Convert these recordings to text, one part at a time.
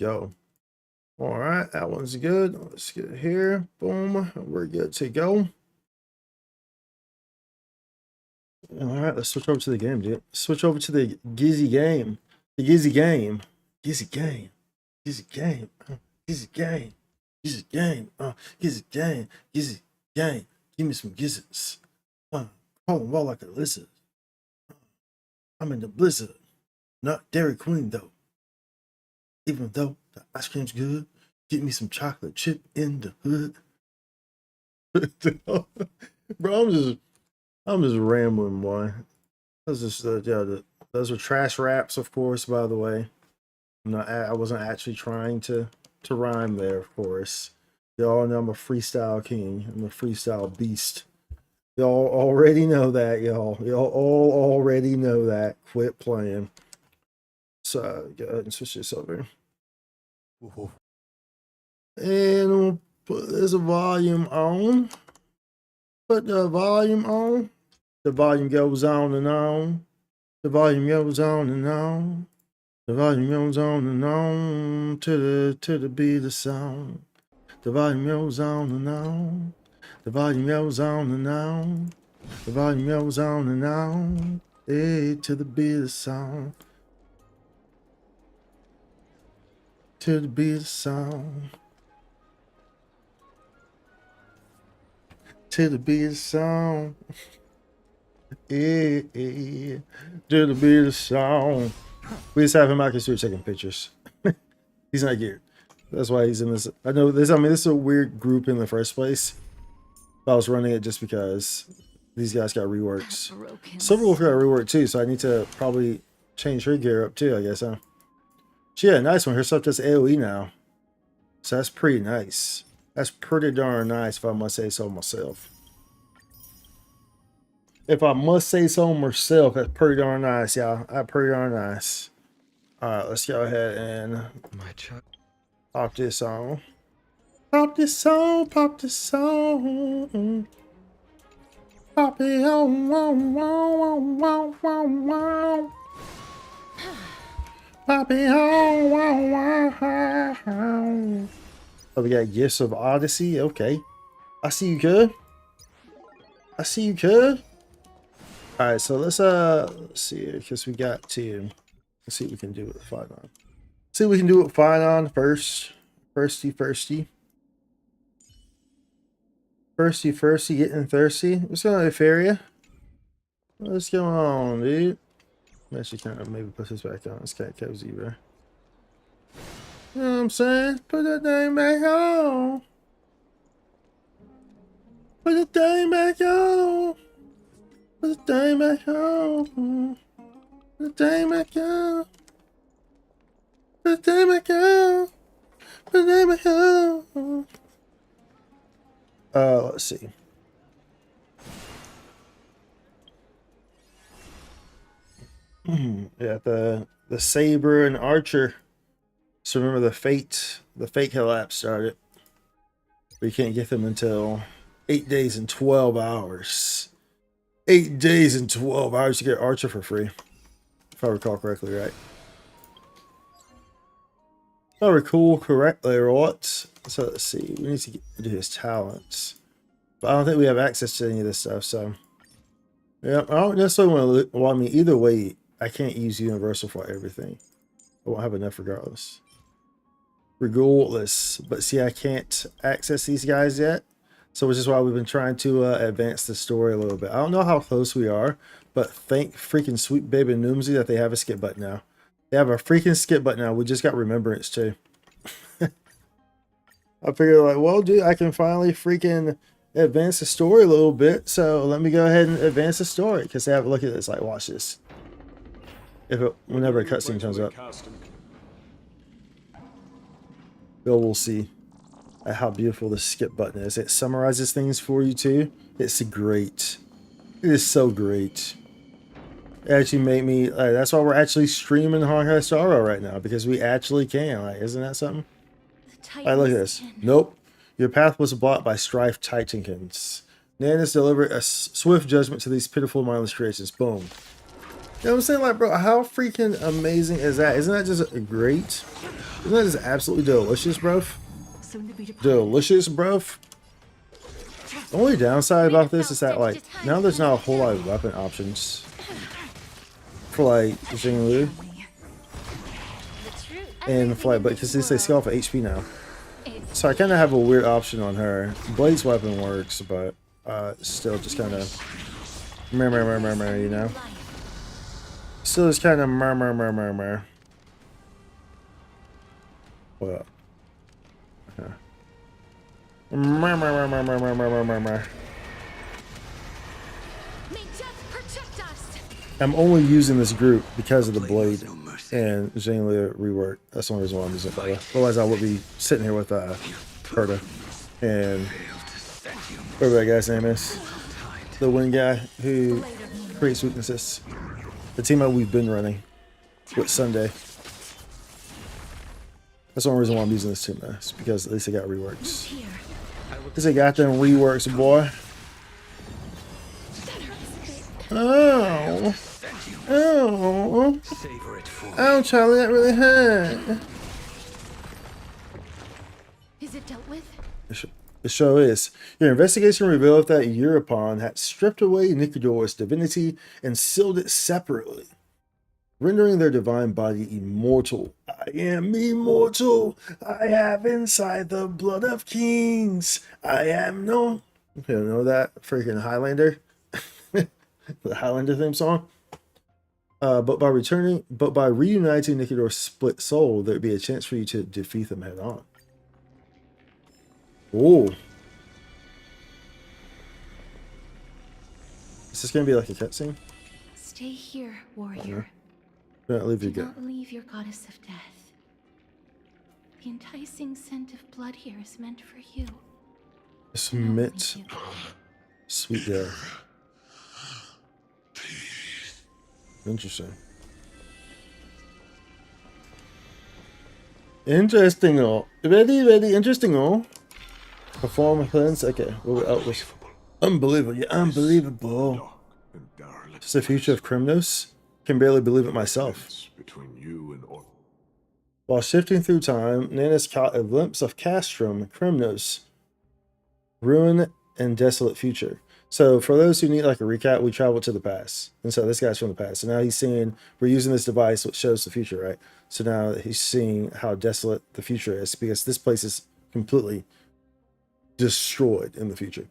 go. All right, that one's good. Let's get here. Boom. We're good to go. All right, let's switch over to the game, dude. Switch over to the Gizzy game. The Gizzy game. Gizzy game. Gizzy game. Gizzy game. Gizzy game. Gizzy game. Gizzy game. Give me some gizzards. Crawling well like a lizard. I'm in the blizzard. Not Dairy Queen, though. Even though the ice cream's good, get me some chocolate chip in the hood. Bro, I'm just rambling, boy. Those are trash raps, of course. By the way, I wasn't actually trying to rhyme there, of course. Y'all know I'm a freestyle king. I'm a freestyle beast. Y'all already know that, y'all. Y'all all already know that. Quit playing. So go ahead and switch this over. And we'll put this volume on. Put the volume on. The volume goes on and on. The volume goes on and on. The volume goes on and on to the beat of song. The volume goes on and on. The volume goes on and on. The volume goes on and on. Hey, to the beat of song. To the beat of song. To the beat of song. Yeah, yeah. To the beat of song. We just have him out here taking pictures. He's not geared. That's why he's in this. I know this. I mean, this is a weird group in the first place. I was running it just because these guys got reworks. Silverwolf got reworked too, so I need to probably change her gear up too, I guess, huh? She had a nice one. Her stuff does AoE now. So that's pretty nice. That's pretty darn nice, if I must say so myself. If I must say so myself, that's pretty darn nice, y'all. That's pretty darn nice. Alright, let's go ahead and pop this on. Pop this song, pop this song. Pop it on, wow, wow, wow, wow, wow. Pop it on, wow, wow. Oh, we got Gifts of Odyssey. Okay. I see you, kid. I see you, kid. Alright, so let's see here, because we got to. Let's see what we can do with Phainon. See what we can do with Phainon first. Firsty. Firsty, getting thirsty. What's going on, Euphoria? What's going on, dude? I'm actually kind of maybe put this back on. It's kind of cozy, bro. You know what I'm saying? Put that thing back on. Put the thing back on. Put the thing back on. Put the thing back on. Put the thing back on. Put the thing back on. Let's see. Yeah, the saber and archer. So remember the fate collapse started. We can't get them until 8 days and 12 hours. 8 days and 12 hours to get archer for free, if I recall correctly, right? If I recall correctly, right? So let's see. We need to do his talents. But I don't think we have access to any of this stuff, so. Yeah, I don't necessarily want to. Well, I mean, either way, I can't use Universal for everything. I won't have enough regardless. Regardless. But see, I can't access these guys yet. So which is why we've been trying to advance the story a little bit. I don't know how close we are, but thank freaking sweet baby Noomsy that they have a skip button now. They have a freaking skip button now. We just got Remembrance too. I figured like, well, dude, I can finally freaking advance the story a little bit. So let me go ahead and advance the story. Because they have a look at this. Like, watch this. Whenever a cutscene comes up. We'll see how beautiful the skip button is. It summarizes things for you too. It's great. It is so great. It actually made me. That's why we're actually streaming Honkai Star Rail right now, because we actually can. Like, isn't that something? Alright, look at this. Nope. Your path was blocked by Strife Titankins. Nan has delivered a swift judgment to these pitiful mindless creations. Boom. know what I'm saying? Like, bro, how freaking amazing is that? Isn't that just great? Isn't that just absolutely delicious, bro? Delicious, bro. The only downside about this is that, like, now there's not a whole lot of weapon options for, like, Jinglu. And for, like, but because they scale off of HP now. So I kind of have a weird option on her. Blade's weapon works, but still just kind of you know? Still just kind of What up? Okay. I'm only using this group because of the blade and Zhanglia rework. That's the only reason why I'm using it. Otherwise, I would be sitting here with Perta and whatever that guy's name is, the one guy who creates weaknesses. The team that we've been running with Sunday. That's the only reason why I'm using this team, man. It's because at least they got reworks. At least they got them reworks, boy. Oh. Oh. Oh, Charlie, that really hurt. Is it dealt with? The show is. Your investigation revealed that Europon had stripped away Nikidor's divinity and sealed it separately, rendering their divine body immortal. I am immortal. I have inside the blood of kings. I am no. You don't know that freaking Highlander, the Highlander theme song. But by reuniting Nikidor's split soul, there'd be a chance for you to defeat them head on. Oh, is this gonna be like a cutscene? Stay here, warrior. Do not leave your Do not leave your goddess of death. The enticing scent of blood here is meant for you. Submit, sweet death. Interesting. Interesting. Oh, very interesting. Oh. Perform cleanse. Okay, we'll out with unbelievable. Yeah, unbelievable. It's the future of Krymnos. Can barely believe it myself. While shifting through time, Nanis caught a glimpse of Castrum, Krymnos, ruin and desolate future. So for those who need like a recap, we traveled to the past. And so this guy's from the past. So now he's seeing, we're using this device which shows the future, right? So now he's seeing how desolate the future is because this place is completely destroyed in the future.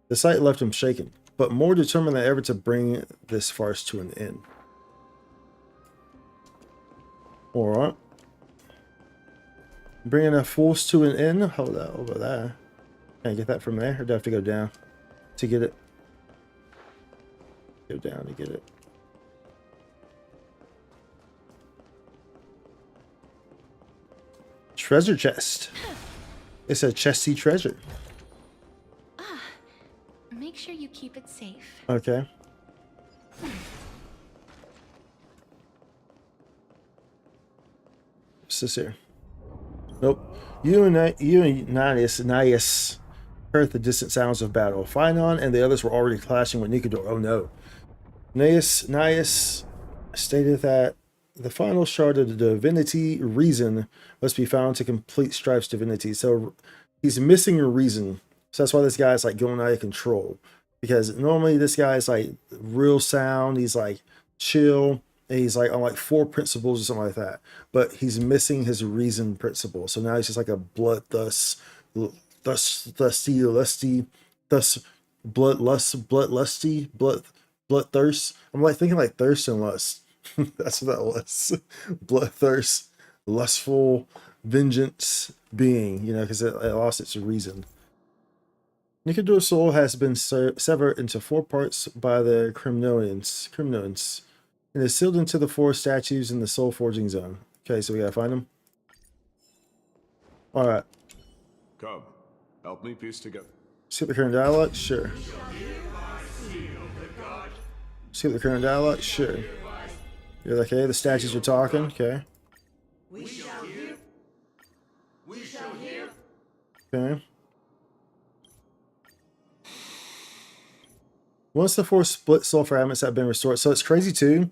The sight left him shaken, but more determined than ever to bring this farce to an end. Alright. Bringing a force to an end. Hold that over there. Can I get that from there? Or do I have to go down to get it? Go down to get it. Treasure chest. It's a chesty treasure. Ah, make sure you keep it safe. Okay. What's this here? Nope. You and Nias heard the distant sounds of battle. Phainon and the others were already clashing with Nikidor. Oh no. Nias stated that the final shard of the divinity, reason, must be found to complete Strife's divinity. So he's missing a reason. So that's why this guy's like going out of control. Because normally this guy's like real sound. He's like chill. And he's like on like 4 principles or something like that. But he's missing his reason principle. So now he's just like a bloodlusty, bloodthirst. I'm like thinking like thirst and lust. That's what that was. Bloodthirst, lustful, vengeance being, you know, because it lost its reason. Nikidor's soul has been severed into 4 parts by the Krymnonians, and is sealed into the 4 statues in the soul forging zone. Okay, so we gotta find them. Alright. Come, help me piece together. Skip the current dialogue? Sure. Skip the current dialogue? Sure. You're like, okay, the statues are talking. Okay. We shall hear. We shall hear. Okay. Once the 4 split soul fragments have been restored, so it's crazy too.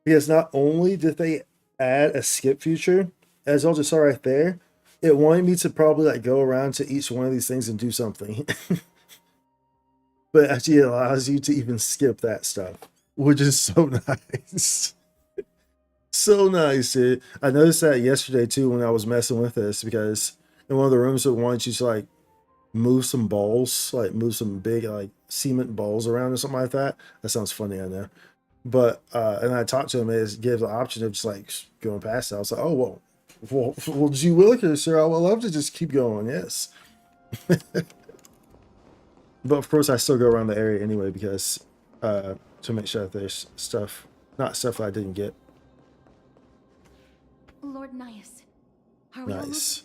Because not only did they add a skip feature, as y'all just saw right there, it wanted me to probably like go around to each one of these things and do something. But actually it allows you to even skip that stuff, which is so nice. So nice, dude. I noticed that yesterday too when I was messing with this, because in one of the rooms it wanted you to like move some balls, like move some big like cement balls around or something like that. That sounds funny, I know. But and I talked to him, it gave the option of just like going past it. I was like, oh well, gee willikers, sir, I would love to just keep going, yes. But of course I still go around the area anyway, because to make sure that there's stuff, not stuff that I didn't get. Lord Nias, are we Nice.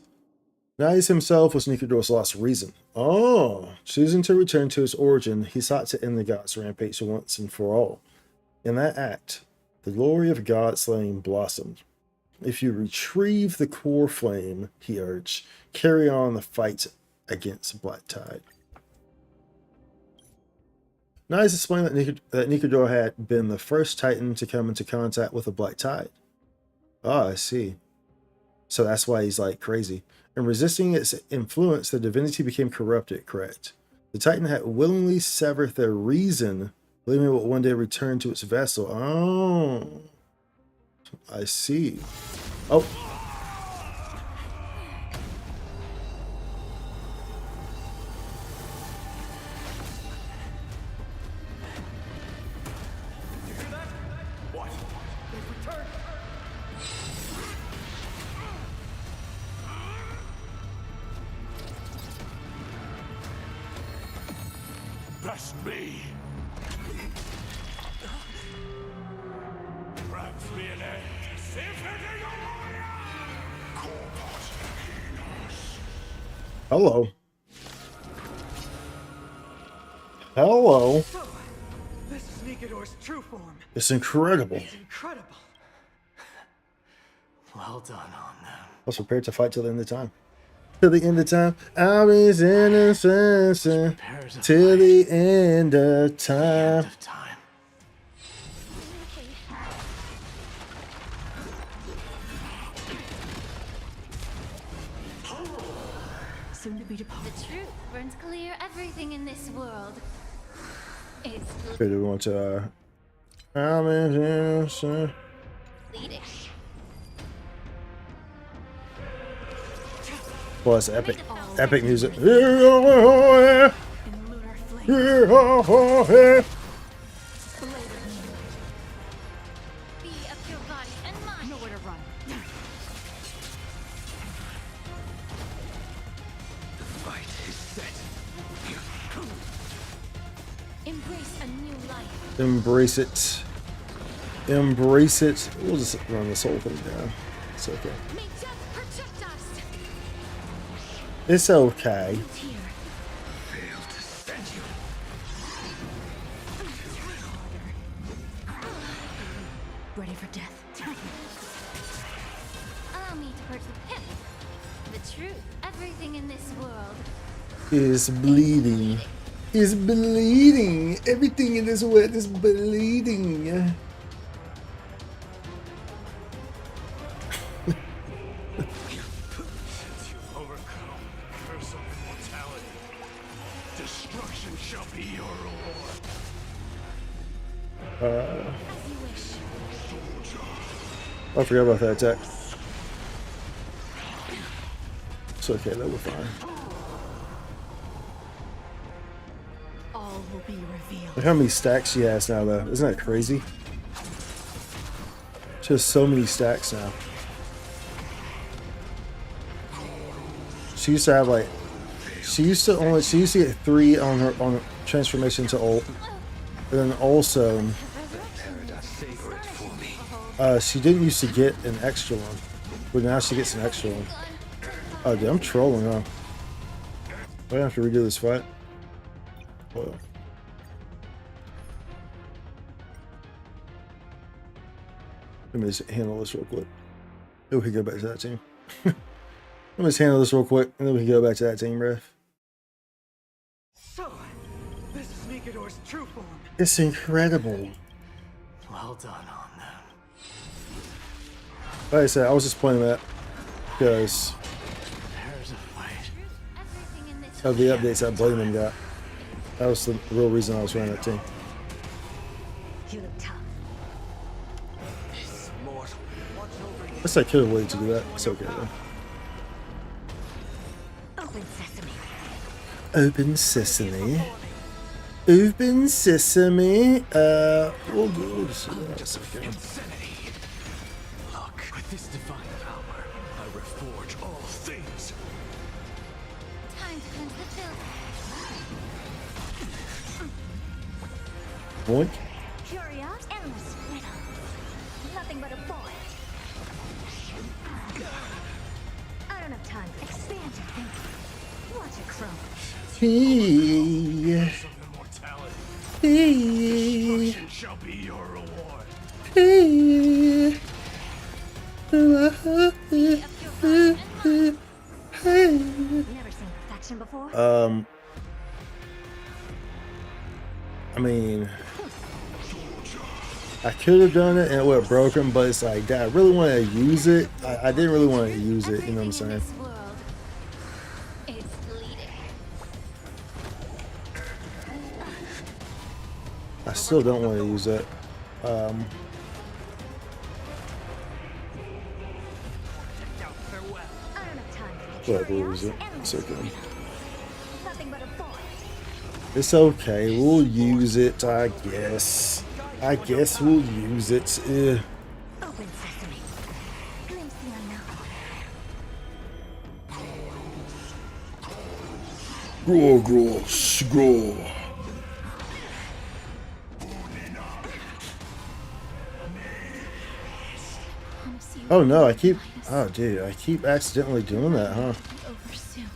Nias himself was Nikador's last reason. Oh, choosing to return to his origin, he sought to end the gods' rampage once and for all. In that act, the glory of God slaying blossomed. If you retrieve the core flame, he urged, carry on the fight against Black Tide. Nias explained that Nikador had been the first Titan to come into contact with the Black Tide. Ah, I see. So that's why he's like crazy. In resisting its influence, the divinity became corrupted, correct? The Titan had willingly severed their reason, believing it would one day return to its vessel. Oh, I see. Oh. What? They've returned. Bless me. Grant me an end. Hello. Hello. So, this is Nikador's true form. It's incredible. It's incredible. Well done on them. I was prepared to fight till the end of time. Till the end of time. I'll be innocent till the end of time. End of time. Soon to be departed. The truth burns clear everything in this world. It's Okay, do we want to I'm innocent. bleeding. Well, that's epic. Epic music. In lunar flame. Blade of moonlight. Be of your body and mind. Nowhere to run. The fight is set. Embrace a new life. Embrace it. Embrace it. We'll just run this whole thing down. It's okay. May death protect us. It's okay. Here. Fail to stand you. Ready for death. Allow me to purge the pit. The truth, everything in this world. Is bleeding. Is bleeding. Everything in this world is bleeding. Since you've overcome the curse of immortality, destruction shall be your reward. As you wish. I forgot about that attack. It's okay, that we're fine. All will be revealed. Look how many stacks she has now, though. Isn't that crazy? She has so many stacks now. She used to have like, she used to get 3 on her transformation to ult, and then also, she didn't used to get an extra one, but now she gets an extra one. Oh, dude, I'm trolling, huh? Do I have to redo this fight? Well. Let me just handle this real quick. Then we can go back to that team. Let me just handle this real quick, and then we can go back to that team, ref. So, this is Nikador's true form. It's incredible. Well done on them. Like I said, I was just playing that because There's a fight. Everything in this of the updates that Blaming got. That was the real reason I was running that team. You look tough. This mortal. Watch over you. Guess I could have waited to do that. It's okay though. Open sesame. Open sesame. Open sesame. We'll just do that a second. Insanity. Look, with this divine power, I reforge all things. time to cleanse the filth. Boink. Curious, endless riddle. Nothing but a void. I don't have time. Expand your thinking. Watch it crumble. Hey. Of immortality. Hey. Destruction shall be your reward. Hey. Never seen perfection before. I mean, I could have done it and it would have broken, but it's like, did I really want to use it? I didn't really want to use it, you know what I'm saying? Everything in this world is bleeding. I still don't want to use it. I don't have time for Whatever, we'll use curious, it. endless It's okay. riddle. Nothing but a void. It's okay. We'll use it, I guess. I guess we'll use it. Open sesame. Glimpse the unknown. Grow, grow, grow. Oh no, I keep. Oh dude, I keep accidentally doing that, huh? Over soon.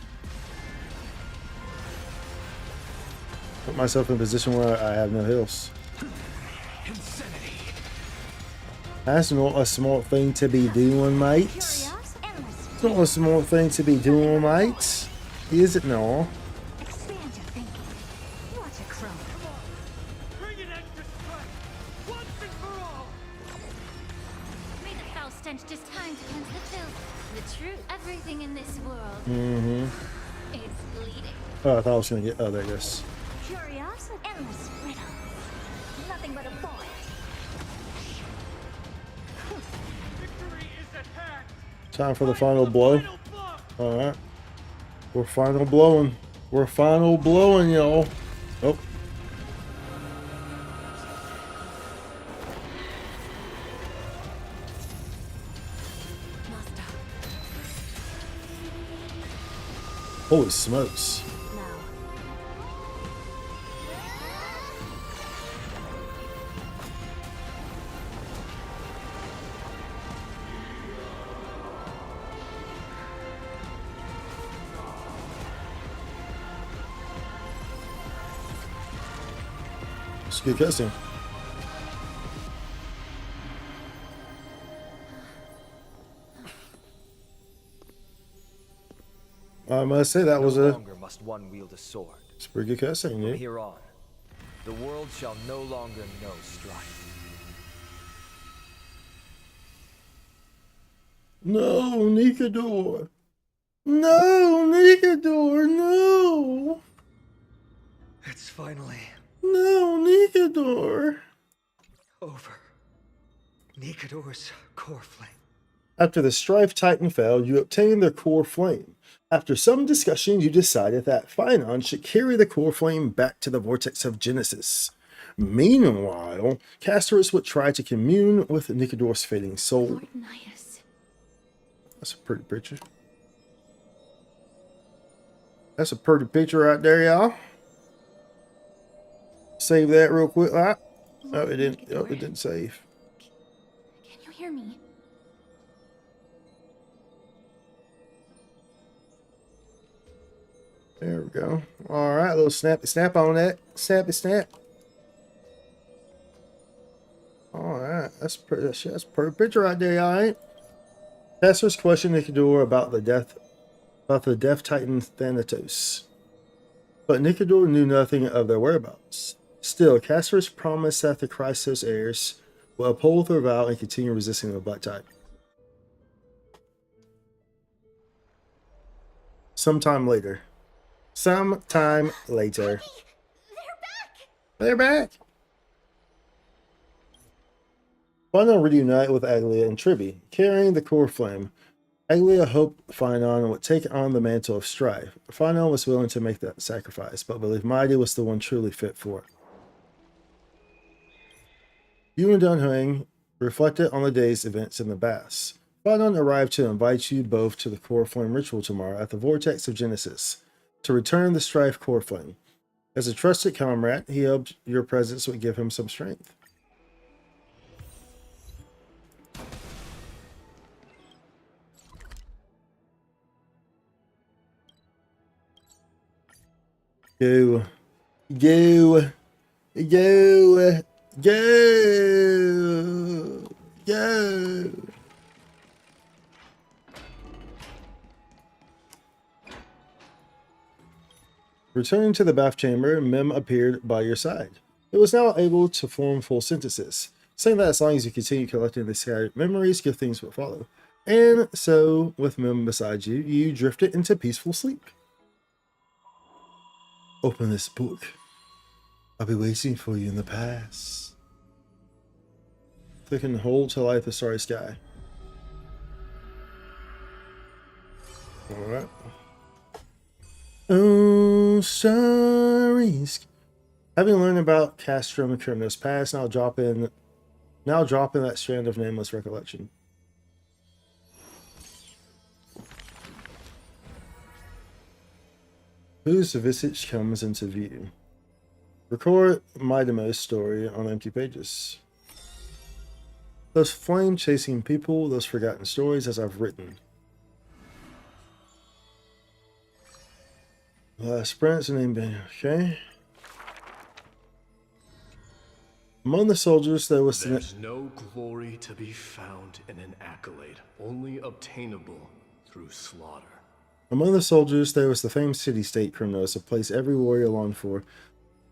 Put myself in a position where I have no heals. Insanity. That's not a smart thing to be doing, mates. Curious, endless. It's not a smart thing to be doing, mates. Is it not? Expand your thinking. Watch it crumble. Bring an extra strike. Once and for all. May the foul stench just time to cleanse the filth. The truth, everything in this world is bleeding. Oh, I thought I was gonna get. Oh, there it goes. Curious, endless riddle. Nothing but a void. Victory is at hand. Time for the final blow. Final blow. All right, we're final blowing. We're final blowing, y'all. Oh. Master. Holy smokes. Now. It's a good cutscene. I must say that was No a longer must one wield a sword. it's a pretty good cutscene, From dude. here on, the world shall no longer know strife. No, Nikador. No, Nikador, no. It's finally No, Nikador. over. Nikador's core flame. After the Strife Titan fell, you obtained the Core Flame. After some discussion, you decided that Phainon should carry the Core Flame back to the Vortex of Genesis. Meanwhile, Castorus would try to commune with Nikador's fading soul. Lord Nias. That's a pretty picture. That's a pretty picture right there, y'all. Save that real quick, like. Oh, it didn't. Oh, it didn't save. Can you hear me? There we go. All right, little snappy snap on that. Snappy snap. All right, that's pretty. That's a pretty picture right there, y'all. Ain't? Castorus questioned Nikador about the Death Titan Thanatos, but Nikador knew nothing of their whereabouts. Still, Castorus promised that the Christos heirs will uphold their vow and continue resisting the Black Tide. Sometime later. Sometime later. They're back! They're back! Phainon reunite with Aglia and Tribby, carrying the core flame. Aglia hoped Phainon would take on the mantle of strife. Phainon was willing to make that sacrifice, but believed Mighty was the one truly fit for it. You and Dunhuang reflected on the day's events in the baths. Phainon arrived to invite you both to the core flame ritual tomorrow at the Vortex of Genesis, to return the strife core flame. As a trusted comrade, he hoped your presence would give him some strength. Go. Go. Go. Go. Go. Returning to the bath chamber, Mem appeared by your side. It was now able to form full sentences, saying that as long as you continue collecting the scattered memories, good things will follow. And so, with Mem beside you, you drifted into peaceful sleep. Open this book. I'll be waiting for you in the past. Click and hold to light the starry sky. Alright. Oh, starry sky. Having learned about Castrum and Crimnos past, now drop in that strand of nameless recollection. Whose visage comes into view? Record Midamo's story on empty pages. Those flame-chasing people, those forgotten stories as I've written. Sprints and name, okay. Among the soldiers, there was... There's no glory to be found in an accolade, only obtainable through slaughter. Among the soldiers, there was the famed city-state Crimnos, a place every warrior longed for.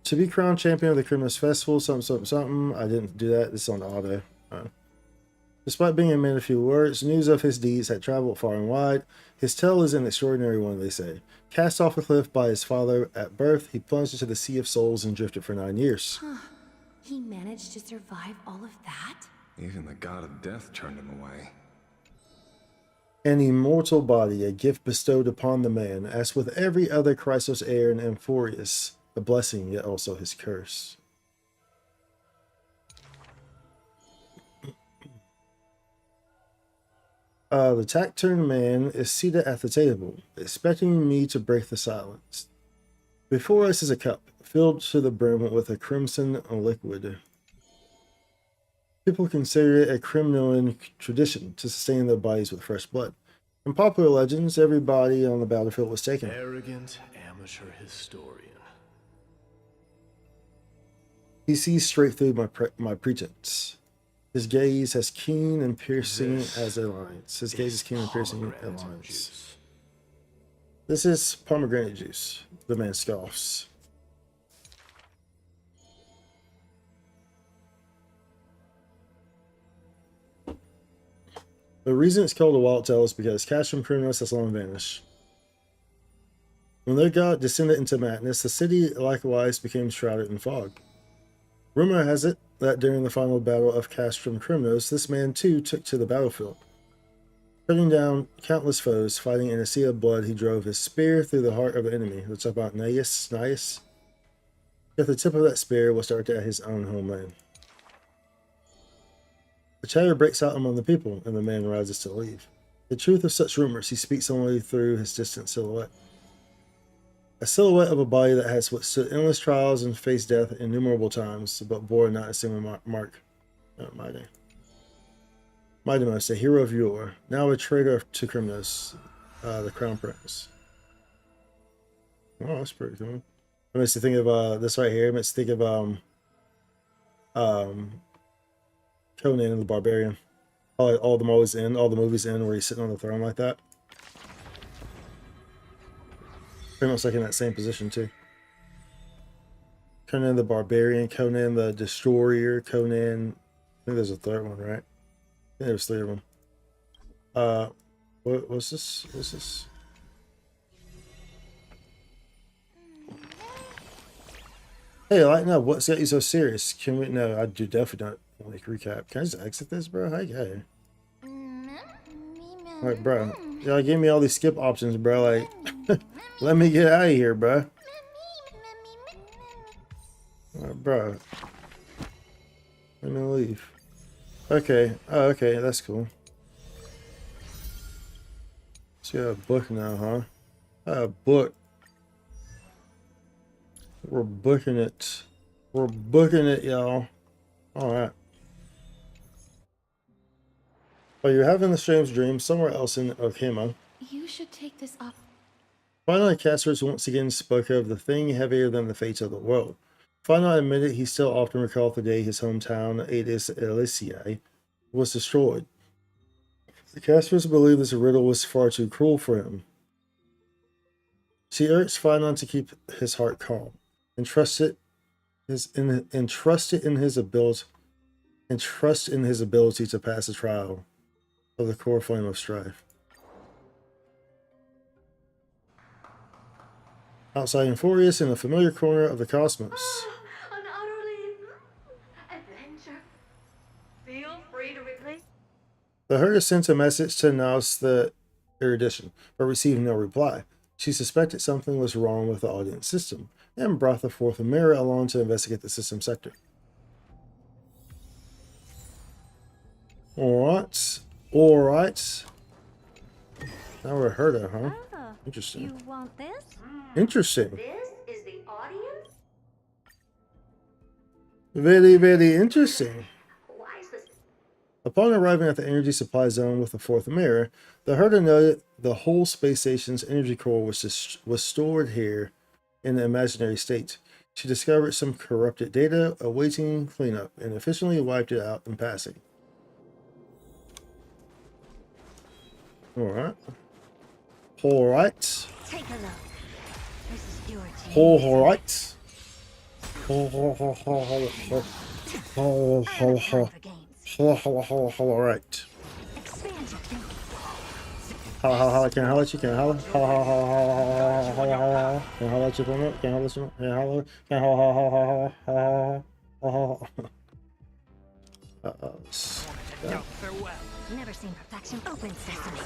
To be crowned champion of the Crimnos Festival, something. I didn't do that. This is on auto. Despite being a man of few words, news of his deeds had traveled far and wide. His tale is an extraordinary one, they say. Cast off a cliff by his father at birth, he plunged into the Sea of Souls and drifted for 9 years. Huh. He managed to survive all of that? Even the god of death turned him away. An immortal body, a gift bestowed upon the man, as with every other Chrysos heir in Amphorius, a blessing, yet also his curse. The taciturn man is seated at the table, expecting me to break the silence. Before us is a cup, filled to the brim with a crimson liquid. People consider it a Crimnoan tradition to sustain their bodies with fresh blood. In popular legends, everybody on the battlefield was taken. Arrogant amateur historian. He sees straight through my pretense. His gaze as keen and piercing as a lion's. His gaze is keen and piercing as a lion's. This is pomegranate juice. The man scoffs. The reason it's called a wild tale is because Castrum Crimnos has long vanished. When their god descended into madness, the city likewise became shrouded in fog. Rumor has it that during the final battle of Castrum Crimnos, this man too took to the battlefield. Cutting down countless foes, fighting in a sea of blood, he drove his spear through the heart of the enemy. Let's talk about Nias. Yet the tip of that spear was directed at his own homeland. The chatter breaks out among the people, and the man rises to leave. The truth of such rumors he speaks only through his distant silhouette. A silhouette of a body that has withstood endless trials and faced death innumerable times, but bore not a single mark. Midamo's, a hero of yore, now a traitor to Crimnos, the crown prince. Oh, that's pretty cool. It makes you think of this right here. It makes you think of Conan and the Barbarian. All the movies end where he's sitting on the throne like that. Pretty much like in that same position too. Conan the Barbarian, Conan the Destroyer, Conan. I think there's a third one, right? I think there's 3 of them. What's this? What's this? Hey, lighten up. What's got you so serious? Can we? No, I do definitely not like recap. Can I just exit this, bro? Hey. Like, bro, y'all give me all these skip options, bro. Like, let me get out of here, bro. Bro, let me leave. Okay. Oh, okay. That's cool. So you got a book now, huh? A book. We're booking it. We're booking it, y'all. All right. While you're having the strange dream somewhere else in Okima, You should take this off. finally Casters once again spoke of the thing heavier than the fates of the world. Phainon admitted he still often recalled the day his hometown, Adis Elysiae, was destroyed. The Casters believed this riddle was far too cruel for him. She urged Phainon to keep his heart calm and trust in his ability to pass the trial of the core flame of strife. Outside Euphorius, in a familiar corner of the cosmos. An utterly adventure. Feel free to replace. The herder sent a message to announce the erudition, but received no reply. She suspected something was wrong with the audience system, and brought the fourth mirror along to investigate the system sector. Alright. Now we're a herder, huh? Ah, Interesting. you want this? Interesting. This is the audience? Very, very interesting. Why is this? Upon arriving at the energy supply zone with the fourth mirror, the herder noted the whole space station's energy core was stored here in an imaginary state. She discovered some corrupted data awaiting cleanup and efficiently wiped it out in passing. Alright. Alright. Take a look. This is your chance. Alright. Alright. Expand your thinking. Holla, can I holla at you? Can I holla? Holla. Can I holla at you for a minute? Can I holla at you? Can I holla? Can I holla? Never seen perfection. Open sesame.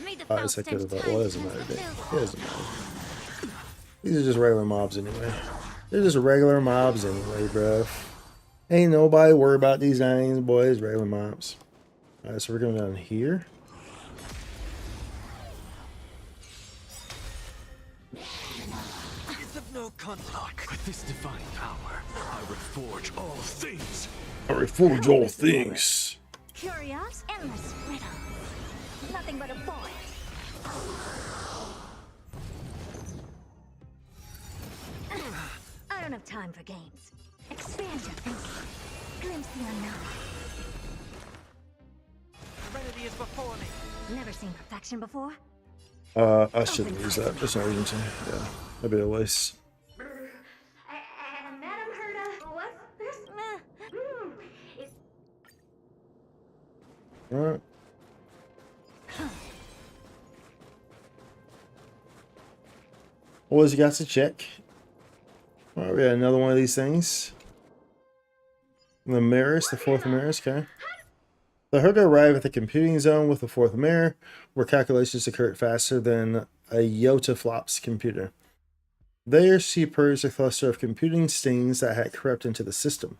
May the I foul just stench said that time doesn't cleanse matter. the It filth. doesn't matter. These are just regular mobs anyway. They're just regular mobs anyway, bruh. Ain't nobody worry about these things, boys. Regular mobs. Alright, so we're going down here. Is of no contact. With this divine power, I reforge all things. I reforge all things. Curious, endless riddle. Nothing but a void. I don't have time for games. Expand your thinking. Glimpse the unknown. Serenity is before me. Never seen perfection before? I shouldn't use that. There's no reason to. Yeah, that'd be a waste. Madam Herda, what's this? It's Alright. What was you got to check? Alright, we got another one of these things. The mirrors, the fourth mirrors, okay. The herder arrived at the computing zone with the fourth mirror, where calculations occurred faster than a Yotaflop's computer. There, she purged a cluster of computing stings that had crept into the system.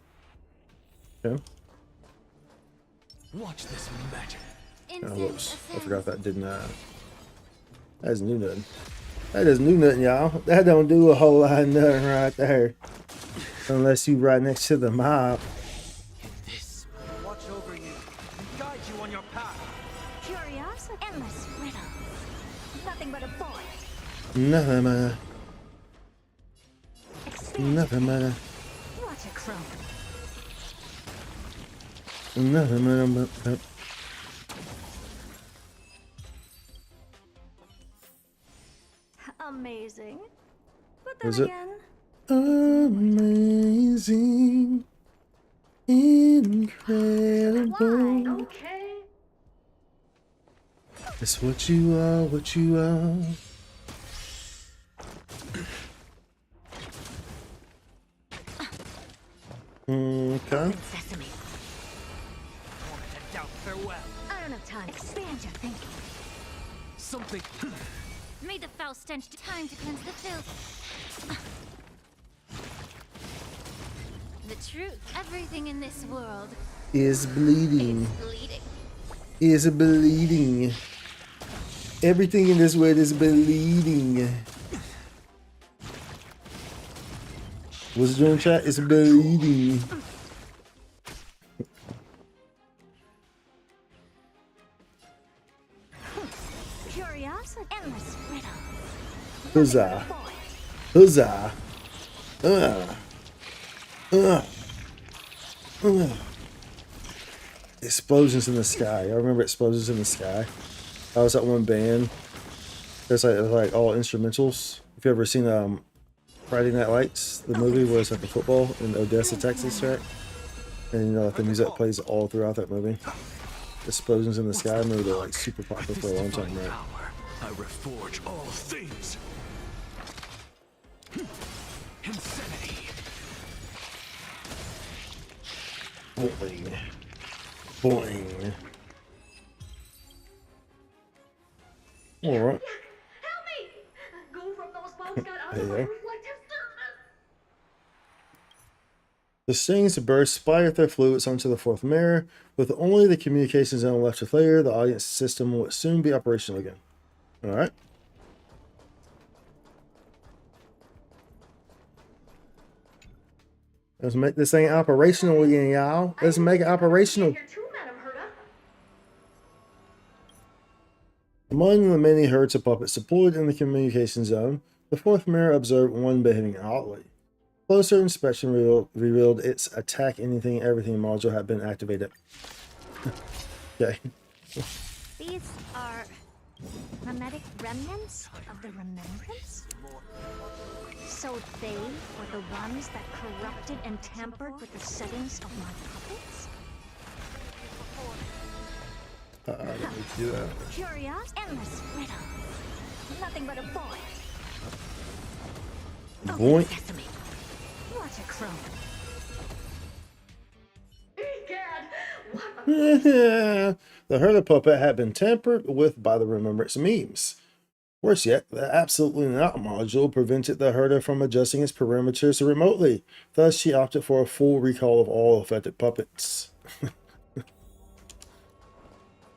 Okay. Watch this magic. Oh, whoops. I forgot that didn't, that's new nothing. That is new nothing, y'all. That don't do a whole lot of nothing right there. Unless you right next to the mob. This. Watch over you and guide you on your path. curious, endless riddle. Nothing but a void. Nothing matter. Expand. Nothing matter. Watch it crumble. Nothing matter. Amazing. But then Is it? again, Amazing. Incredible. okay. It's what you are, what you are. Okay. Open sesame. Torment and doubt, farewell. I don't have time. Expand your thinking. Something. May the foul stench time to cleanse the filth. The truth, everything in this world Is bleeding. is bleeding. Is bleeding. Everything in this world is bleeding. What's it doing, chat? It's bleeding. Curiosity. Endless riddle. Huzzah. Huzzah. Explosions in the sky. I remember explosions in the sky. I was at one band. It's like all instrumentals. If you ever seen Friday Night Lights, the movie was like the football in Odessa, Texas, right? And you know, like the music plays all throughout that movie. Explosions in the sky. I remember they're like super popular for a long time, right? I reforge all things. Insanity. Boing. Boing. Alright. Help me! Go from those bones got out There of you my go. reflective surface. The stings burst, splattered their fluids onto the fourth mirror. With only the communication zone left to clear, the audience system would soon be operational again. Alright. Let's make this thing operational again, y'all. Let's make it operational. Here too, Madam Herda. Among the many herds of puppets deployed in the communication zone, the fourth mirror observed one behaving oddly. Closer inspection revealed its attack anything everything module had been activated. Okay. These are mimetic remnants of the remembrance? So they were the ones that corrupted and tampered with the settings of my puppets? Let me do that. Curious, endless riddle. Nothing but a boy. Boink. Sesame. What a crone. The herder puppet had been tampered with by the remembrance memes. Worse yet, the absolutely not module prevented the herder from adjusting its parameters remotely. Thus, she opted for a full recall of all affected puppets.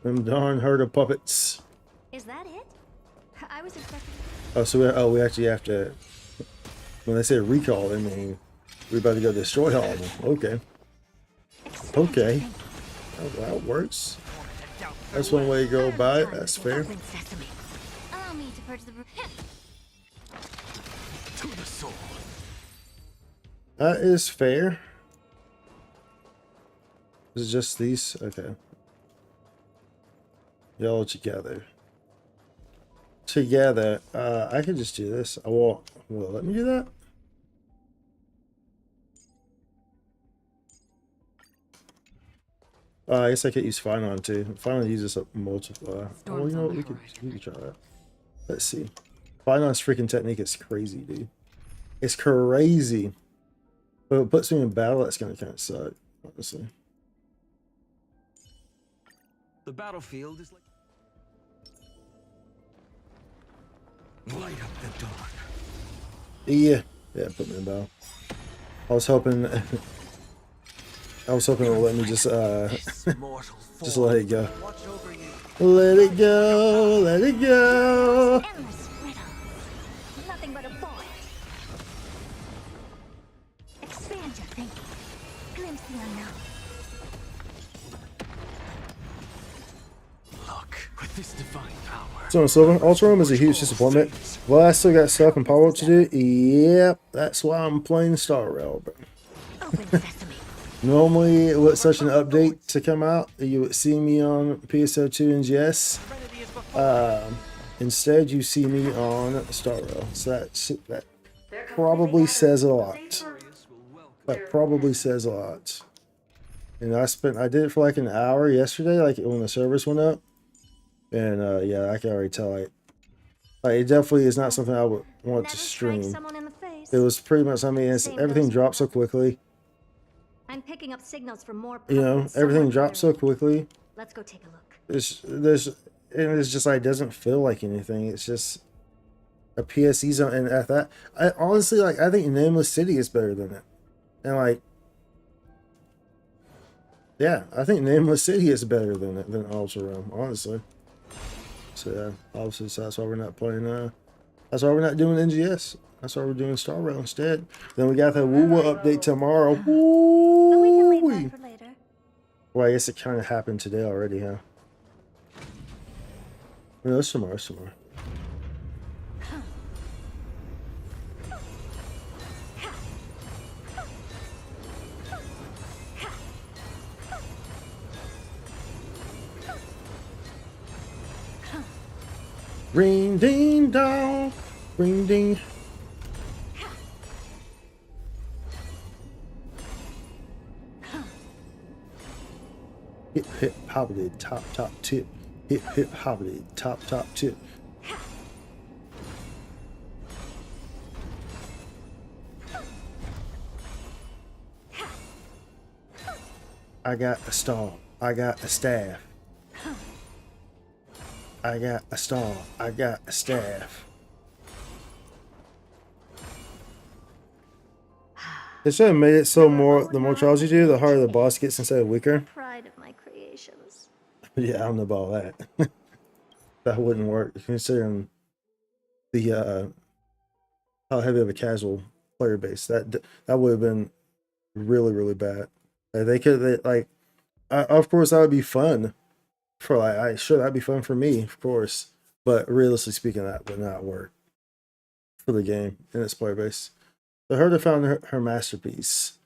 Them darn herder puppets. Is that it? I was expecting. Oh, so we actually have to. When they say recall, they mean we're about to go destroy all of them. Okay. Okay. Oh, that works. That's one way to go about it. That's fair. Open sesame. Allow me to purge the. To the soul. That is fair. Is it just these? Okay. Y'all together. Together. I could just do this. Will let me do that? I guess I could use Phainon too. Phainon uses a multiplier. Oh, you know what? We could try that. Let's see. Phainon's freaking technique is crazy, dude. It's crazy. But if it puts me in battle, that's gonna kind of suck, honestly. The battlefield is like. Light up the dark. Yeah, put me in battle. I was hoping it'll let me just Mortal just let it go. watch over you. Let it go, let it go. Endless riddle. Nothing but a boy. Expand your thinking. Glimpse the unknown. Look, with this divine power. So Silver, Ultra Room is a huge disappointment. Well, I still got stuff and power up to do. Yep, that's why I'm playing Star Rail. But Open sesame. normally, with such an update to come out, you would see me on PSO2 and GS. Instead, you see me on Star Rail. So that probably says a lot. That probably says a lot. And I did it for like an hour yesterday, like when the service went up. And yeah, I can already tell. Like it definitely is not something I would want to Never strike stream. someone in the face. It was pretty much. I mean, everything dropped so quickly. I'm picking up signals from more You know, puppets everything somewhere drops so near it. quickly. Let's go take a look. It's just like doesn't feel like anything. It's just a PSE zone, and at that, I honestly like. I think Nameless City is better than it, and like, yeah, I think Nameless City is better than it than Ultra Realm, honestly. So yeah, obviously so that's why we're not playing. That's why we're not doing NGS. That's why we're doing Star Rail instead. Then we got the Woo update tomorrow. But we can leave Woo! that for later. Well, I guess it kind of happened today already, huh? No, it's tomorrow. It's tomorrow. Ring ding dong, ring ding. Hip hip hoppity top top tip. Hip hip hoppity top top tip. I got a star. I got a staff. I got a star. I got a staff. They should have made it so the more trials you do, the harder the boss gets instead of weaker. Pride of my creations. Yeah, I don't know about that. That wouldn't work considering the how heavy of a casual player base. That would have been really bad. Of course that would be fun for that'd be fun for me, of course. But realistically speaking, that would not work for the game and its player base. The Herder found her masterpiece.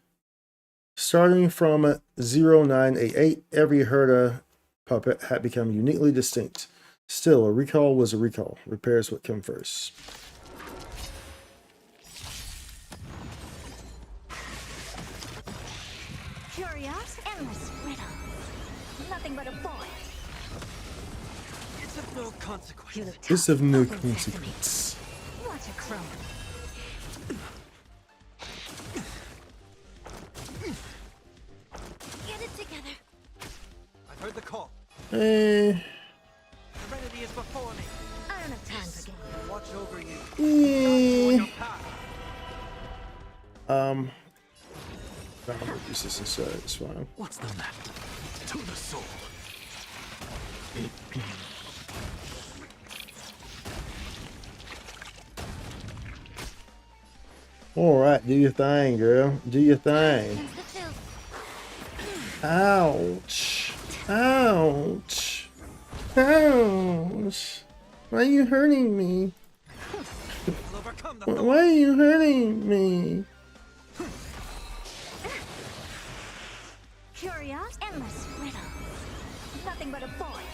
Starting from 0988, every Herder puppet had become uniquely distinct. Still, a recall was a recall. Repairs would come first. Curious, endless riddle. Nothing but a void. It's of no consequence. You look It's tough. of no Open sesame. consequence. Watch it crumble. Get it together. I've heard the call. Eh, Serenity is before me. I don't have time for games. Watch over you. eh. Your path. I'm gonna use this instead. It's fine. What's the matter? To the soul. All right, do your thing, girl. Do your thing. Cleanse the filth. Ouch. Ouch. Ouch. Why are you hurting me? I'll overcome the Why are you hurting me? Curious, endless riddle. Nothing but a void.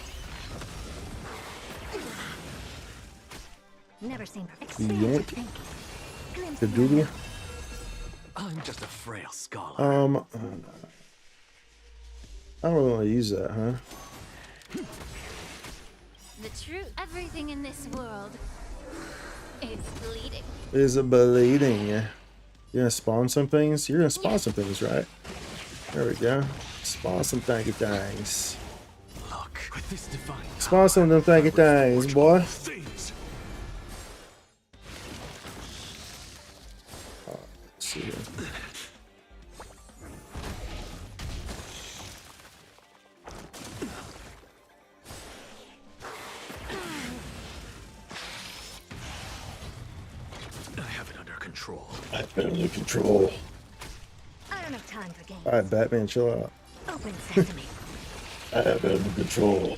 Never seen perfect. Expand your Yoink. thinking. Glimpse The beyond doodle. I'm just a frail scholar. I don't really want to use that, huh? The truth. Everything in this world is bleeding. Is it bleeding? You're gonna spawn some things? You're gonna spawn some things, right? There we go. Spawn some thanky things. Look, with this divine Spawn some of them thanky things, boy. things. Let's see here. I have it under control. I've been under control. I don't have time for games. Alright, Batman, chill out. Open sesame. I have it under control.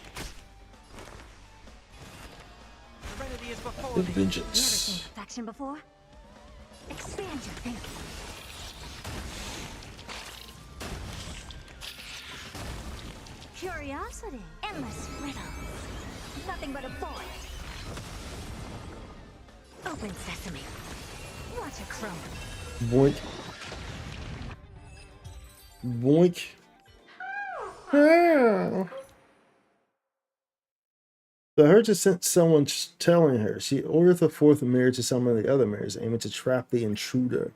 Serenity is before With me. Never vengeance. seen perfection before. Expand your thinking. Curiosity, endless riddle. Nothing but a void. Open sesame. Watch it crumble. Boink. Boink. Ah. The Herja sent someone telling her she ordered the fourth mirror to summon the other mirrors, aiming to trap the intruder.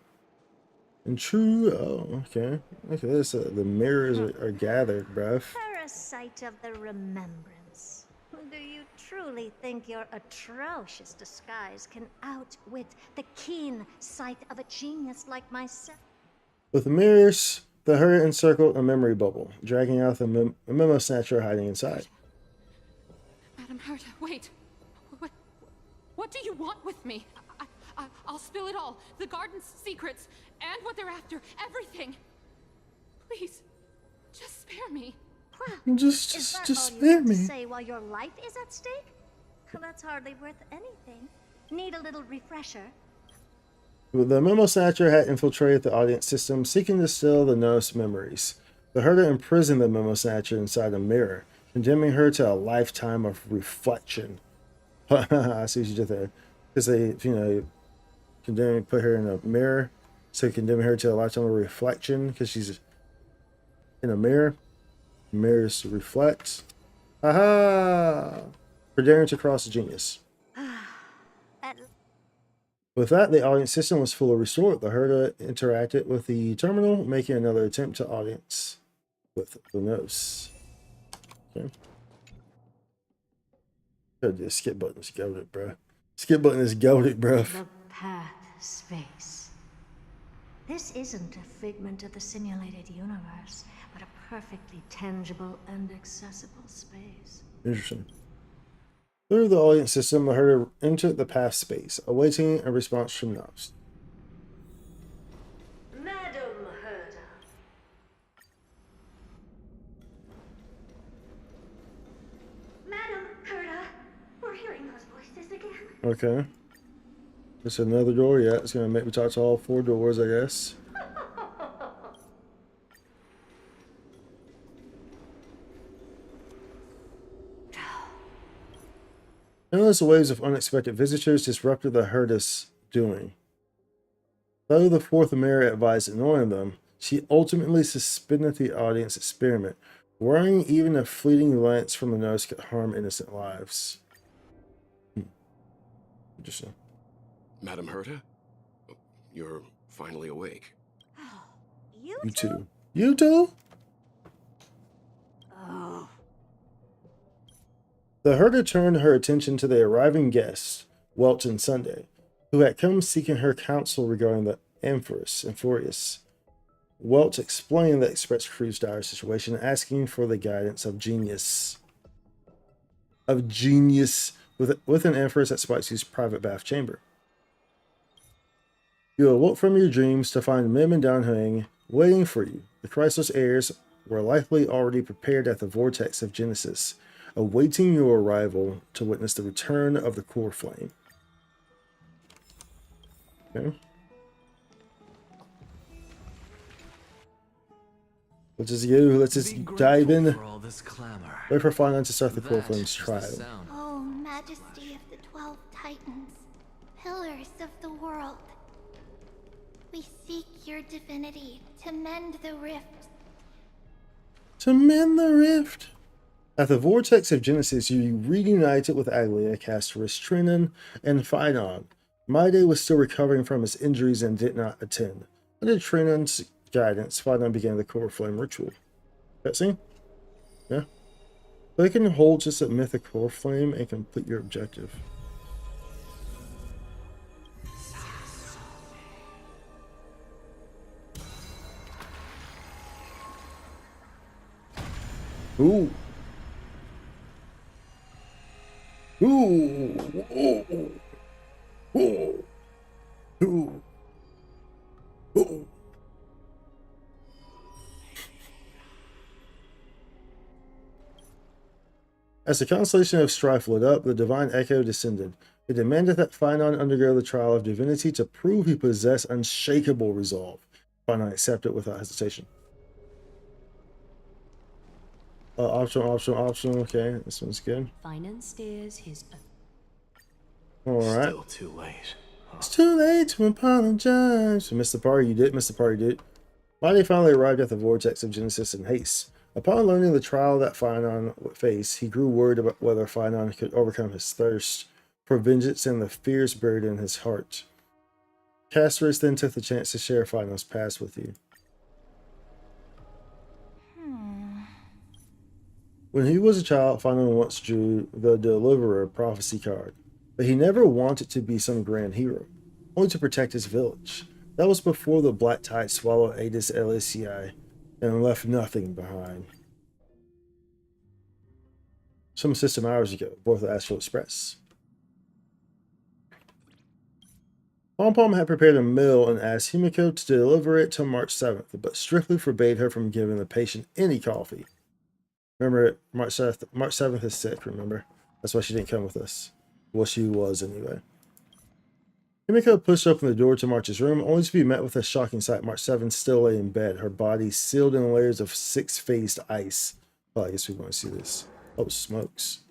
And true. Oh, okay. Okay, this the mirrors are gathered, bruv. Parasite of the remembrance. Do you truly think your atrocious disguise can outwit the keen sight of a genius like myself? With the mirrors, the herd encircled a memory bubble, dragging out the memo snatcher hiding inside. Madam Herta, wait. What do you want with me? I'll spill it all. The garden's secrets, and what they're after. Everything. Please, just spare me. Just Is that just all you spare have to me. say while your life is at stake? That's hardly worth anything. Need a little refresher? The memo snatcher had infiltrated the audience system, seeking to steal the Nos memories. The herder imprisoned the memo snatcher inside a mirror, condemning her to a lifetime of reflection. I see what you did there. Because they, put her in a mirror, so condemning her to a lifetime of reflection because she's in a mirror. Mirrors reflect. Aha! For daring to cross a genius. With that, the audience system was fully restored. The herder interacted with the terminal, making another attempt to audience with the nose. Okay. The skip button is goated, bro. Skip button is goated, bro. The path space. This isn't a figment of the simulated universe, but a perfectly tangible and accessible space. Interesting. Through the audience system, the herder entered the path space, awaiting a response from Nos. Madam Herda. Madam Herda, we're hearing those voices again. Okay. It's another door. Yeah, it's going to make me talk to all 4 doors, I guess. Endless waves of unexpected visitors disrupted the herder's doing. Though the fourth mirror advised ignoring them, she ultimately suspended the audience experiment, worrying even a fleeting glance from the nose could harm innocent lives. Interesting. Madam Herta? You're finally awake. You You two? too. You too? Oh. The herder turned her attention to the arriving guests, Welch and Sunday, who had come seeking her counsel regarding the Amphorius. Welch explained the express crew's dire situation, asking for the guidance of genius. With an Amphorus at Spikes's private bath chamber. You awoke from your dreams to find Mim and Danhuang waiting for you. The Chrysalis heirs were likely already prepared at the vortex of Genesis, awaiting your arrival to witness the return of the core flame. Okay. Let's just dive in. For all this clamor. Wait for Phainon to start the core That flame's is the trial. sound. Oh, majesty of the 12 titans, pillars of the world. We seek your divinity to mend the rift. To mend the rift. At the vortex of Genesis, you reunited with Aglia, Casterus, Trinon, and Phainon. Maide was still recovering from his injuries and did not attend. Under Trinon's guidance, Phainon began the core flame ritual. Cutscene? Yeah. They can hold just a mythic core flame and complete your objective. Ooh. Ooh. Ooh. Ooh. Ooh. Ooh. As the constellation of strife lit up, the divine echo descended. It demanded that Phainon undergo the trial of divinity to prove he possessed unshakable resolve. Phainon accepted without hesitation. Optional. Okay, this one's good. Phainon steers his. Alright. Still too late. It's too late to apologize. You missed the party, you did. Missed the party, dude. Mighty finally arrived at the vortex of Genesis in haste. Upon learning the trial that Phainon would face, he grew worried about whether Phainon could overcome his thirst for vengeance and the fears buried in his heart. Castorus then took the chance to share Phainon's past with you. When he was a child, Phainon once drew the Deliverer prophecy card, but he never wanted to be some grand hero, only to protect his village. That was before the Black Tide swallowed Adis Elysiae and left nothing behind. Some system hours ago, aboard the Astral Express. Pom Pom had prepared a meal and asked Himiko to deliver it till March 7th, but strictly forbade her from giving the patient any coffee. Remember, March 7th is sick, remember? That's why she didn't come with us. Well, she was anyway. Himiko pushed open the door to March's room, only to be met with a shocking sight. March 7 still lay in bed, her body sealed in layers of six-phased ice. Well, I guess we want to see this. Oh, smokes.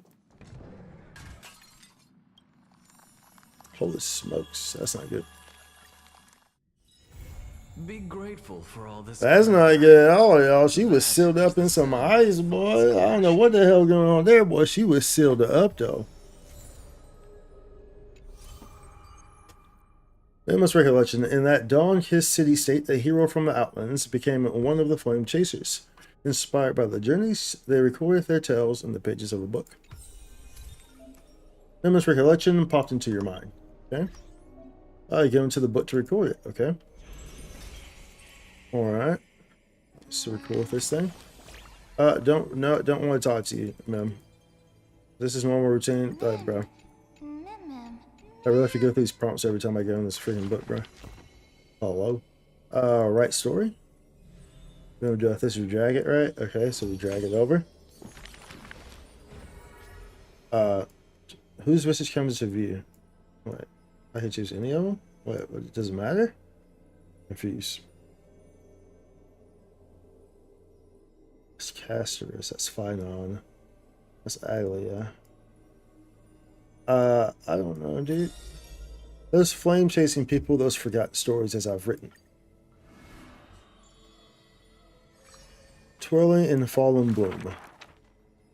Holy smokes, that's not good. Be grateful for all this. That's not good at all, y'all. She was sealed up in some ice, boy. I don't know what the hell going on there, boy. She was sealed up, though. Famous recollection. In that dawn-kissed city-state, the hero from the Outlands became one of the Flame Chasers. Inspired by the journeys, they recorded their tales in the pages of a book. Famous recollection popped into your mind. Okay. You go into the book to record it. Okay. Alright. So we're cool with this thing. Don't want to talk to you, ma'am. This is normal routine. Bro. I really have to go through these prompts every time I go in this freaking book, bro. Hello. Right story? We're gonna do this, we drag it, right? Okay, so we drag it over. Whose message comes into view? Wait, I can choose any of them? Wait, it doesn't matter? Confused. That's Castorus, that's Phainon. That's Aglia. I don't know, dude. Those flame chasing people, those forgotten stories as I've written. Twirling in fallen bloom.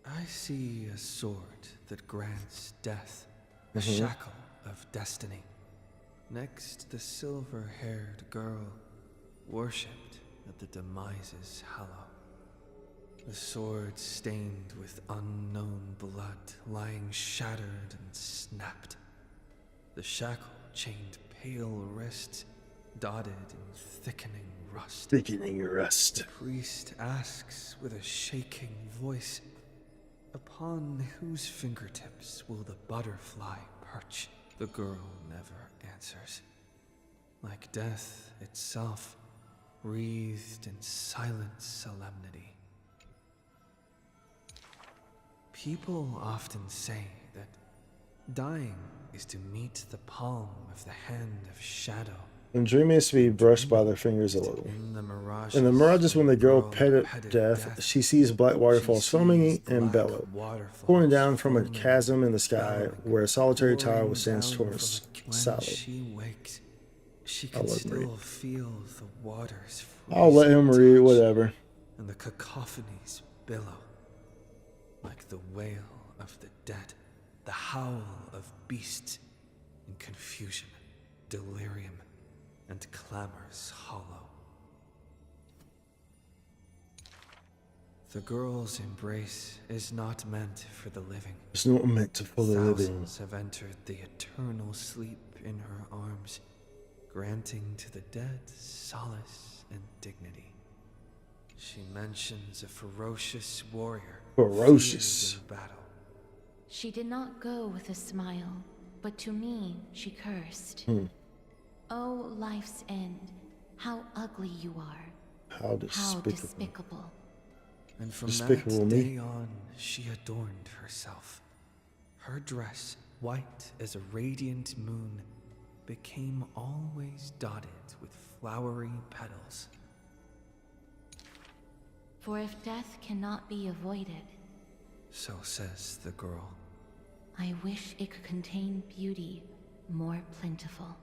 I see a sword that grants death, a shackle of destiny. Next, the silver-haired girl, worshipped at the demise's hallow. The sword stained with unknown blood, lying shattered and snapped. The shackle chained pale wrists, dotted in thickening rust. Thickening rust. The priest asks with a shaking voice, upon whose fingertips will the butterfly perch? The girl never answers. Like death itself, wreathed in silent solemnity. People often say that dying is to meet the palm of the hand of shadow. And dreaming is to be brushed by their fingers a little. In the mirages, when the girl petted death, she sees black waterfalls foaming and bellow, pouring down from a chasm in the sky where a solitary tower stands towards south. She can still feel the waters. I'll let him read, whatever. And the cacophonies billow like the wail of the dead, the howl of beasts in confusion, delirium, and clamors hollow. The girl's embrace is not meant for the living. It's not meant for the living. Thousands have entered the eternal sleep in her arms, granting to the dead solace and dignity. She mentions a ferocious warrior. Ferocious. In battle. She did not go with a smile, but to me she cursed. Oh, life's end, how ugly you are. How despicable. How despicable. And from Despicable that me. day on, she adorned herself. Her dress, white as a radiant moon, became always dotted with flowery petals. For if death cannot be avoided, So says the girl. I wish it could contain beauty more plentiful.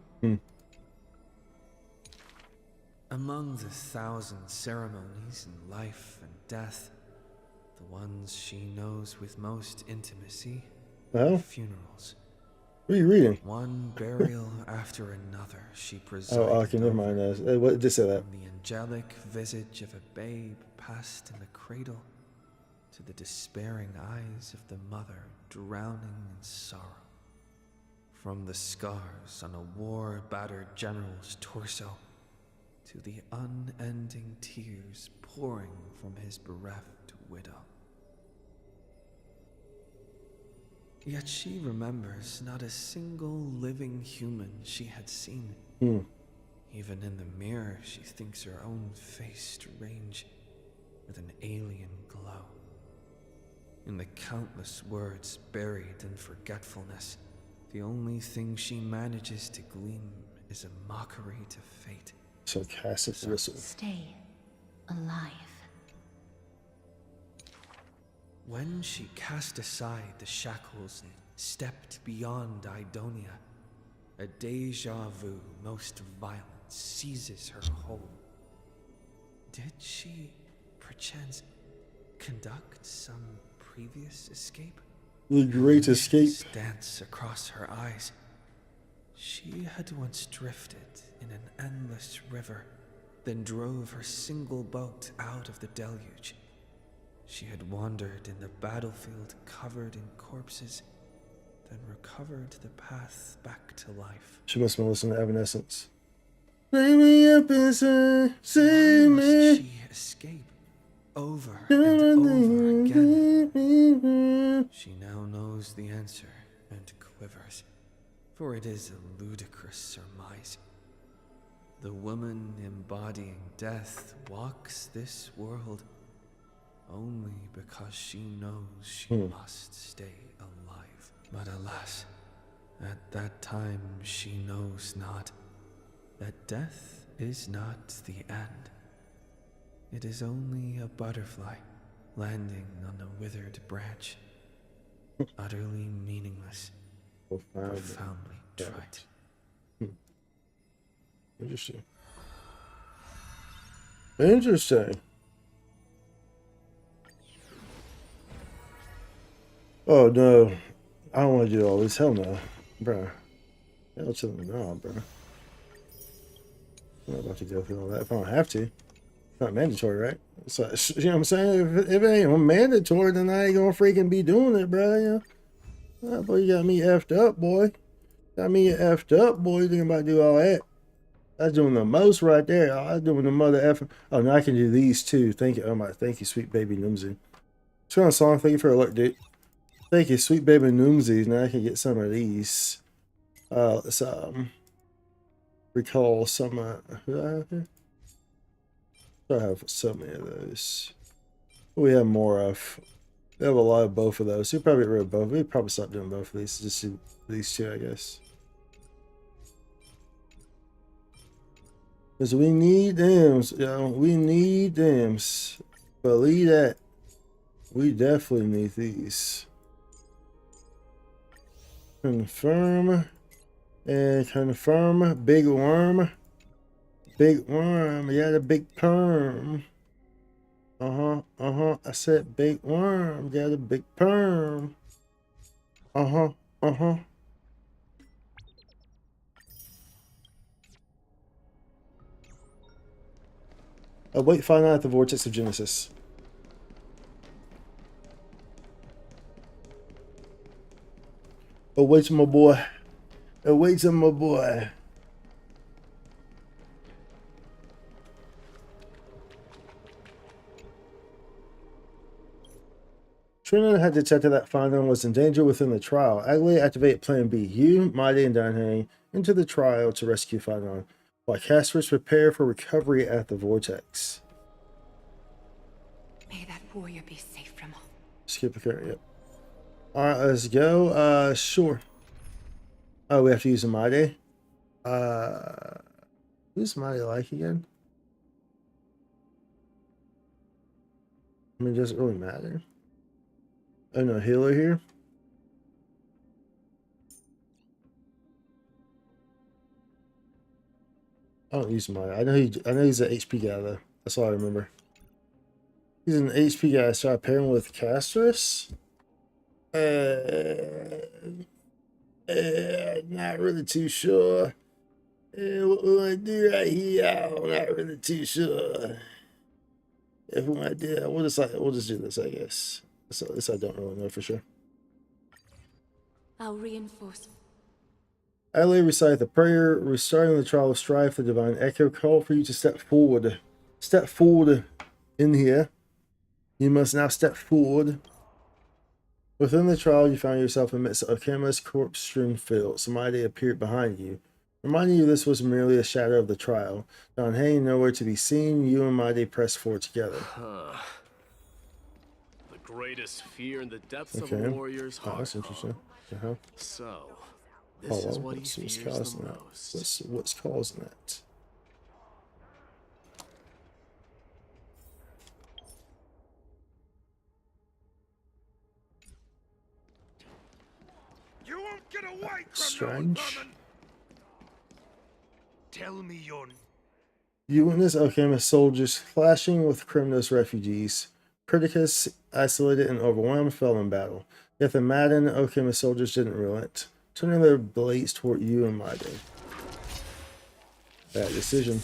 Among the thousand ceremonies in life and death, the ones she knows with most intimacy are Well, funerals. What are you reading? One burial after another, she Oh, presided okay, never mind. over, What did say that? from the angelic visage of a babe passed in the cradle to the despairing eyes of the mother drowning in sorrow. From the scars on a war-battered general's torso to the unending tears pouring from his bereft widow. Yet she remembers not a single living human she had seen. Even in the mirror, she thinks her own face strange with an alien glow. In the countless words buried in forgetfulness, the only thing she manages to glean is a mockery to fate. Sarcastic whistle. Stay alive. When she cast aside the shackles and stepped beyond Idonia, a deja vu most violent seizes her whole. Did she, perchance, conduct some previous escape? The Great Escape. Dance across her eyes. She had once drifted in an endless river, then drove her single boat out of the deluge. She had wandered in the battlefield covered in corpses, then recovered the path back to life. She must have been listening to Evanescence. Lay me up inside, save Why must me. she escape over and over again? She now knows the answer and quivers, for it is a ludicrous surmise. The woman embodying death walks this world only because she knows she must stay alive. But alas, at that time she knows not that death is not the end. It is only a butterfly landing on a withered branch, utterly meaningless, profoundly trite. Interesting. Interesting. Oh no, I don't want to do all this. Hell no, bro. Hell to the no, bro. I'm not about to go through all that if I don't have to. It's not mandatory, right? It's like, you know what I'm saying? If it ain't mandatory, then I ain't gonna freaking be doing it, bro. You know? Boy, you got me effed up, boy. Got me effed up, boy. You think I'm about to do all that? I was doing the most right there. I was doing the mother effing. Oh, now I can do these too. Thank you. Oh my, thank you, sweet baby Noomsy. Turn on song. Thank you for a look, dude. Thank you, sweet baby Noomsies. Now I can get some of these. Let's recall some. Who do I have here? I have so many of those. We have more of. We have a lot of both of those. We probably get rid of both. We probably stop doing both of these. Just do these two, I guess. Because we need them. You know, we need them. Believe that. We definitely need these. Confirm. And confirm. Big worm. Big worm. Yeah, the big perm. I said big worm. Yeah, the big perm. Oh, wait, Phainon at the Vortex of Genesis. Oh, wait, my boy. Oh, wait, my boy. Trinidad had detected that Phainon was in danger within the trial. Agley activated Plan B. You, Mighty, and Danhang into the trial to rescue Phainon, while Casper's prepare for recovery at the Vortex. May that warrior be safe from all. Skip a carry, yep. Alright, let's go. Sure. Oh, we have to use a Mighty. Who's Mighty like again? I mean, does it really matter? Oh no, healer here. I don't use Mighty. I know he's an HP guy though. That's all I remember. He's an HP guy, so I pair him with Castris. Not really too sure. What we want to do right here, I'm not really too sure. If we want to do, we'll just do this, I guess. So this I don't really know for sure. I'll reinforce. Adelaide recite the prayer, restarting the trial of strife. The divine echo called for you to step forward. Step forward in here. You must now step forward. Within the trial, you found yourself amidst a Okama's corpse-strewn field. Somebody appeared behind you, reminding you this was merely a shadow of the trial. Don Hain nowhere to be seen. You and Maide pressed forward together. The greatest fear in the depths Okay. of a warrior's heart. That's interesting. So, this is what he fears causing the that? most. What's causing that? You won't get away from Strange. Tell me your You witness Okama soldiers clashing with Kremnos refugees. Criticus, isolated and overwhelmed, fell in battle. Yet the maddened Okama soldiers didn't relent, turning their blades toward you and Maide. Bad decision.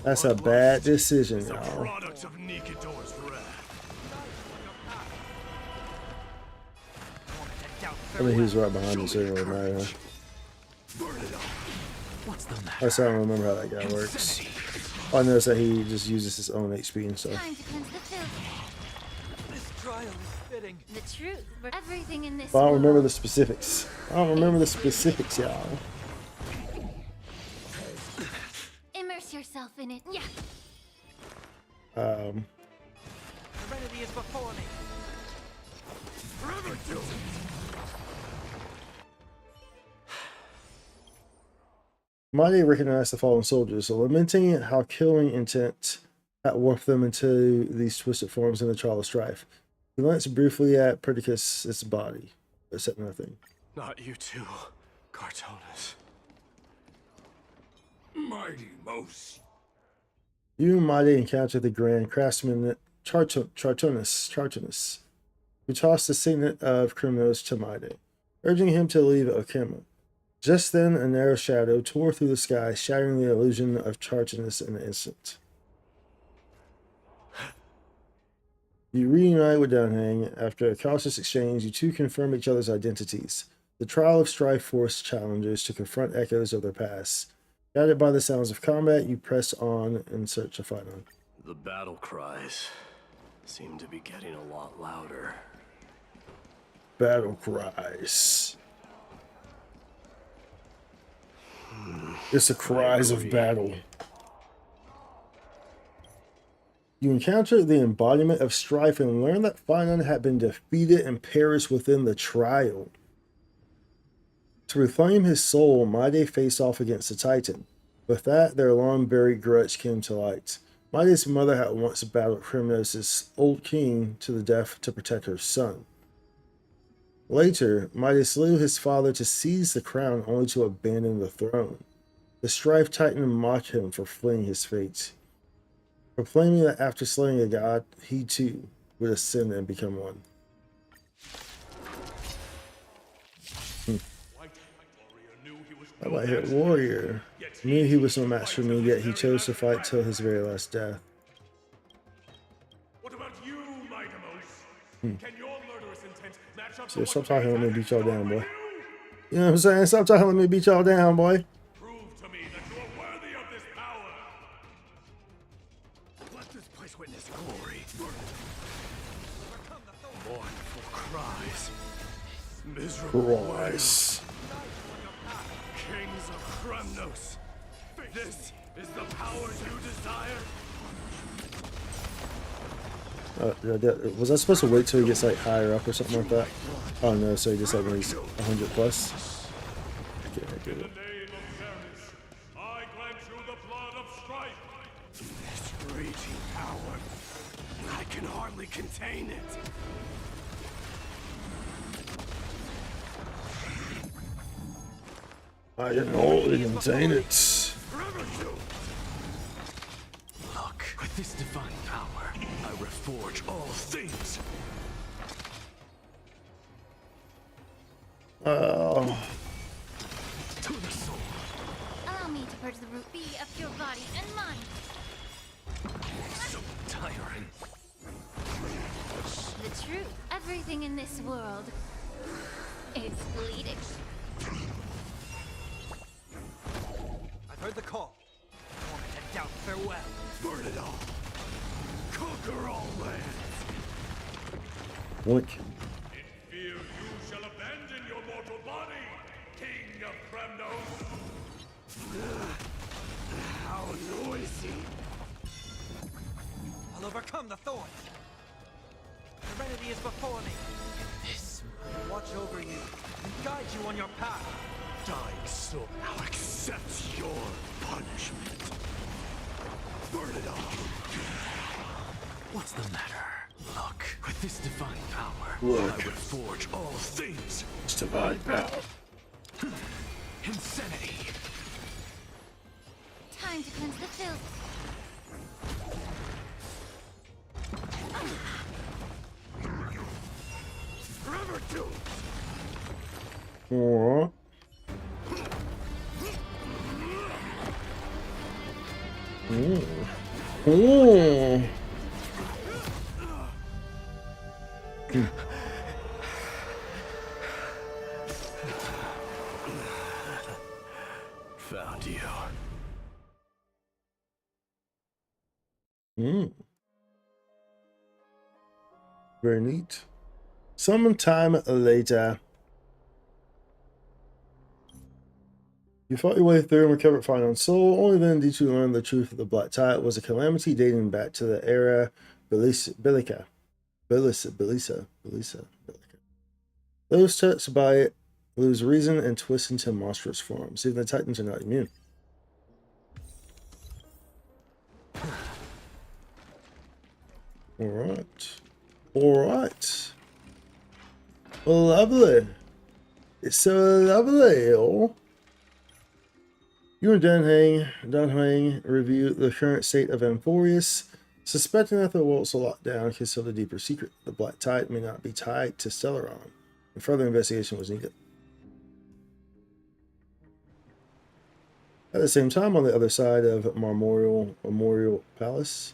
That's a bad decision, y'all. product of Nikidor's wrath. I mean, he was right behind me, so it didn't really matter. I still don't remember how that guy works. All I know is that he just uses his own HP and stuff. Time to cleanse the filth. This trial is fitting. The truth, but everything in this But I don't remember world. the specifics. I don't remember the specifics, y'all. Immerse yourself in it. Yeah. Serenity is before me. Maide recognized the fallen soldiers, lamenting how killing intent had warped them into these twisted forms in the trial of strife. He glanced briefly at Perdiccas' body, but said nothing. Not you too, Cartonus. Mighty MoC. You and Maide encountered the Grand Craftsman Chartonus, who tossed the signet of Kremnos to Maide, urging him to leave Okama. Just then, a narrow shadow tore through the sky, shattering the illusion of Chartonus in an instant. You reunite with Dunhang. After a cautious exchange, you two confirm each other's identities. The trial of strife forced challengers to confront echoes of their past. Guided by the sounds of combat, you press on in search of Phainon. The battle cries seem to be getting a lot louder. Battle cries. It's the cries of battle. You encounter the embodiment of strife and learn that Phainon had been defeated and perished within the trial. To reclaim his soul, Maide faced off against the Titan. With that, their long-buried grudge came to light. Maide's mother had once battled Kremnos' old king to the death to protect her son. Later, Maide slew his father to seize the crown only to abandon the throne. The Strife Titan mocked him for fleeing his fate, proclaiming that after slaying a god, he too would ascend and become one. A white-haired warrior knew he was no match for me, yet he chose to fight till his very last death. What about you, Mighty MoC? Can your murderous intent match up So to stop what talking, let me Phainon beat y'all has done down, for boy. you? You know what I'm saying? Stop talking, let me beat y'all down, boy. Prove to me that you are worthy of this power. Let this place witness glory. Mournful cries. Miserable Christ. Kings of Kremnos. This is the power you desire. Was I supposed to wait till he gets like higher up or something like that? Oh no, so he just like when he's 100 plus. Okay, I get In the it. name of Paris, I grant you the blood of strife. This raging power, I can hardly contain it. I didn't know it didn't contain it. Look, with this divine power, I reforge all things. in this world. It's bleeding. I've heard the call. Torment and doubt, farewell. Burn it all. Conquer all lands. Boink. In fear you shall abandon your mortal body, King of Phainon. How noisy. I'll overcome the thorns. Serenity is before me. This will watch over you and guide you on your path. Dying soul, I'll accept your punishment. Burn it all. What's the matter? Look, with this divine power, Look. I would forge all things. It's divine power. insanity. Time to cleanse the filth. Forever doomed. Alright. Found you. Very neat. Sometime later. You fought your way through and recovered Phainon soul. Only then did you learn the truth of the Black Tide was a calamity dating back to the era Bellica. Those touched by it lose reason and twist into monstrous forms. Even the Titans are not immune. Alright. Alright. Lovely. It's so lovely. Oh. You and Dunhang review the current state of Amphorius, suspecting that the world's lockdown concealed a deeper secret. The Black Tide may not be tied to Stellaron, and further investigation was needed. At the same time, on the other side of Memorial Palace,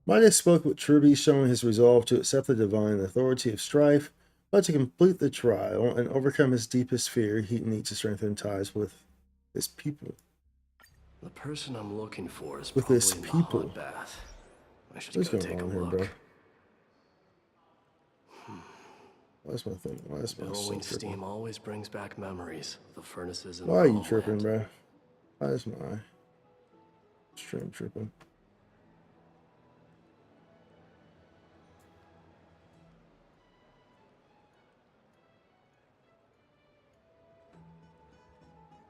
Midas spoke with Truby, showing his resolve to accept the divine authority of strife, but to complete the trial and overcome his deepest fear, he'd need to strengthen ties with his people. The person I'm looking for is With probably his in the people. hot bath. I should What's go going take a on here, look. bro? Why's my thing? Why is my Billowing soul tripping? steam always brings back memories of the furnaces and Why are you tripping, bro? Why is my stream tripping?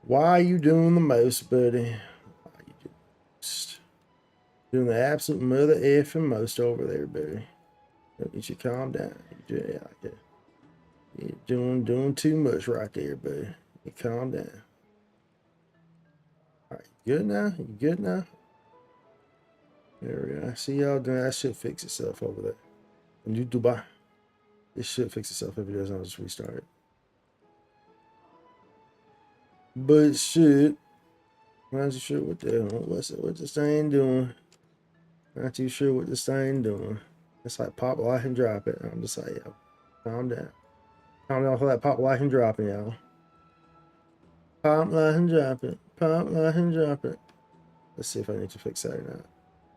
Why are you doing the most, buddy? Why are you doing the most? Doing the absolute mother effing most over there, buddy. You should calm down. You're doing too much right there, buddy. You calm down. All right, you good now? You good now? There we go. I see y'all doing that. Should fix itself over there. And you Dubai. It should fix itself if it doesn't. I'll just restart it. But shit, I'm not too sure what this thing doing. Not too sure what this thing doing. It's like pop, like, and drop it. I'm just like, yo, calm down. Calm down for that pop, like, and drop it, y'all. Pop, like, and drop it. Pop, like, and drop it. Let's see if I need to fix that or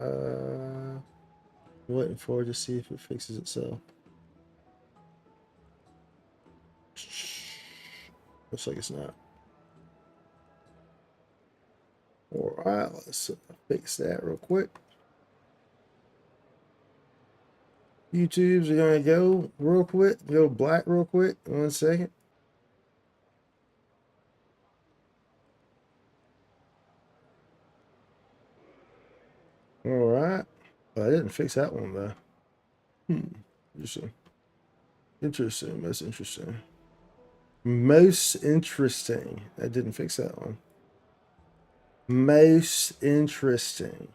not. Waiting for it to see if it fixes itself. Looks like it's not. Alright, let's fix that real quick. YouTube's gonna go real quick, go black real quick. 1 second. Alright. Well, I didn't fix that one though. Interesting. Interesting. Most interesting. Most interesting. I didn't fix that one. Most interesting.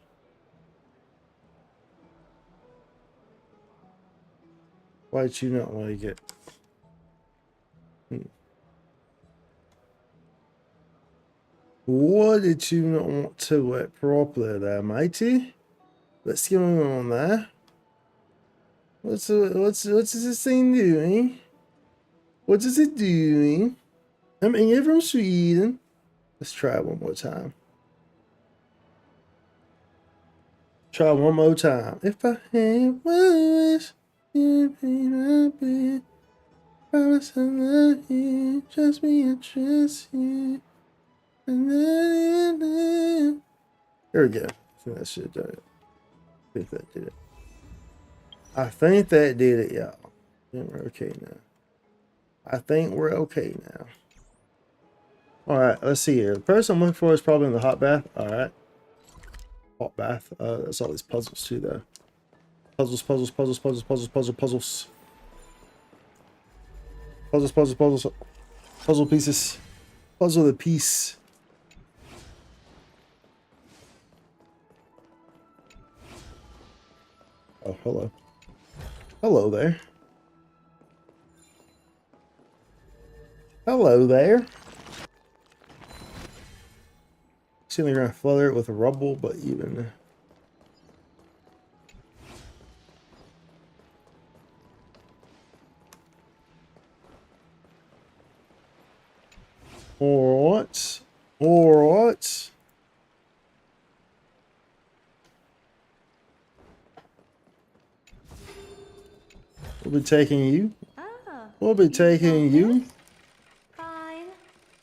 Why did you not like it? What did you not want to it properly there, matey? What's going on there? What's this thing doing? What is it doing? I'm Inge from Sweden. Let's try it one more time. Try one more time. If I had wish, you'd be my baby. Promise I love you, trust me and trust you. And then, there we go. I think that should have done it. I think that did it. I think that did it, y'all. I think we're okay now. I think we're okay now. Alright, let's see here. The person I'm looking for is probably in the hot bath. Alright. Hot bath. That's all these puzzles too, though. Puzzles. Puzzle pieces. Puzzle the piece. Oh, hello. Hello there. Hello there. See, they're gonna flutter it with rubble, but even. Alright. Alright. We'll be taking you. We'll be taking you. Fine.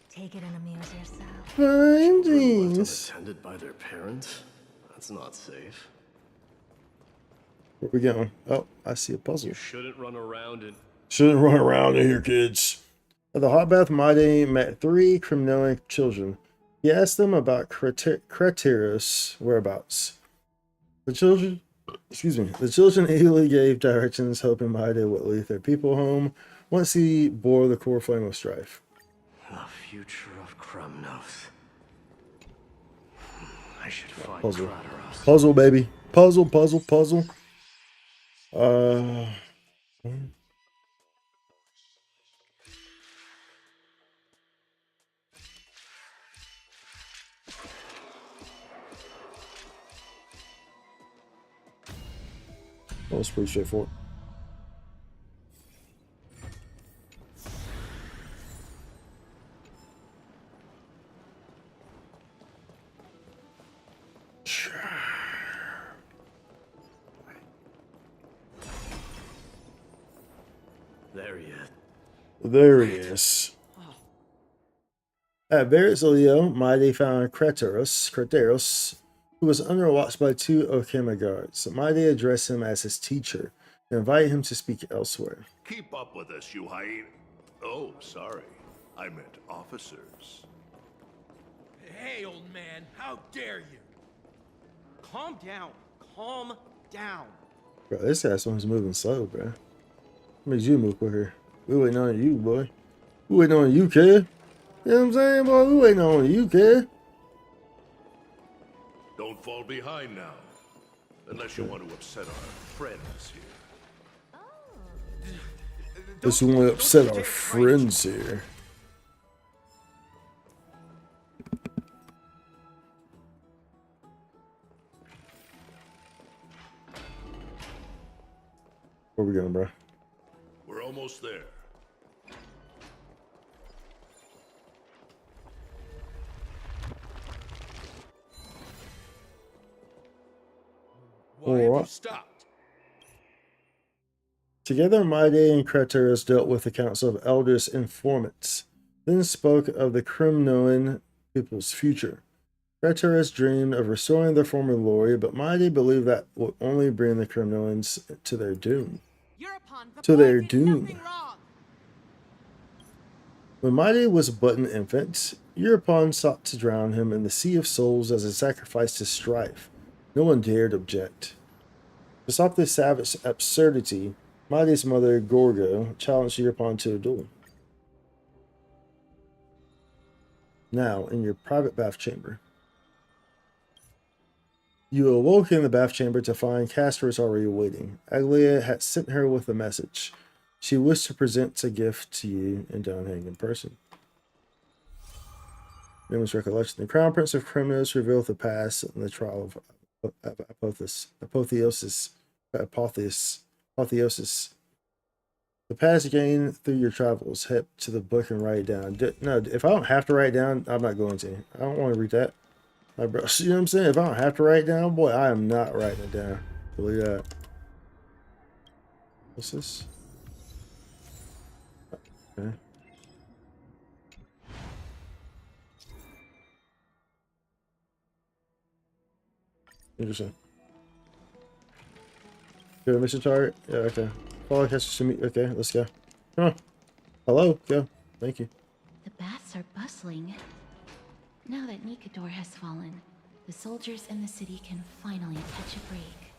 Take it and amuse yourself. Findings. Unattended by their parents? That's not safe. Where we going? Oh, I see a puzzle. You shouldn't run around in here, kids. At the hot bath, Mide met 3 criminal children. He asked them about Craterus' whereabouts. The children eagerly gave directions, hoping Mide would lead their people home once he bore the core flame of strife. the future of Krumnos. I should find Puzzle. Craterus. Puzzle, baby. Puzzle. That was pretty straightforward. There he is. There he is. At Verizilio, Maide found Craterus, who was under watch by 2 Okama guards. Maide addressed him as his teacher and invited him to speak elsewhere. Keep up with us, you hyena. Oh, sorry. I meant officers. Hey, old man, how dare you? Calm down. Calm down. Bro, this guy's one's moving slow, bro. What makes you move quicker? We waiting on you, boy. We waiting on you, kid. You know what I'm saying, boy? We waiting on you, kid. Don't fall behind now. Unless you want to upset our friends here. Unless you want to upset our friends here. Where we going, bro? We're almost there. Why have you stopped? Together, Maide and Craterus dealt with the Council of Elders informants, then spoke of the Krumnoan people's future. Craterus dreamed of restoring their former glory, but Maide believed that would only bring the Krumnoans to their doom. To their doom. When Maide was but an infant, Europon sought to drown him in the Sea of Souls as a sacrifice to strife. No one dared object. To stop this savage absurdity, Maide's mother, Gorgo, challenged Europon to a duel. Now, in your private bath chamber. You awoke in the bath chamber to find Castorus already waiting. Aglia had sent her with a message. She wished to present a gift to you and Donhang in person. Memory's recollection. The Crown Prince of Krumnos revealed the past and the trial of Apotheus. Apotheosis. The past gained through your travels. Head to the book and write it down. No, if I don't have to write it down, I'm not going to. I don't want to read that. My bro, you know what I'm saying? If I don't have to write it down, boy, I am not writing it down. Believe that. What's this? Okay. Interesting. Good mission target? Yeah, okay. Follow catch to meet. Okay, let's go. Come on. Hello, go. Thank you. The baths are bustling. Now that Nikador has fallen, the soldiers in the city can finally catch a break.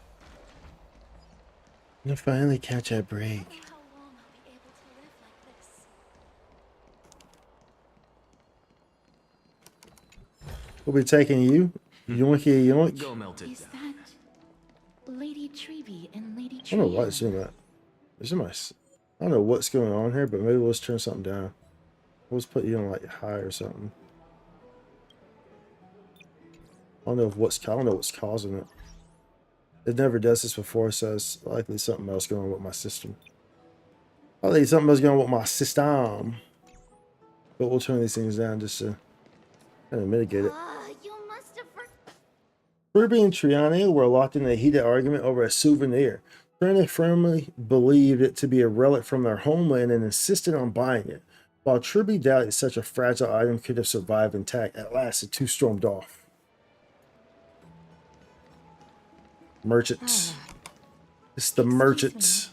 You'll finally catch a break. How long I'll be able to live like this? We'll be taking you. Yoinky yoink. Go melt it Is down. that Lady Treby and Lady I don't know why Trian? it's doing that. I don't know what's going on here, but maybe let's turn something down. Let's put you on like high or something. I don't know what's causing it. It never does this before, so it's likely something else going on with my system. Likely something else going on with my system. But we'll turn these things down just to kind of mitigate it. You must have. Ruby and Triana were locked in a heated argument over a souvenir. Triana firmly believed it to be a relic from their homeland and insisted on buying it, while Ruby doubted such a fragile item could have survived intact. At last, the two stormed off. Merchants. It's the merchants.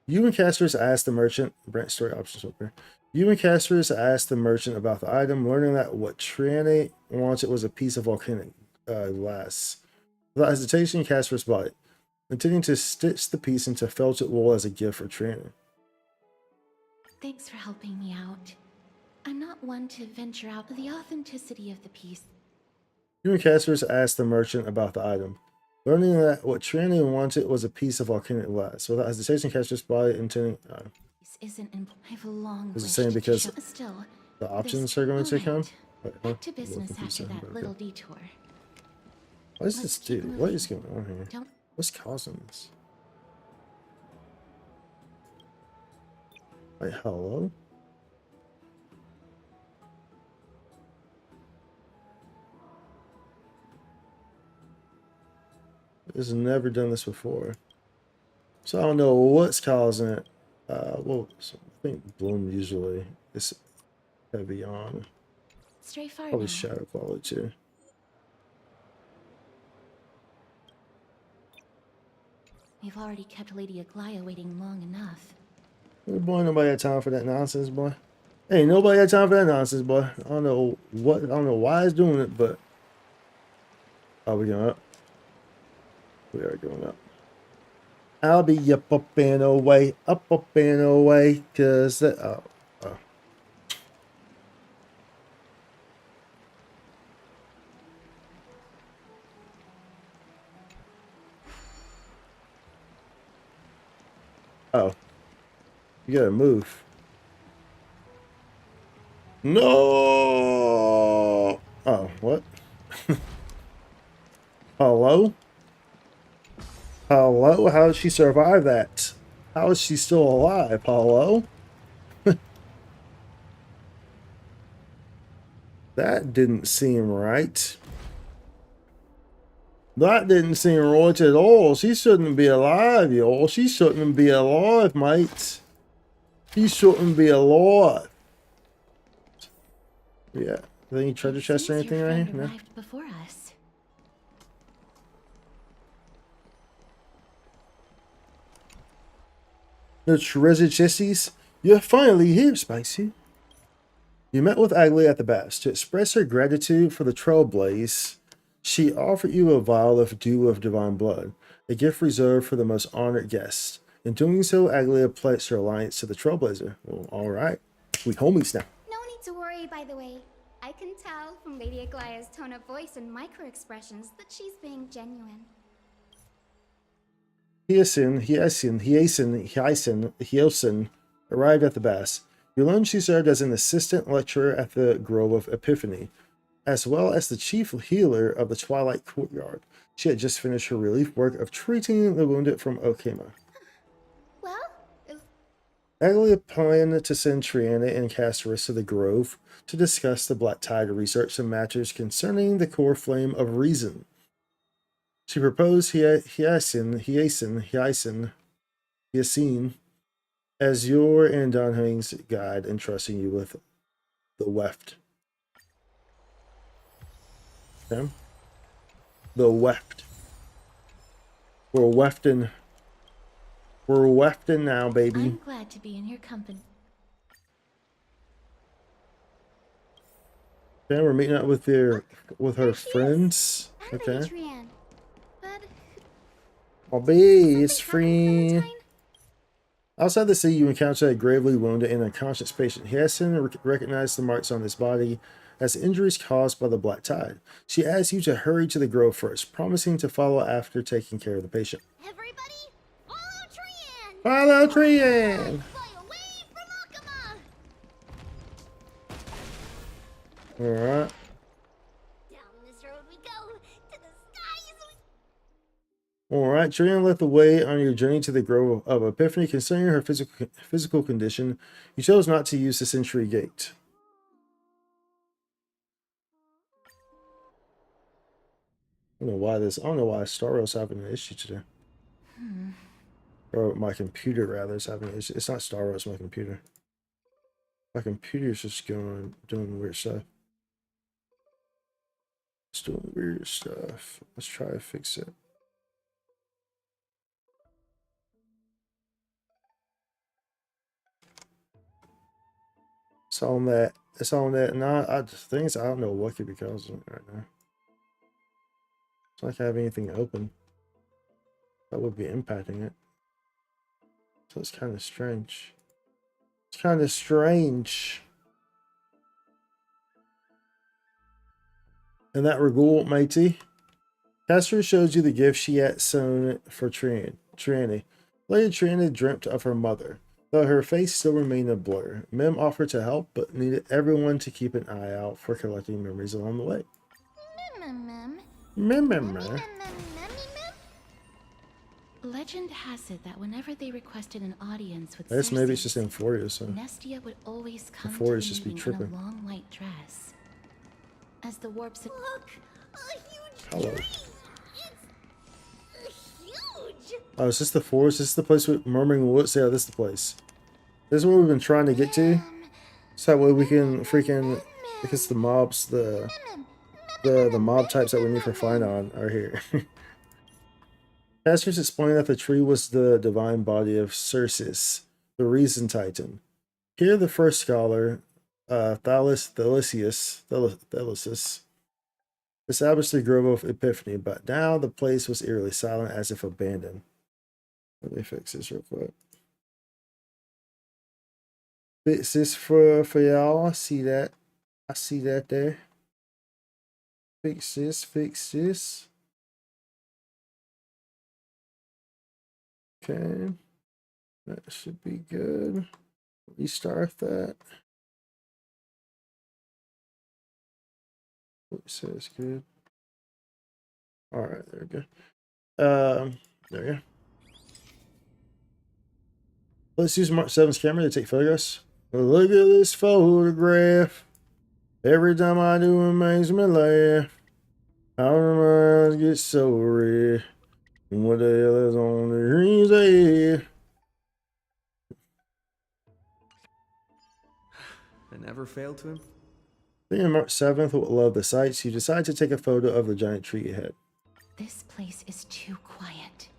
You and Castorus asked the merchant. Branch story options open. You and Castorus asked the merchant about the item, learning that what Triana wanted was a piece of volcanic glass. Without hesitation, Castorus bought it, intending to stitch the piece into felted wool as a gift for Triana. Thanks for helping me out. I'm not one to venture out the authenticity of the piece. You and Castorus asked the merchant about the item, learning that what Triana wanted was a piece of volcanic glass. Without hesitation, Castorus bought it, intending. This isn't. I've long Is it wished saying to because show- Still, the options this are going to come? moment. Wait, Back to I'm business looking for after something, that but little okay. detour. What does Let's this keep do? What moving. is going on here? Don't What's causing this? Wait, hello? It's never done this before. So I don't know what's causing it. Well, so I think Bloom usually is heavy on. stray far Probably now. Shadow Quality too. We've already kept Lady Aglaya waiting long enough. Boy, nobody had time for that nonsense, boy. Ain't nobody had time for that nonsense, boy. I don't know why it's doing it, but are we going up? We are going up. I'll be up and away, up and away, cause that, oh. Oh, you gotta move. No. Oh, what? Hello? Hello? How did she survive that? How is she still alive? Hello? That didn't seem right. That didn't seem right at all. She shouldn't be alive, y'all. She shouldn't be alive, mate. She shouldn't be alive. Yeah. Any treasure chest or Seems anything your right here? friend No. arrived before us. No treasure chesties? You're finally here, Spicy. You met with Agli at the baths. To express her gratitude for the trailblaze, she offered you a vial of dew of divine blood, a gift reserved for the most honored guests. In doing so, Aglia pledged her alliance to the Trailblazer. Well, alright. We homies now. No need to worry, by the way. I can tell from Lady Aglaya's tone of voice and micro-expressions that she's being genuine. Hyosin arrived at the baths. You learned she served as an assistant lecturer at the Grove of Epiphany. as well as the chief healer of the Twilight Courtyard. She had just finished her relief work of treating the wounded from Okema. Well, Aglia planned to send Triana and Casterus to the Grove to discuss the Black Tide research and matters concerning the core flame of reason. She proposed Hyacin as your and Donhang's guide, entrusting you with the Weft. Okay? The Weft. We're Wefting. We're Wefting now, baby. I'm glad to be in your company. Okay, we're meeting up with her friends. Okay. Adrian. But Oh, baby, it's something happened, free. Outside the city, you encounter a gravely wounded and unconscious patient. Hyacin recognized the marks on his body as injuries caused by the Black Tide. She asks you to hurry to the grove first, promising to follow after taking care of the patient. Everybody, follow Trian! Follow Trian! Fly away from Akama! Alright. Down this road we go, to the skies Alright, Trian led the way on your journey to the Grove of Epiphany. Considering her physical condition, you chose not to use the Century Gate. I don't know why Star Rail's having an issue today. Or my computer, rather, is having an issue. It's not Star Rail, it's my computer. My computer's just doing weird stuff. It's doing weird stuff. Let's try to fix it. It's on that. It's on that. No, the thing is, I don't know what could be causing it right now. It's not like I have anything open that would be impacting it. So it's kind of strange. It's kind of strange. And that Regul, matey. Castor shows you the gift she had sewn for Triani. Lady Triani dreamt of her mother, though her face still remained a blur. Mem offered to help, but needed everyone to keep an eye out for collecting memories along the way. Mem. Legend has it that whenever they requested an audience with I guess maybe it's just Cersei, Euphoria, so Nestia would always come to Euphoria's the just be meeting in a tripping. long white dress. As the warps Look, a huge Hello. tree! It's huge! Oh, is this the forest? Is this the place with Murmuring Woods? Yeah, this is the place. This is what we've been trying to get to. So that way we can freaking, because the mobs, the mob types that we need for Phainon are here. Pastors explained that the tree was the divine body of Cersei, the Reason Titan. Here, the first scholar, Thalesius, established the Grove of Epiphany, but now the place was eerily silent, as if abandoned. Let me fix this real quick. Fix this for y'all. I see that. I see that there. Fix this. Fix this. Okay. That should be good. Restart that. It says good. Alright, there we go. There we go. Let's use Mark 7's camera to take photographs. Look at this photograph. Every time I do, it makes me laugh. How do my eyes get so red? And what the hell is on the green's head? I never failed to him. Being March 7th will love the sights. You decide to take a photo of the giant tree ahead. This place is too quiet.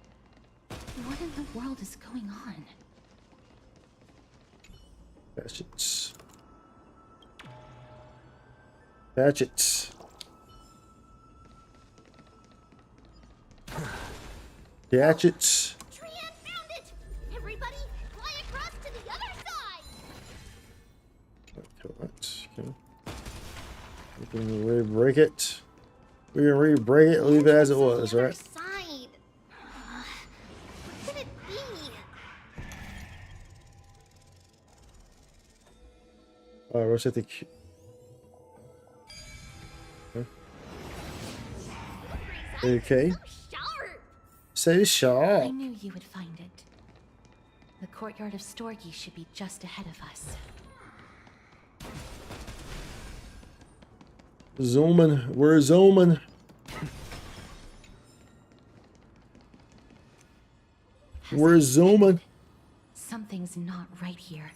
What in the world is going on? Hatchets. Hatchets. Hatchets. Trian found it! Everybody, fly across to the other side! Okay, we can re-break it. We can re-break it, leave it as it was, The other right? side. What could it be? Alright, let's hit the... Okay. Sharp! So I sharp. knew you would find it. The courtyard of Storgi should be just ahead of us. Zooming. We're zooming. We're zooming. Something's not right here.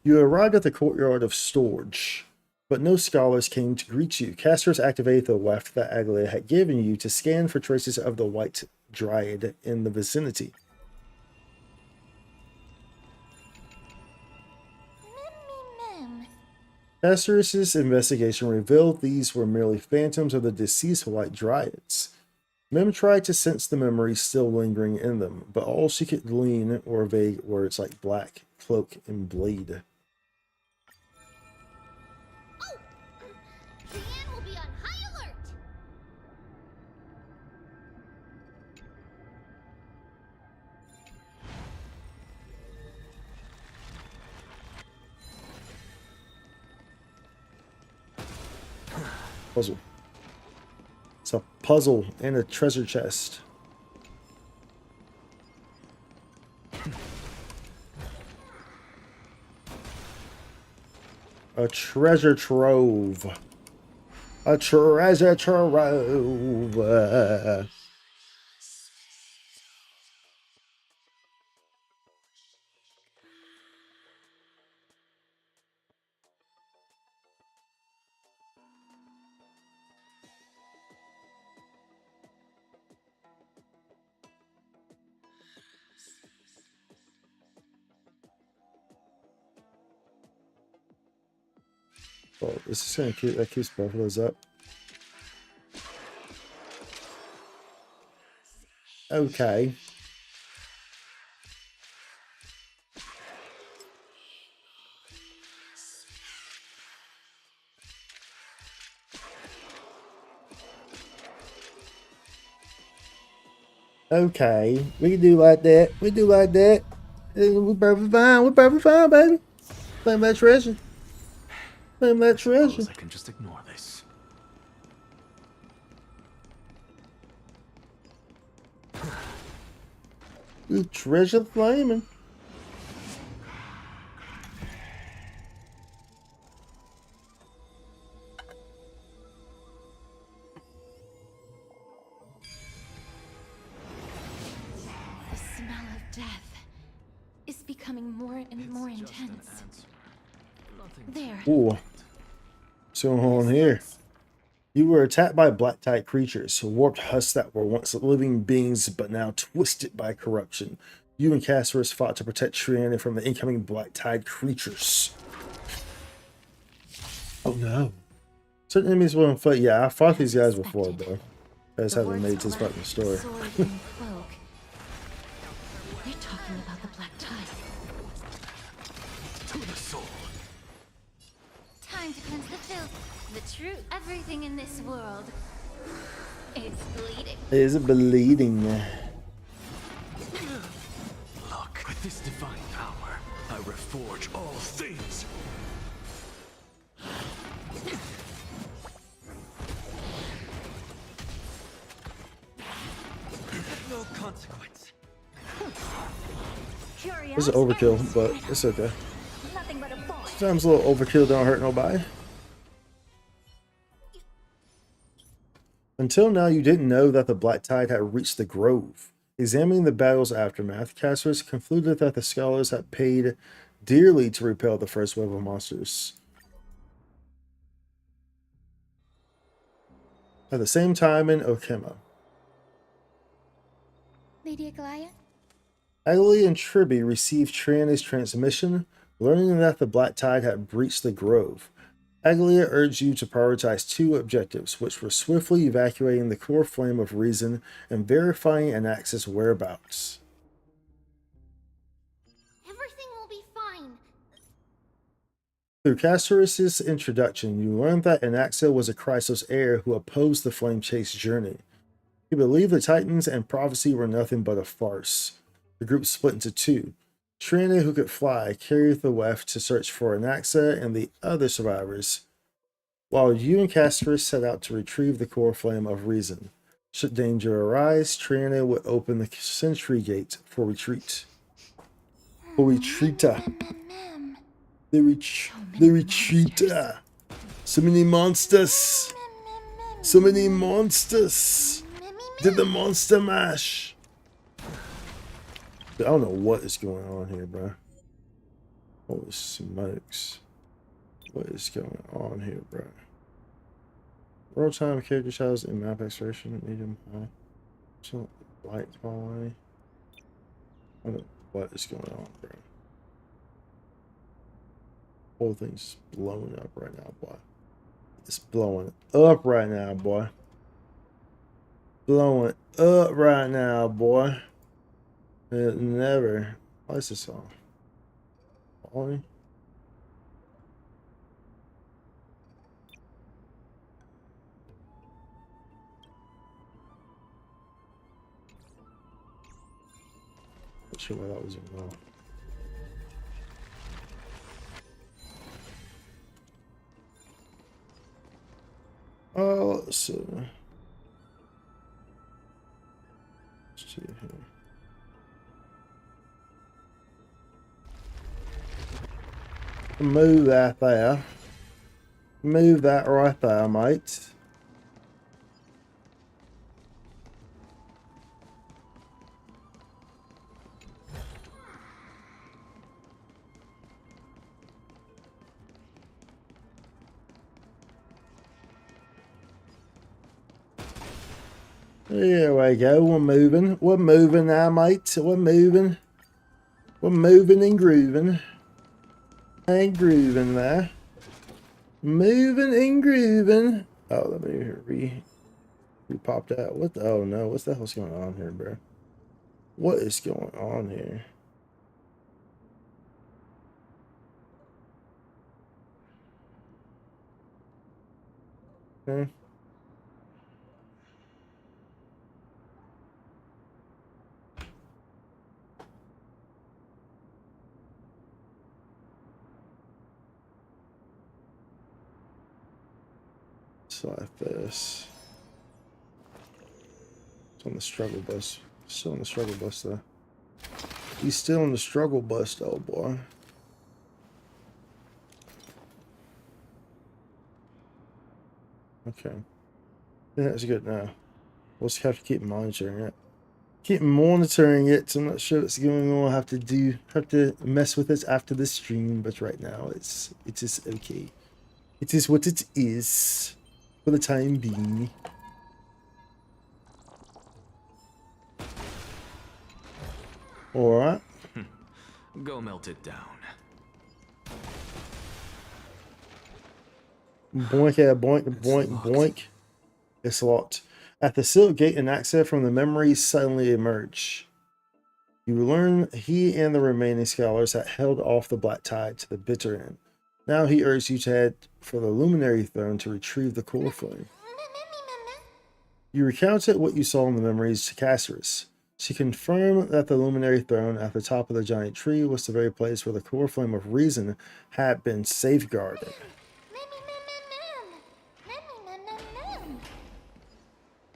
You arrived at the courtyard of storage, but no scholars came to greet you. Casters activated the weft that Aglia had given you to scan for traces of the white dryad in the vicinity. Mim. Castor's investigation revealed these were merely phantoms of the deceased white dryads. Mim tried to sense the memories still lingering in them, but all she could glean were vague words like black, cloak, and blade. Oh! Brienne will be on high alert! Puzzle. It's a puzzle and a treasure chest. A treasure trove. A treasure trove. Oh, this is gonna keep that keeps both of those up. Okay. Okay, we can do like that. We do like that. We're perfectly fine. We're perfectly fine, baby. Claim that treasure. Claim that treasure. I can just ignore this. You treasure claiming. The smell of death is becoming more and more intense. There. Ooh. What's going on here? You were attacked by black tide creatures, warped husks that were once living beings but now twisted by corruption. You and Castorus fought to protect Triana from the incoming black tide creatures. Oh no. Certain enemies will fight. Yeah, I fought these guys before, bro. I just haven't made this part of the story. They're talking about the black tide. To the soul. Time to cleanse the filth. The truth. Everything in this world is bleeding. Is it bleeding? Look, with this divine power, I reforge all things. No consequence. This is overkill, but it's okay. Nothing but a boy. Sometimes a little overkill don't hurt nobody. Until now, you didn't know that the black tide had reached the grove. Examining the battle's aftermath, Castorus concluded that the scholars had paid dearly to repel the first wave of monsters. At the same time in Okema, Lady Aglaia? Agli and Tribby received Triana's transmission, learning that the black tide had breached the grove. Aglia urged you to prioritize two objectives, which were swiftly evacuating the core flame of reason and verifying Anax's whereabouts. Everything will be fine. Through Castorus' introduction, you learned that Anaxa was a Chrysos heir who opposed the Flame Chase journey. He believed the Titans and prophecy were nothing but a farce. The group split into two. Triana, who could fly, carried the weft to search for Anaxa and the other survivors, while you and Castorus set out to retrieve the core flame of reason. Should danger arise, Triana would open the sentry gate for retreat. For retreater. The retreater. So many monsters. So many monsters. Did the monster mash. I don't know what is going on here, bro. Holy smokes. What is going on here, bro? World time character styles in map exploration, medium high. So light far away. I don't know what is going on, bro. Whole thing's blowing up right now, boy. It's blowing up right now, boy. Blowing up right now, boy. It never. Why is this on? Ollie? Not sure why that was even on. Oh, let's see. Let's see here. Move that there. Move that right there, mate. There we go. We're moving. We're moving now, mate. We're moving. We're moving and grooving. And grooving there. Moving and grooving. Oh, let me re-popped out. What the, oh no, what the hell's going on here, bro? What is going on here? Okay. Like this. It's on the struggle bus. Still on the struggle bus though. He's still on the struggle bus though, boy. Okay. Yeah, that's good now. We'll just have to keep monitoring it. Keep monitoring it. I'm not sure what's going on. Have to mess with it after the stream, but right now it is okay. It is what it is. For the time being. Alright. Go melt it down. Boink, yeah, boink, boink, boink. It's locked. At the silk gate, an access from the memories suddenly emerge. You learn he and the remaining scholars had held off the Black Tide to the bitter end. Now he urged you to head for the Luminary Throne to retrieve the core flame. You recounted what you saw in the memories to Casseris. She confirmed that the Luminary Throne at the top of the giant tree was the very place where the core flame of reason had been safeguarded.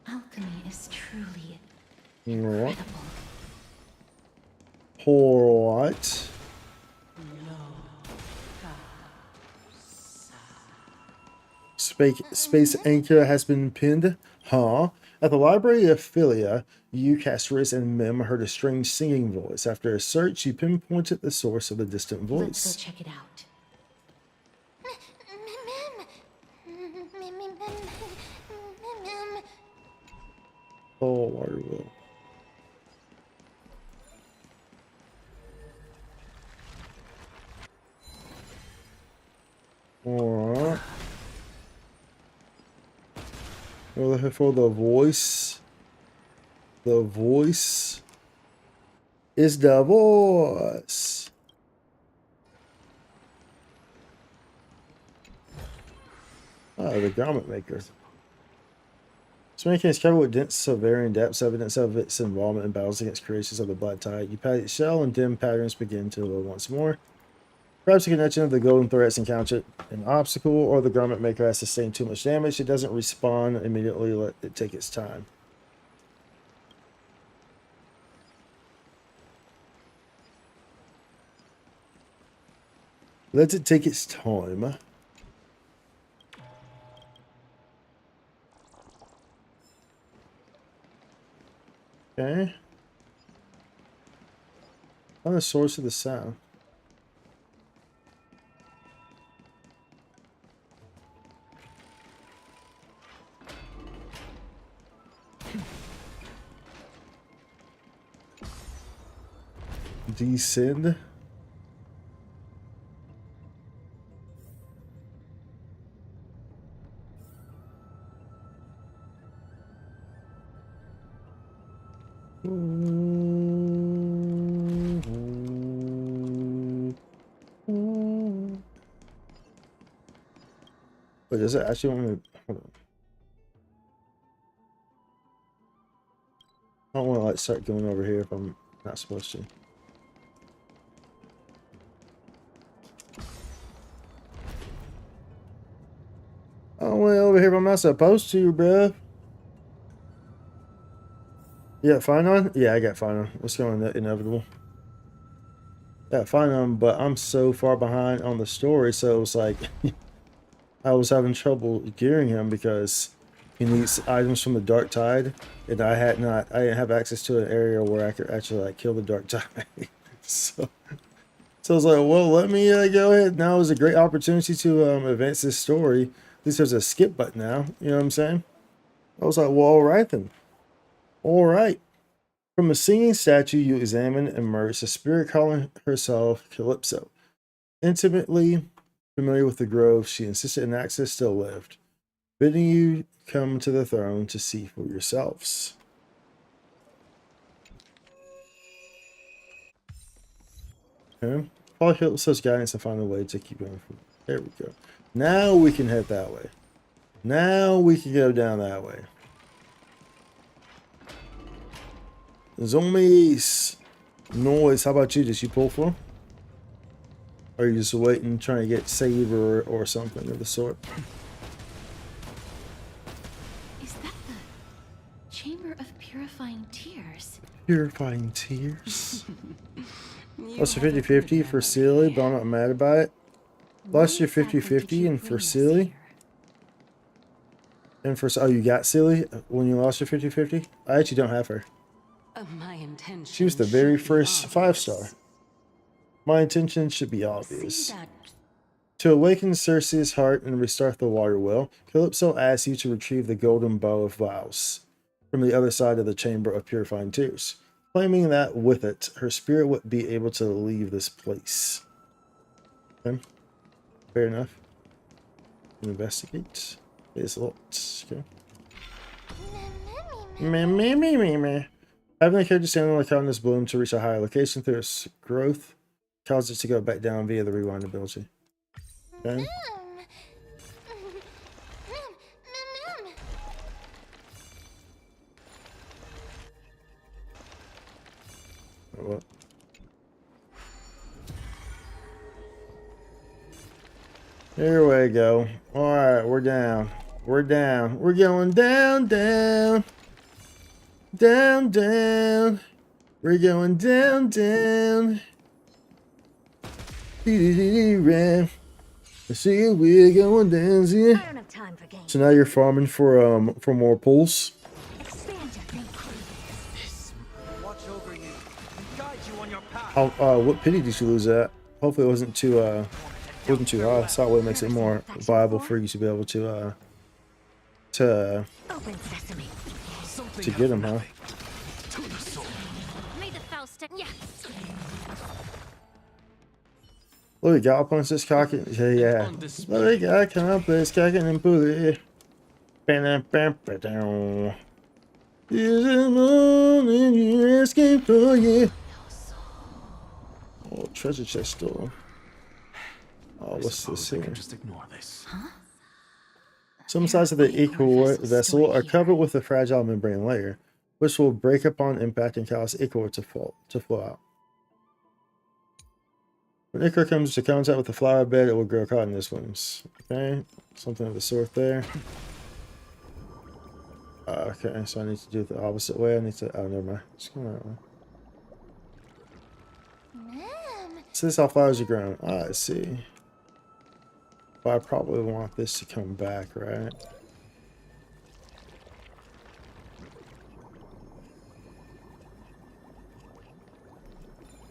Alchemy is truly Alright. incredible. Alright. Space anchor has been pinned. Huh? At the library of Philia, you, Casseris, and Mim heard a strange singing voice. After a search, you pinpointed the source of the distant voice. Let's go check it out. Oh, water will. Alright. We're looking for the voice. The voice is the voice. Oh, the garment maker. This man is covered with dense, varying depths, evidence of its involvement in battles against creations of the Black Tide. You pat its shell, and dim patterns begin to glow once more. Perhaps a connection of the golden threads encountered an obstacle, or the garment maker has sustained too much damage. It doesn't respawn immediately. Let it take its time. Let it take its time. Okay. Find the source of the sound. Descend. But does it actually want me to, hold on. I don't want to like start going over here if I'm not supposed to. I don't want over here if I'm not supposed to, bruh. Yeah, Phainon? Yeah, I got Phainon. Let's go on that inevitable. Yeah, Phainon, but I'm so far behind on the story, so it's like I was having trouble gearing him because he needs items from the Dark Tide, and I didn't have access to an area where I could actually like kill the Dark Tide. so I was like, well, let me go ahead. Now is a great opportunity to advance this story. At least there's a skip button now. You know what I'm saying? I was like, well, all right then. All right. From a singing statue, you examine and immerse a spirit calling herself Calypso. Intimately familiar with the grove, she insisted an access still lived, bidding you come to the throne to see for yourselves. Okay. Follow Calypso's guidance and find a way to keep going. There we go. Now we can head that way. Now we can go down that way. Zombies. Noise. How about you? Did you pull for him? Or are you just waiting, trying to get save or something of the sort? Is that the Chamber of Purifying Tears? Purifying Tears? Lost your 50-50 for Sealy, but I'm not mad about it. Lost your 50-50 and for Sealy? And for... Oh, you got Sealy when you lost your 50-50? I actually don't have her. She was the very first 5-star. My intention should be obvious. To awaken Circe's heart and restart the water well, Calypso asks you to retrieve the golden bow of vows from the other side of the Chamber of Purifying Tears, claiming that with it, her spirit would be able to leave this place. Okay. Fair enough. Investigate. It's locked. Okay. Having the character stand on the cactus bloom to reach a higher location through its growth causes it to go back down via the rewind ability. Okay. What? Here we go. Alright, we're down. We're down. We're going down, down. Down, down. We're going down, down. I see we're going down here. I don't have time for games. So now you're farming for more pulls. Expand your thinking. Watch over you and guide you on your path. What pity did you lose at? Hopefully it wasn't too high. So that way it makes it more viable for you to be able to Open sesame. get him, huh? May the foul stick. Yeah. Look, got up on this cocking. Yeah. Look, I come up this cocking and pull it. Is the morning you're asking for you? Oh, treasure chest store. Oh, what's this here? Just ignore this. Huh? Some sides of the ichor vessel are covered with a fragile membrane layer, which will break upon impact and cause ichor to flow out. When ichor comes into contact with the flower bed, it will grow caught in this ones. Okay, something of the sort there. Okay, so I need to do it the opposite way. I need to. Oh, never mind. Just go that way. So this is how flowers are grown. I see. But I probably want this to come back, right?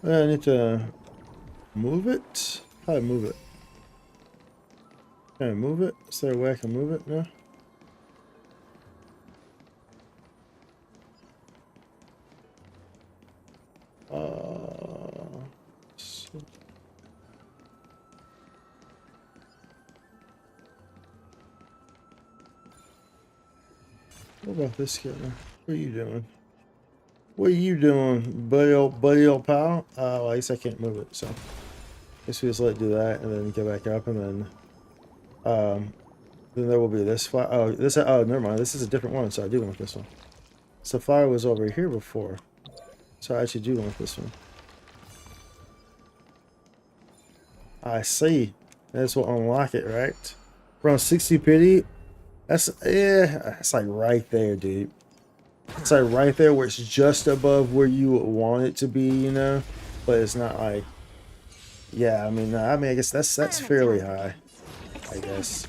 I need to move it? How do I move it? Can I move it? Is there a way I can move it? No? So what about this guy? What are you doing? What are you doing, buddy old pal? Well, at least I can't move it, so I guess we just let it do that and then go back up, and then there will be this fire. Oh, this. Oh, never mind. This is a different one, so I do want this one. So fire was over here before, so I actually do want this one. I see. That's what unlock it, right? Around 60 pity. That's it's like right there, dude. It's like right there where it's just above where you want it to be, you know, but it's not like. Yeah, I mean, I guess that's fairly high. I guess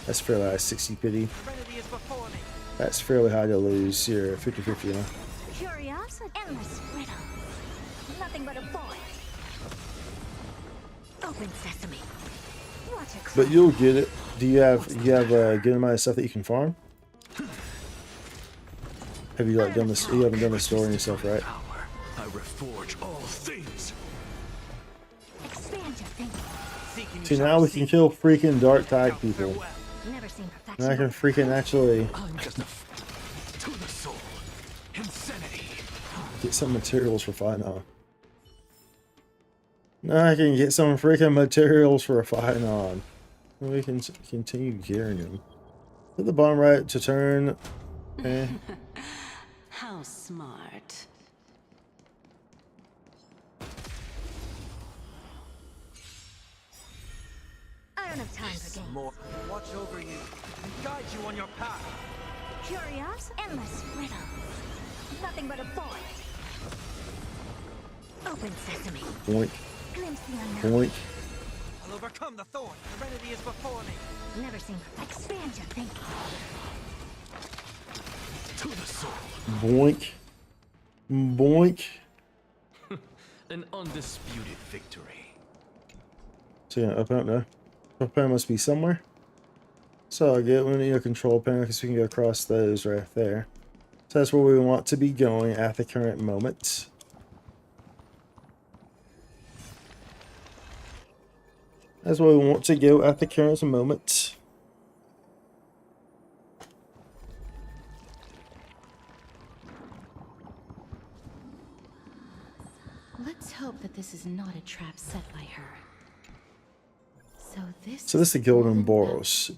that's fairly high. 60 pity. That's fairly high to lose. You're 50-50, you know. Curiosity, endless riddle. Nothing but a void. Open sesame. But you'll get it. Do you have a good amount of stuff that you can farm? Have you like done this? You haven't done the story and stuff, right? I reforge all things. Expand your thinking. See, now we can kill freaking dark tide people. Never seen perfection. And I can freaking actually I'm just to the soul. Insanity. get some materials for Phainon. Now I can get some freaking materials for a Phainon. And we can continue gearing him. Hit the bottom right to turn. Okay. How smart. I don't have time for games. More. Watch over you and guide you on your path. Curious, endless riddle. Nothing but a void. Open sesame. Boink. Glimpse the unknown. Boink. I'll overcome the thorn. The remedy is before me. Never seen perfection. Expand your thinking. To the soul. Boink. Boink. An undisputed victory. So yeah, up out now. Control panel must be somewhere. So I get we need a control panel because we can go across those right there. So that's where we want to be going at the current moment. That's where we want to go at the current moment. Let's hope that this is not a trap set by her. So this is the Golden Boros.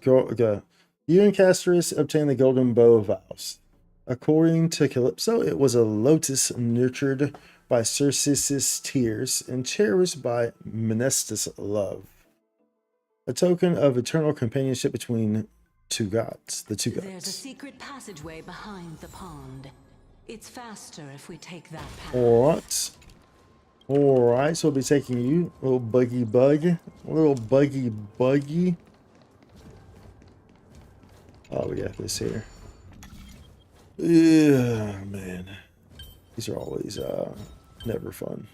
You and Casterus obtain the Golden Bow Vows. According to Calypso, it was a lotus nurtured by Circe's tears and cherished by Menestus' love. A token of eternal companionship between two gods, the two gods. There's a secret passageway behind the pond. It's faster if we take that path. Alright. Alright, so we'll be taking you, little buggy bug. Little buggy buggy. Oh, we got this here. Yeah, man. These are always never fun.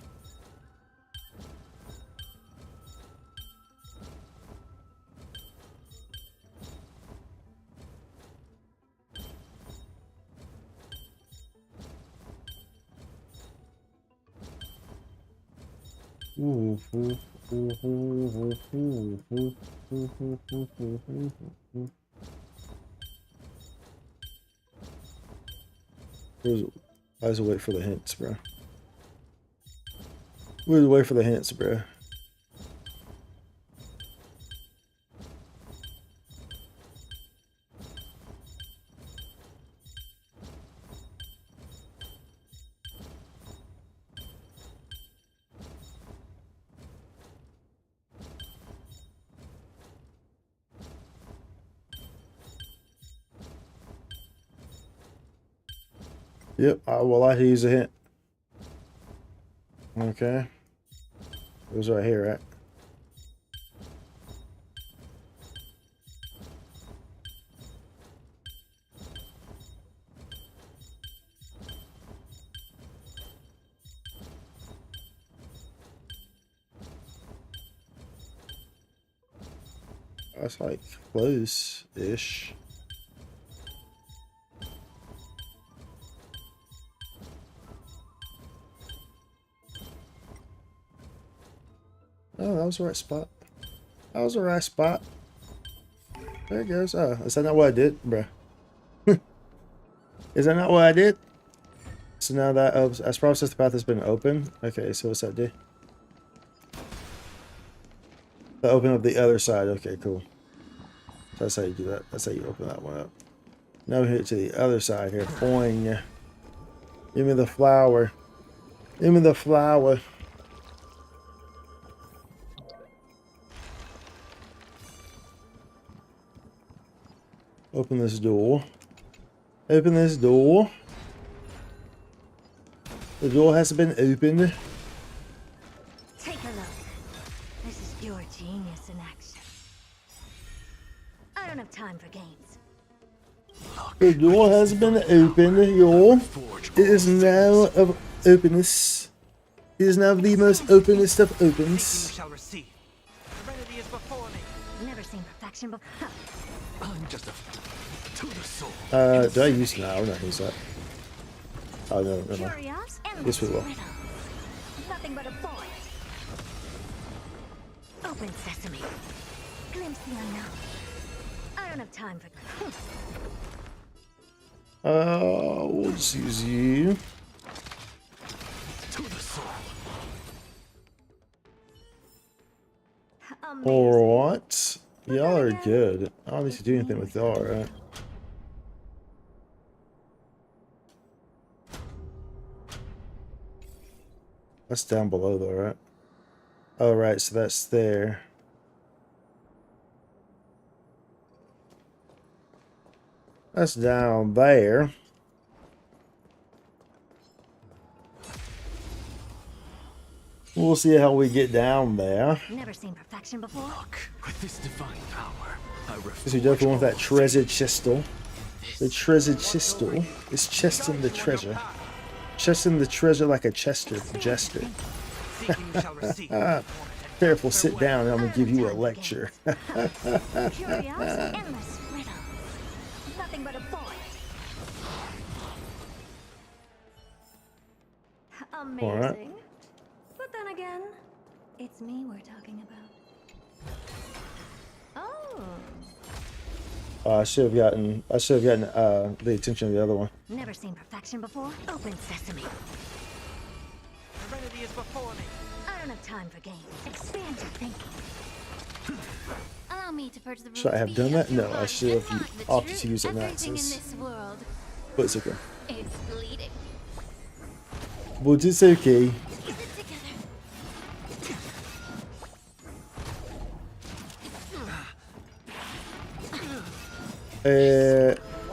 I was wait for the hints, bro. We was wait for the hints, bro. Yep, I will like to use a hint. Okay. It was right here, right? That's like close-ish. Oh, that was the right spot. That was the right spot. There it goes. Oh, is that not what I did, bruh? Is that not what I did? So now that as process the path has been open. Okay, so what's that do? The open up the other side. Okay, cool. So that's how you do that. That's how you open that one up. Now we hit to the other side here. Boing. Give me the flower. Give me the flower. Open this door. Open this door. The door has been opened. Take a look. This is pure genius in action. I don't have time for games. The door has been opened, y'all. It is now of openness. It is now the most openest of opens. Shall receive. Serenity is before me. Never seen perfection before. I'm just a to the soul. Do I use now? I don't use that. Oh no, never mind. Curious? Yes, we will. Nothing but a void. Open sesame. Glimpse the unknown. I don't have time for. We'll just use you. To the soul. Alright. Y'all are good. I don't need to do anything with y'all, right? That's down below though, right? Oh, right, so that's there. That's down there. We'll see how we get down there. Never seen perfection before. Look, with this divine power, I Because we definitely want that treasure chestal. The treasure chestal is chesting the treasure. Chesting the treasure like a jester. Careful, sit down and I'm going to give you a lecture. Curious? Endless riddle. Nothing but a void. Amazing. All right. But then again, it's me we're talking about. Oh. I should have gotten the attention of the other one. Never seen perfection before. Open sesame. Serenity is before me. I don't have time for games. Expand your thinking. Allow me to purge the Should I have done that? No, I should have opted to use it in Everything in Axis. this world But it's okay. is bleeding. But it's okay. Keep it together.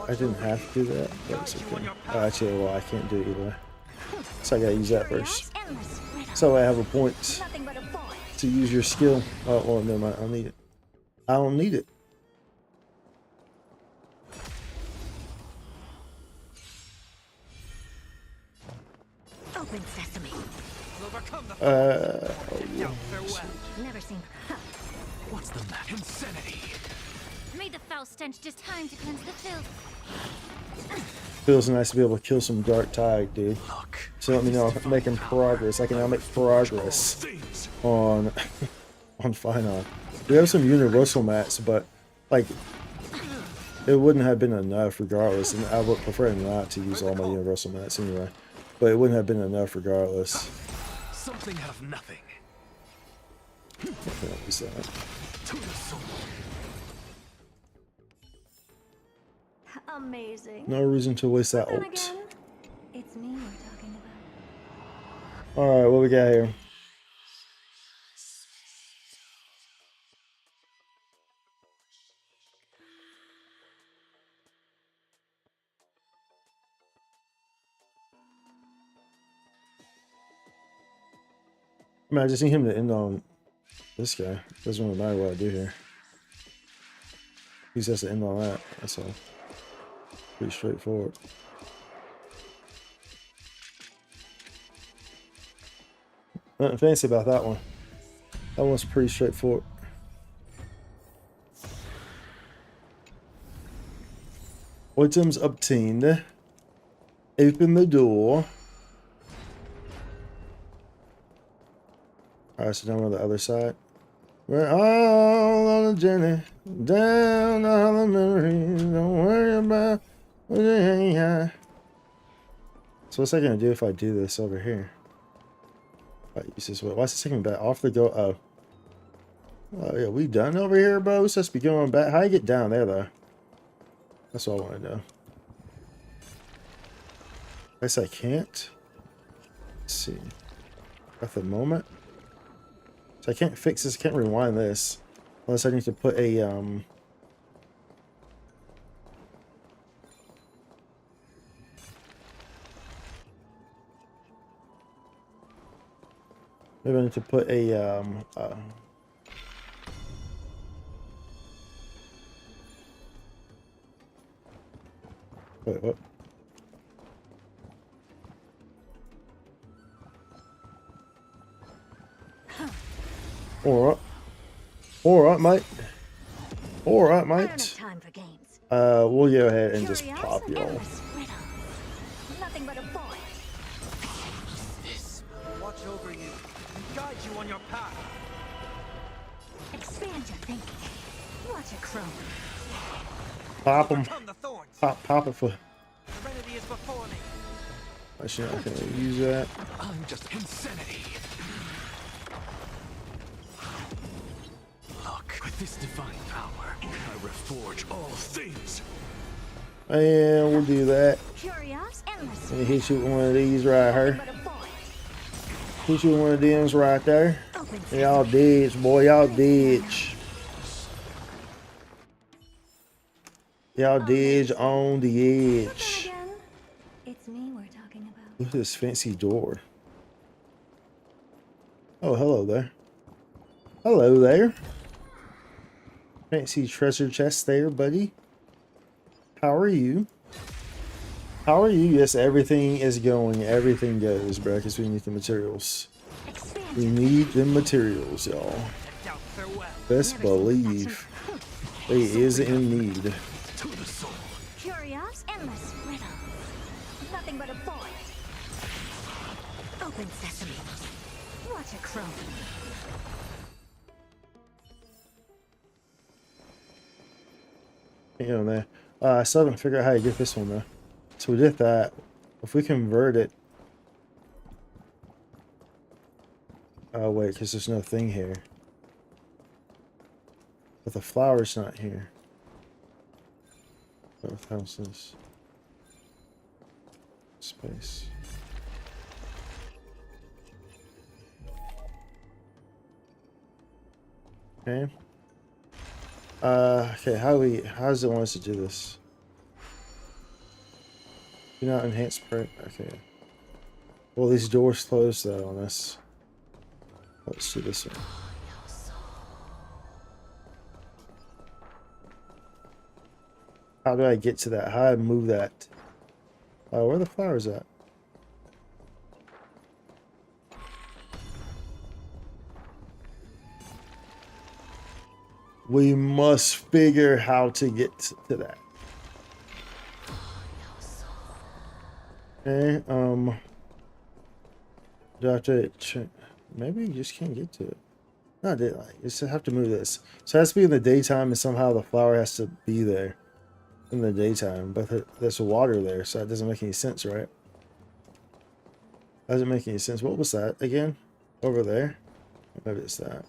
I didn't have to do that. But it's okay. Actually, well, I can't do it either way. So I gotta use that first. So I have a point to use your skill. Oh, well, never mind. I don't need it. I don't need it. Open sesame. Never seen. What's the matter? Insanity. Made the foul stench just time to cleanse the filth. Feels nice to be able to kill some Dark Tide, dude. So let me know I'm making progress. I can now make progress on on Phainon. We have some universal mats, but like it wouldn't have been enough regardless, and I would prefer not to use all my universal mats anyway. But it wouldn't have been enough regardless. Something out of nothing. What is that? To the soul. Amazing. No reason to waste that Then ult. again, it's me we're talking about. Alright, what we got here? I mean, I just need him to end on this guy. Doesn't really matter what I do here. He just has to end on that. That's all. Pretty straightforward. Nothing fancy about that one. That one's pretty straightforward. Items obtained. Open the door. Alright, so now we're on the other side. We're all on a journey down all the memories. Don't worry about what you hang on. So what's that gonna do if I do this over here? If I use this way. Why is it taking me back off the go? Oh. Oh yeah, we done over here, bro? It's supposed to be going back. How do you get down there though? That's all I want to know. I guess I can't. Let's see. At the moment. So I can't fix this, I can't rewind this. Unless I need to put a maybe I need to put a wait, what? Alright, mate. Alright, mate. We'll go ahead and just pop y'all. Nothing but a boy. Watch over you and guide you on your path. Expand your thinking. Watch it grow. Pop them. Overcome the thorns. Pop it for. Serenity is before me. Actually, I can use that. I'm just insanity. Look, with this divine power, I reforge all things. And we'll do that. Curious, endless. And hit you with one of these right here. Hit you with one of them right there. Y'all ditch, boy. Y'all ditch. Y'all ditch on the edge. It's me we're talking about. Look at this fancy door. Oh, hello there. Hello there. Fancy treasure chest there, buddy. How are you? How are you? Yes, everything is going. Everything goes, bro, because we need the materials. We need the materials, y'all. Best believe he is in need. Curious, endless riddle. Nothing but a boy. Open sesame. Watch it grow. Hang on there. I still haven't figured out how to get this one though. So we did that. If we convert it. Oh wait, because there's no thing here. But the flower's not here. Both houses. Space. Okay. Okay, how does it want us to do this? Do not enhance print. Okay. Well, these doors closed though on us. Let's do this one. How do I get to that? How do I move that? Oh, where are the flowers at? We must figure how to get to that. Okay, do I have to maybe you just can't get to it. No, I did. You just have to move this. So it has to be in the daytime, and somehow the flower has to be there in the daytime. But there's water there, so that doesn't make any sense, right? Doesn't make any sense. What was that again? Over there? Maybe it's that.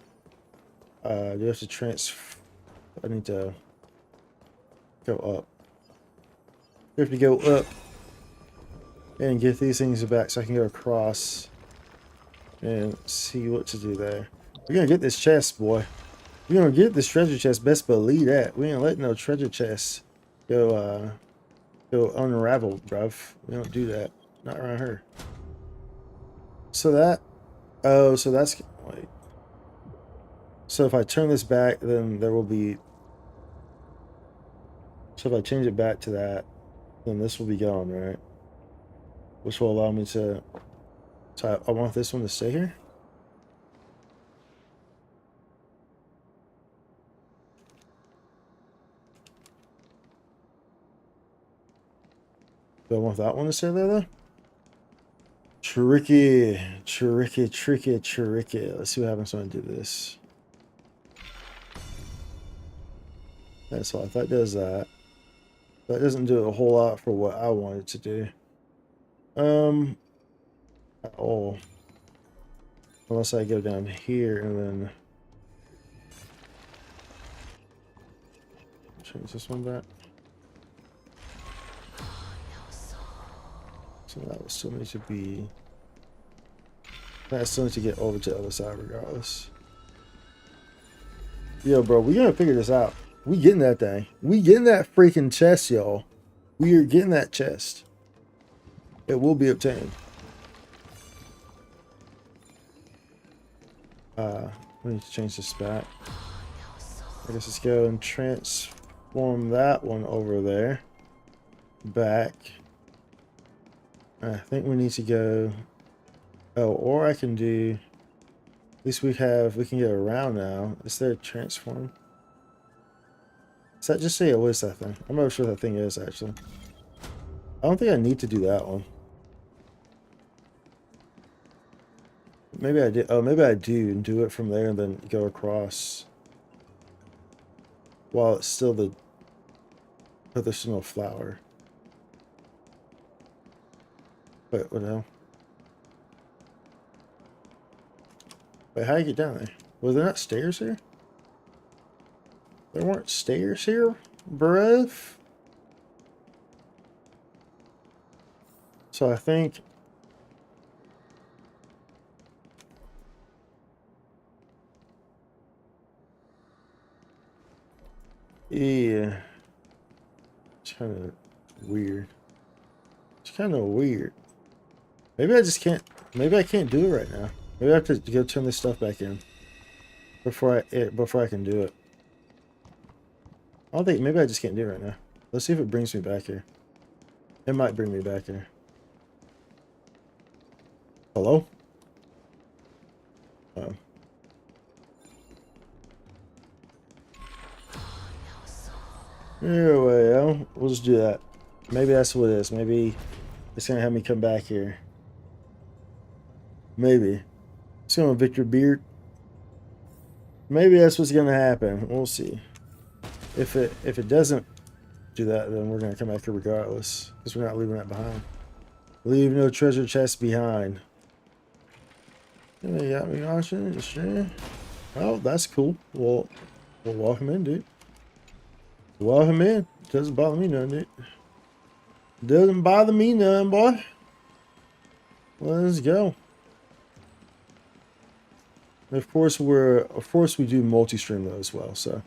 Do you have to transfer? I need to go up. You have to go up and get these things back so I can go across and see what to do there. We're gonna get this chest, boy. We're gonna get this treasure chest. Best believe that. We ain't letting no treasure chest go unraveled, bruv. We don't do that. Not around here. So that. Oh, so that's. Wait. So if I turn this back, then there will be. So if I change it back to that, then this will be gone, right? Which will allow me to. So I want this one to stay here. Do I want that one to stay there though? Tricky, tricky, tricky, tricky. Let's see what happens when I do this. That's all. That does that. That doesn't do a whole lot for what I wanted to do. At all. Unless I go down here and then change this one back. So that would still need to be. That still needs to get over to the other side regardless. Yo, bro, we gonna figure this out. We getting that thing. We getting that freaking chest, y'all. We are getting that chest. It will be obtained. We need to change this back. I guess let's go and transform that one over there. Back. I think we need to go. Oh, or I can do. At least we can get around now. Is there a transform? Does that just say what is that thing? I'm not sure what that thing is actually. I don't think I need to do that one. Maybe I did. Oh, maybe I do and do it from there and then go across. While it's still the. But there's no flower. Wait, what the hell? Wait, how do you get down there? Was there not stairs here? There weren't stairs here, bruv. So I think. Yeah. It's kind of weird. It's kind of weird. Maybe I just can't. Maybe I can't do it right now. Maybe I have to go turn this stuff back in before I can do it. I don't think. Maybe I just can't do it right now. Let's see if it brings me back here. It might bring me back here. Hello? Oh. Anyway, we'll just do that. Maybe that's what it is. Maybe it's gonna have me come back here. Maybe. It's gonna Victor Beard. Maybe that's what's gonna happen. We'll see. If it doesn't do that, then we're gonna come back here regardless. Because we're not leaving that behind. Leave no treasure chest behind. Yeah, you got me watching the stream. Oh, that's cool. Well, we'll welcome in, dude. Welcome in. Doesn't bother me none, dude. Doesn't bother me none, boy. Let's go. And of course we do multi-stream though as well, so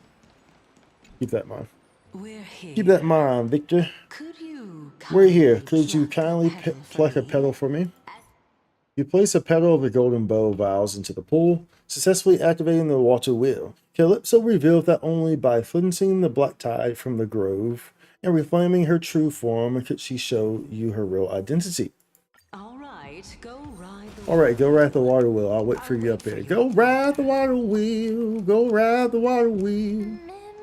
keep that in mind. We're here. Keep that in mind, Victor. We're here. Could you kindly pluck a petal for me? You place a petal of the golden bow vials into the pool, successfully activating the water wheel. Calypso revealed that only by cleansing the black tide from the grove and reclaiming her true form could she show you her real identity. Alright, go ride the water wheel. I'll wait for you up here. Go ride the water wheel. Go ride the water wheel.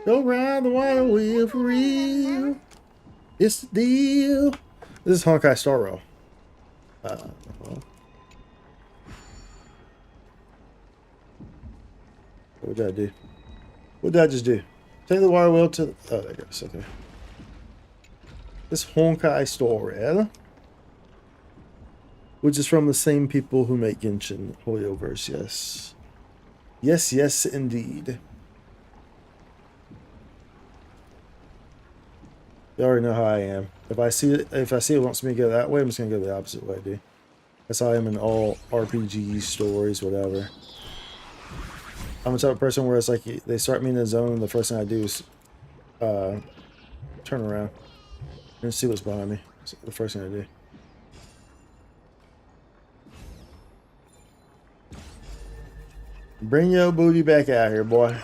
Go ride the water wheel for real. It's the deal. This is Honkai Star Rail. What did I do? What did I just do? Take the water wheel to. Oh, there it goes. Okay. This Honkai Star Rail, which is from the same people who make Genshin Hoyoverse. Yes. Yes, yes, indeed. You already know how I am. If I see it wants me to go that way, I'm just gonna go the opposite way, dude. That's how I am in all RPGs, stories, whatever. I'm the type of person where it's like they start me in the zone, and the first thing I do is turn around and see what's behind me. That's the first thing I do. Bring your booty back out here, boy.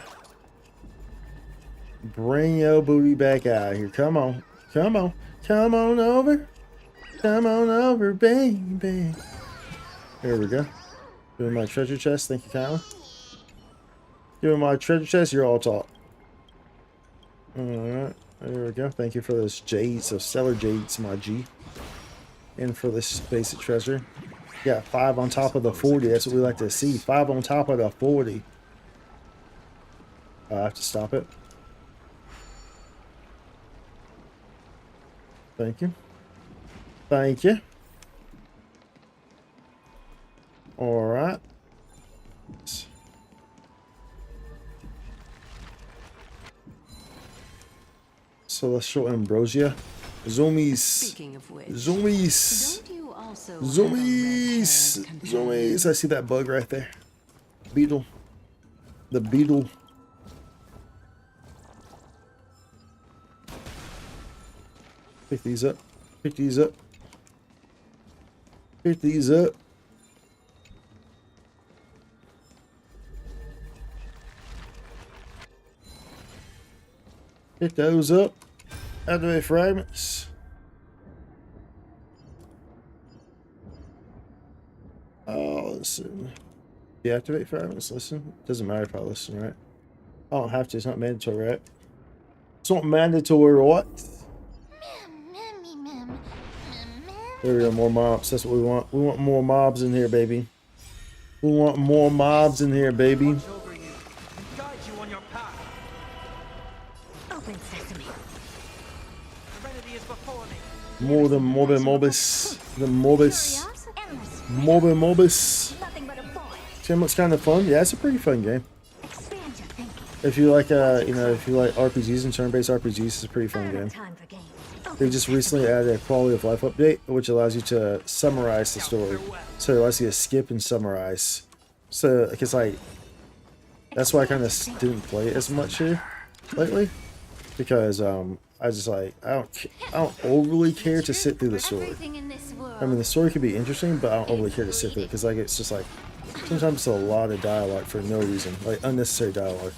Bring your booty back out here. Come on. Come on. Come on over. Come on over, baby. Here we go. Doing my treasure chest. Thank you, kindly. Doing my treasure chest. You're all talk. Alright. There we go. Thank you for those jades. Those stellar jades, my G. in for this basic treasure. Yeah, 5 on top of the 40. That's what we like to see. 5 on top of the 40. I have to stop it. Thank you. Thank you. All right. Celestial Ambrosia. Zoomies. Speaking of which, Zoomies. don't you also Zoomies. have a red-haired companion? Zoomies. I see that bug right there. Beetle. The beetle. Pick these up. Pick these up. Pick these up. Pick those up. Activate fragments. Oh, listen. Deactivate fragments. Listen. Doesn't matter if I listen, right? I don't have to. It's not mandatory, right? It's not mandatory, right? There we go. More mobs. That's what we want. We want more mobs in here, baby. We want more mobs in here, baby. More than Mobis. The Mobis. Mobis. See, looks kind of fun. Yeah, it's a pretty fun game. If you like, you know, if you like RPGs and turn-based RPGs, it's a pretty fun game. They just recently added a quality of life update, which allows you to summarize the story. So it allows you to skip and summarize. So, because like, that's why I kind of didn't play it as much here lately, because I just like I don't overly care to sit through the story. I mean, the story could be interesting, but I don't overly care to sit through it because like it's just like sometimes it's a lot of dialogue for no reason, like unnecessary dialogue.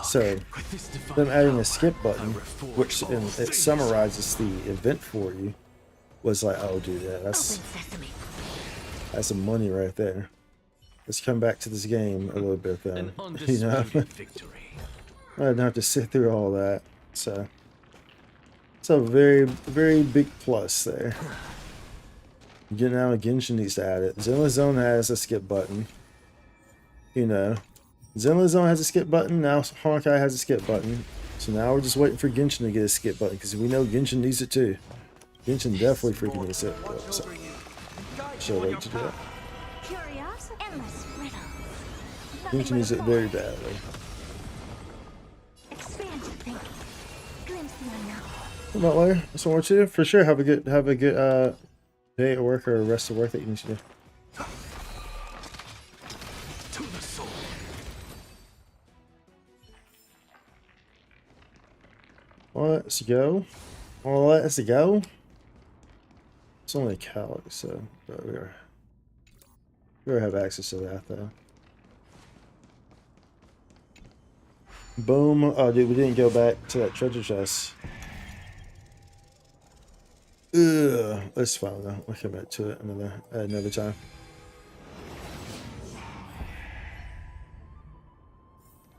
So them adding a skip button, which it summarizes the event for you, was like, oh dude, yeah, that's some money right there. Let's come back to this game a little bit then. You know, I didn't have to sit through all that. So it's a very, very big plus there. Now Genshin needs to add it. Zenless Zone has a skip button. You know, Zenless Zone has a skip button. Now Honkai has a skip button. So now we're just waiting for Genshin to get a skip button because we know Genshin needs it too. Genshin definitely freaking needs it. So she'll wait to do that. Genshin needs it very badly. What about later? That's what I want you to do. For sure, have a good day at work or rest of work that you need to do. Let's go. Well, let's go. It's only a Calic, so but we already have access to that though. Boom. Oh dude, we didn't go back to that treasure chest. Ugh, that's fine though. We'll come back to it another time.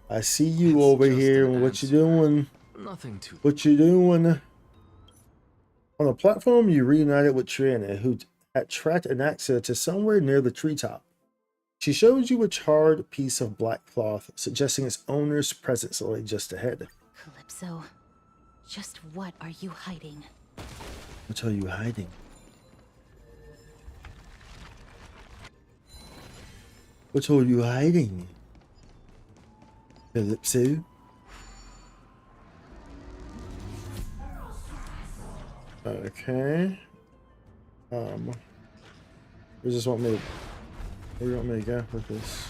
I see you over here. What you doing? Nothing to. What you doing? On the platform, you reunited with Triana, who had tracked an access to somewhere near the treetop. She showed you a charred piece of black cloth, suggesting its owner's presence lay just ahead. Calypso, just what are you hiding? What are you hiding? What are you hiding? Calypso? Okay. Where does this want me to... Where do you want me to go with this?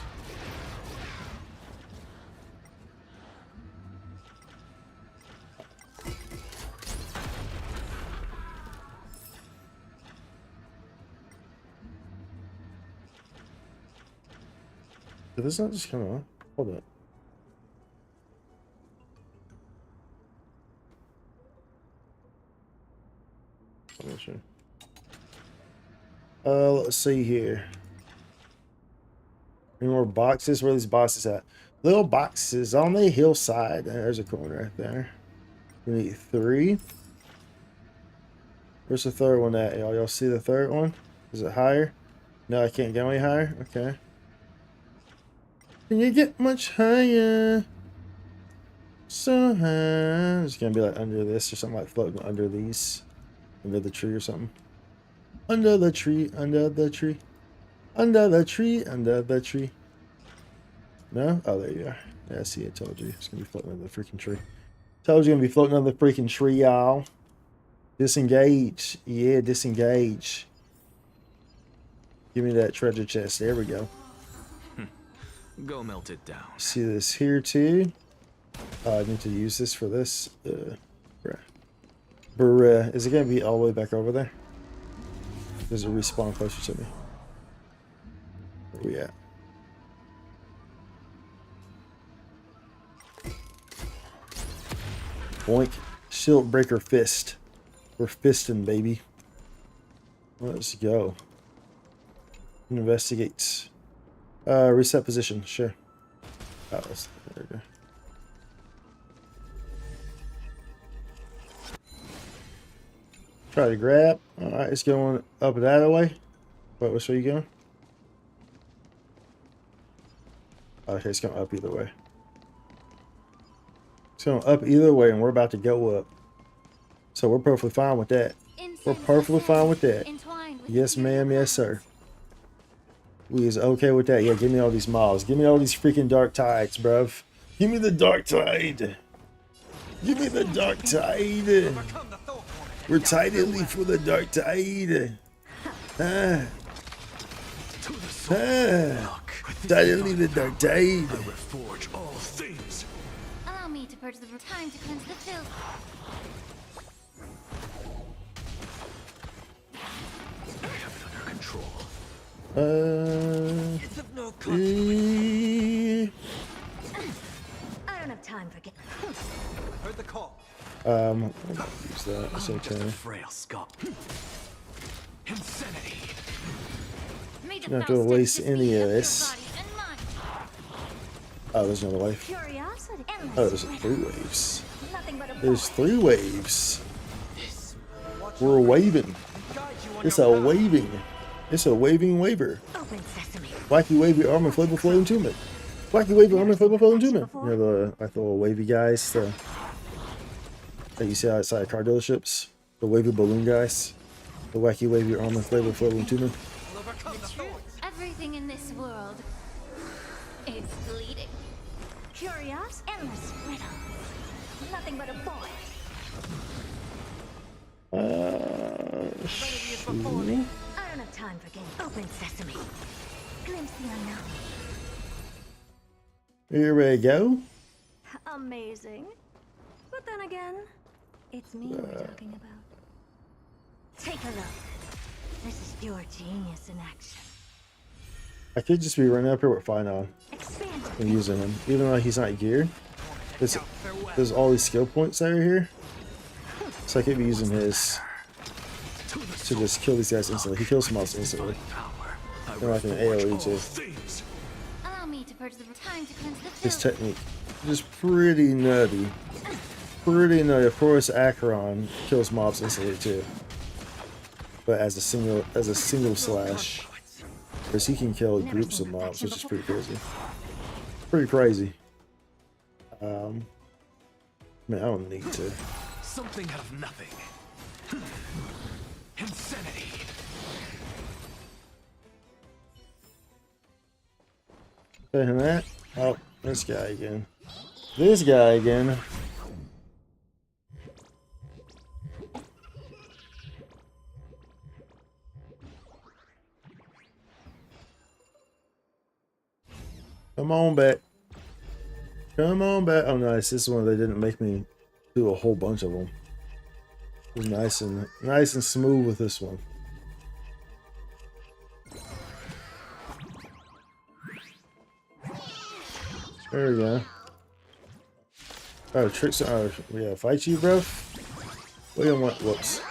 Did this not just come on? Hold up. I'm not sure. Let's see here. Any more boxes? Where are these boxes at? Little boxes on the hillside. There's a corner right there. We need 3. Where's the third one at, y'all? Y'all see the third one? Is it higher? No, I can't get any higher? Okay. Can you get much higher? So high. It's gonna be like under this or something, like floating under these. Under the tree or something. Under the tree, under the tree. Under the tree, under the tree. No? Oh, there you are. Yeah, see, I told you. It's gonna be floating under the freaking tree. Told you gonna be floating under the freaking tree, y'all. Disengage. Yeah, disengage. Give me that treasure chest. There we go. Go melt it down. See this here too. I need to use this for this. Bruh. Is it gonna be all the way back over there? Does it respawn closer to me? Where we at? Boink. Shield breaker fist. We're fisting, baby. Let's go. Investigate. Reset position. Sure. Oh, there we go. Try to grab. Alright, it's going up that way. Wait, which way you going? Okay, it's going up either way. It's going up either way, and we're about to go up. So we're perfectly fine with that. We're perfectly fine with that. Yes, ma'am. Yes, sir. We is okay with that. Yeah, give me all these mobs. Give me all these freaking dark tides, bruv. Give me the dark tide. Give me the dark tide. We're tidily for the dark tide. Tidily the dark tide. Reforge all things. Allow me to purge the time to cleanse the filth. I have it under control. It's of no consequence. I don't have time for I heard the call. Use that. That's okay. Frail skull. Insanity. Not gonna waste any of this. Oh, there's another wave. Oh, there's 3 waves. There's 3 waves. We're waving. It's a waving. It's a waving waver. Wacky wavy armor flavor flow entombment. Wacky wavy armor flavor flow entombment. You know the like the little wavy guys that you see outside car dealerships. The wavy balloon guys. The wacky wavy armor flavor flow entombment. Everything in this world is bleeding. Curious, endless riddle. Nothing but a boy. Shoot. I don't have time for games. Open sesame. Glimpse the unknown. Here we go. Amazing. But then again, it's me we're talking about. Take a look. This is pure genius in action. I could just be running up here with Phainon and using him, even though he's not geared. There's all these skill points that are here, so I could be using his to just kill these guys instantly. He kills mobs instantly. They're like an AoE too. Allow me to purge the time to cleanse the His filth. technique is pretty nutty. Pretty nutty. Of course, Acheron kills mobs instantly too, but as a single slash. Because he can kill groups of mobs, which is pretty crazy. Pretty crazy. Man, I don't need to. Something out of nothing. Insanity. And that. Oh, this guy again. This guy again. Come on back. Come on back. Oh, nice. This is one they didn't make me do a whole bunch of them. Nice and smooth with this one. There we go. Oh, tricks. Oh, we gotta fight you, bro. We don't want. Whoops.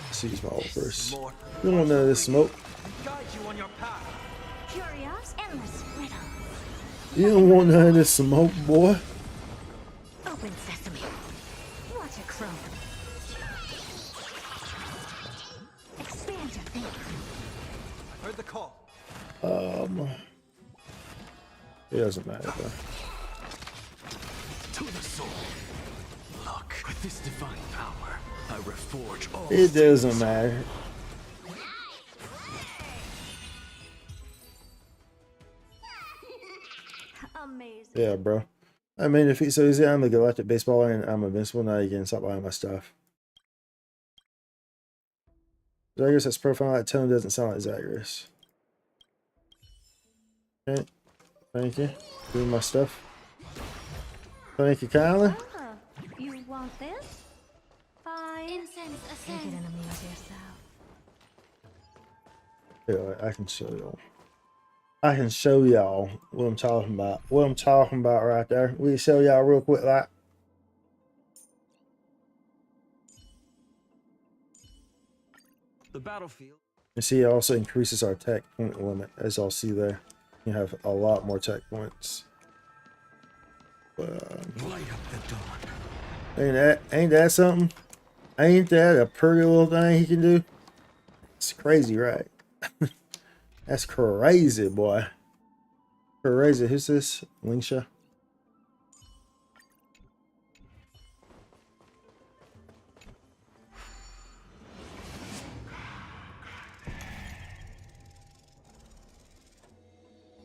Let's use my ult first. We don't want none of this smoke. Curious, endless riddle. You don't want none of this smoke, boy. Open sesame. Watch it crumble. Heard the call. It doesn't matter though. To the soul. Look, with this divine power, I reforge all It doesn't things. matter. Amazing. Yeah, bro. I mean, if he so easy, I'm the galactic baseballer and I'm invincible. Now you can stop buying my stuff. Zagreus has profile. That tone doesn't sound like Zagreus. Okay. Thank you. Doing my stuff. Thank you, Kyler. Ah, you want this? Fine. Incense Take it ascend. and amuse yourself. Yeah, I can show y'all. I can show y'all what I'm talking about. What I'm talking about right there. We can show y'all real quick like. The battlefield. You see, it also increases our tech point limit, as y'all see there. You have a lot more tech points. But, Light up the dawn. ain't that something? Ain't that a pretty little thing he can do? It's crazy, right? That's crazy, boy. Crazy. Who's this? Lingsha?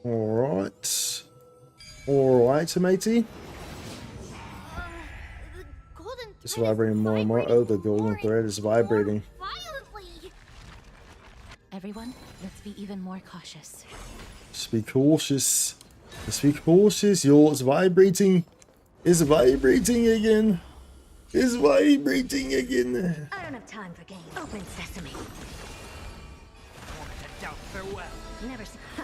Alright. Alright, matey. The golden It's thread is vibrating more and more. Oh, the golden more thread is and more vibrating. violently. Everyone, let's be even more cautious. Just be cautious. Just be cautious, y'all. It's vibrating. It's vibrating again. It's vibrating again. I don't have time for games. Open sesame. Moment to doubt farewell. Never see. Huh.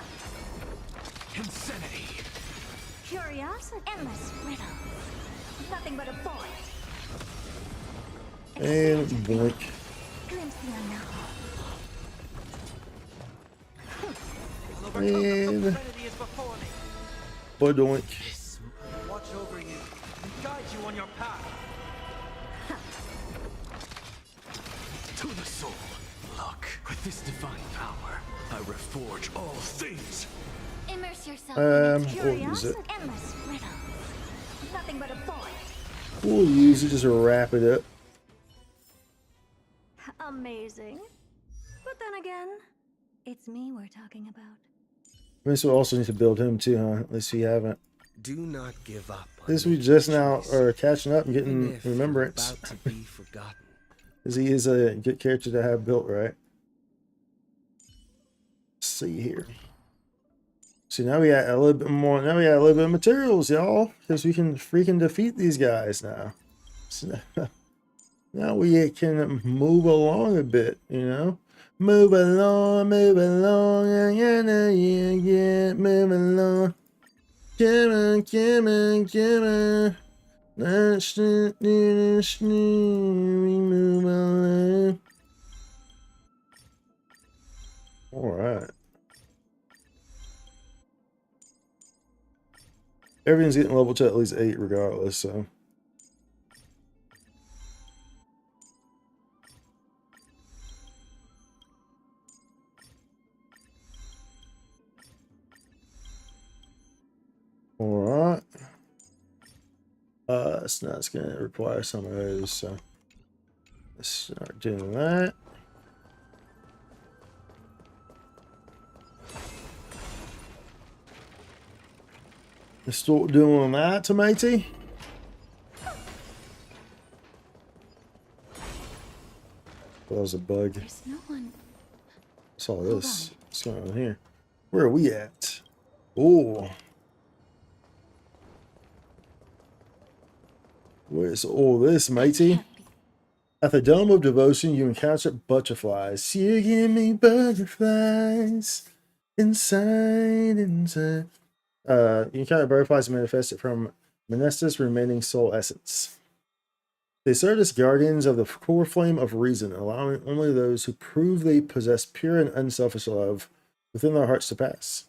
Insanity. Curiosity. Endless riddle. Nothing but a void. And boink. Glimpse the unknown. I'll overcome them. The And serenity is before me. boink. Watch over you and guide you on your path. To the soul. Look, with this divine power, I reforge all things. Immerse yourself in its We'll use it. Endless riddle. Nothing but a void. We'll use it just to wrap it up. Amazing. But then again, it's me we're talking about. I guess we also need to build him too, huh? At least we haven't. Do not give up. At least we just now are catching up and Even getting if you're remembrance. about to be forgotten. Because he is a good character to have built, right? Let's see here. So now we got a little bit more. Now we got a little bit of materials, y'all, because we can freaking defeat these guys now. So now we can move along a bit, you know. Move along, yeah, move along. Come on, come on, come on. Let's move along. All right. Everything's getting level to at least 8 regardless, so. Alright. It's not, it's gonna require some of those, so let's start doing that. Let's start doing that, tomato. That was a bug. There's no one. What's all this? What's going on here? Where are we at? Oh. Where's all this, matey? At the Dome of Devotion, you encounter butterflies. You give me butterflies inside. You encounter butterflies manifested from Menesta's remaining soul essence. They serve as guardians of the core flame of reason, allowing only those who prove they possess pure and unselfish love within their hearts to pass.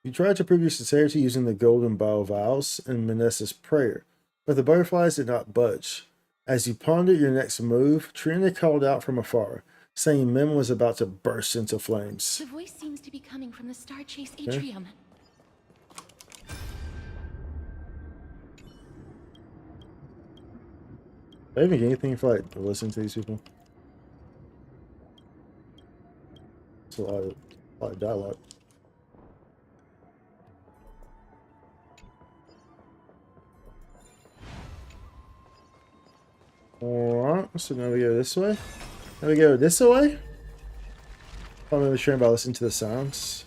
You tried to prove your sincerity using the golden bow vows and Menesta's prayer, but the butterflies did not budge. As you pondered your next move, Trina called out from afar. saying Mim was about to burst into flames. The voice seems to be coming from the Star Chase Okay. atrium. Do I even get anything for like listening to these people? It's a lot of dialogue. Alright, so now we go this way. Now we go this way. I'm gonna try by listening to the sounds.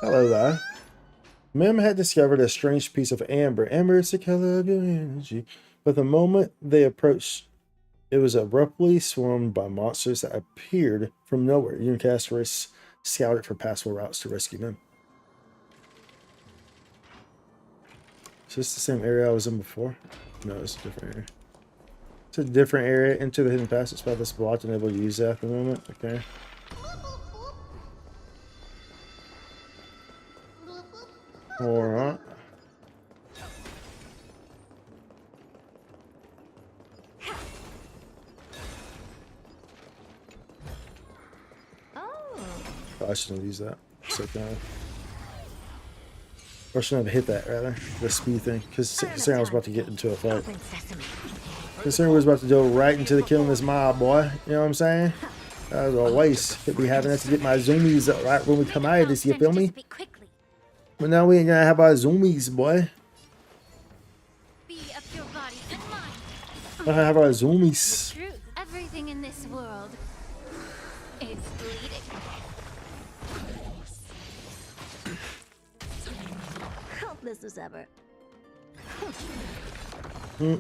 Hello there. Mim had discovered a strange piece of amber. Amber is the color of your energy. But the moment they approached, it was abruptly swarmed by monsters that appeared from nowhere. Unicasters scouted for passable routes to rescue Mim. Is this the same area I was in before? No, it's a different area. It's a different area. Into the hidden passage by this blocked and able to use that at the moment. Okay. Alright. I shouldn't have used that. It's okay. Or I shouldn't have hit that, rather. The speed thing. Because considering I was about to get into a fight. Considering we was about to go right into the killing this mob, boy. You know what I'm saying? That was a waste. Could be having to get my zoomies up right when we come out of this, you feel me? But now we ain't gonna have our zoomies, boy. I have our zoomies. Truth, everything in this world is bleeding. Helpless as ever. What's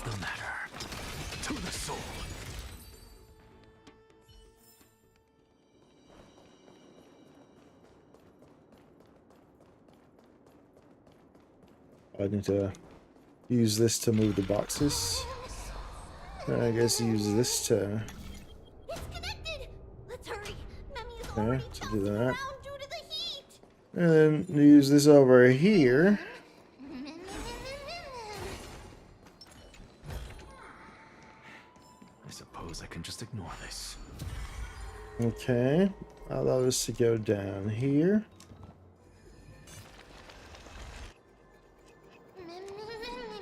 the matter? To the soul. I need to use this to move the boxes. I guess use this to. Okay, to do that. And then use this over here. I suppose I can just ignore this. Okay, allow this to go down here.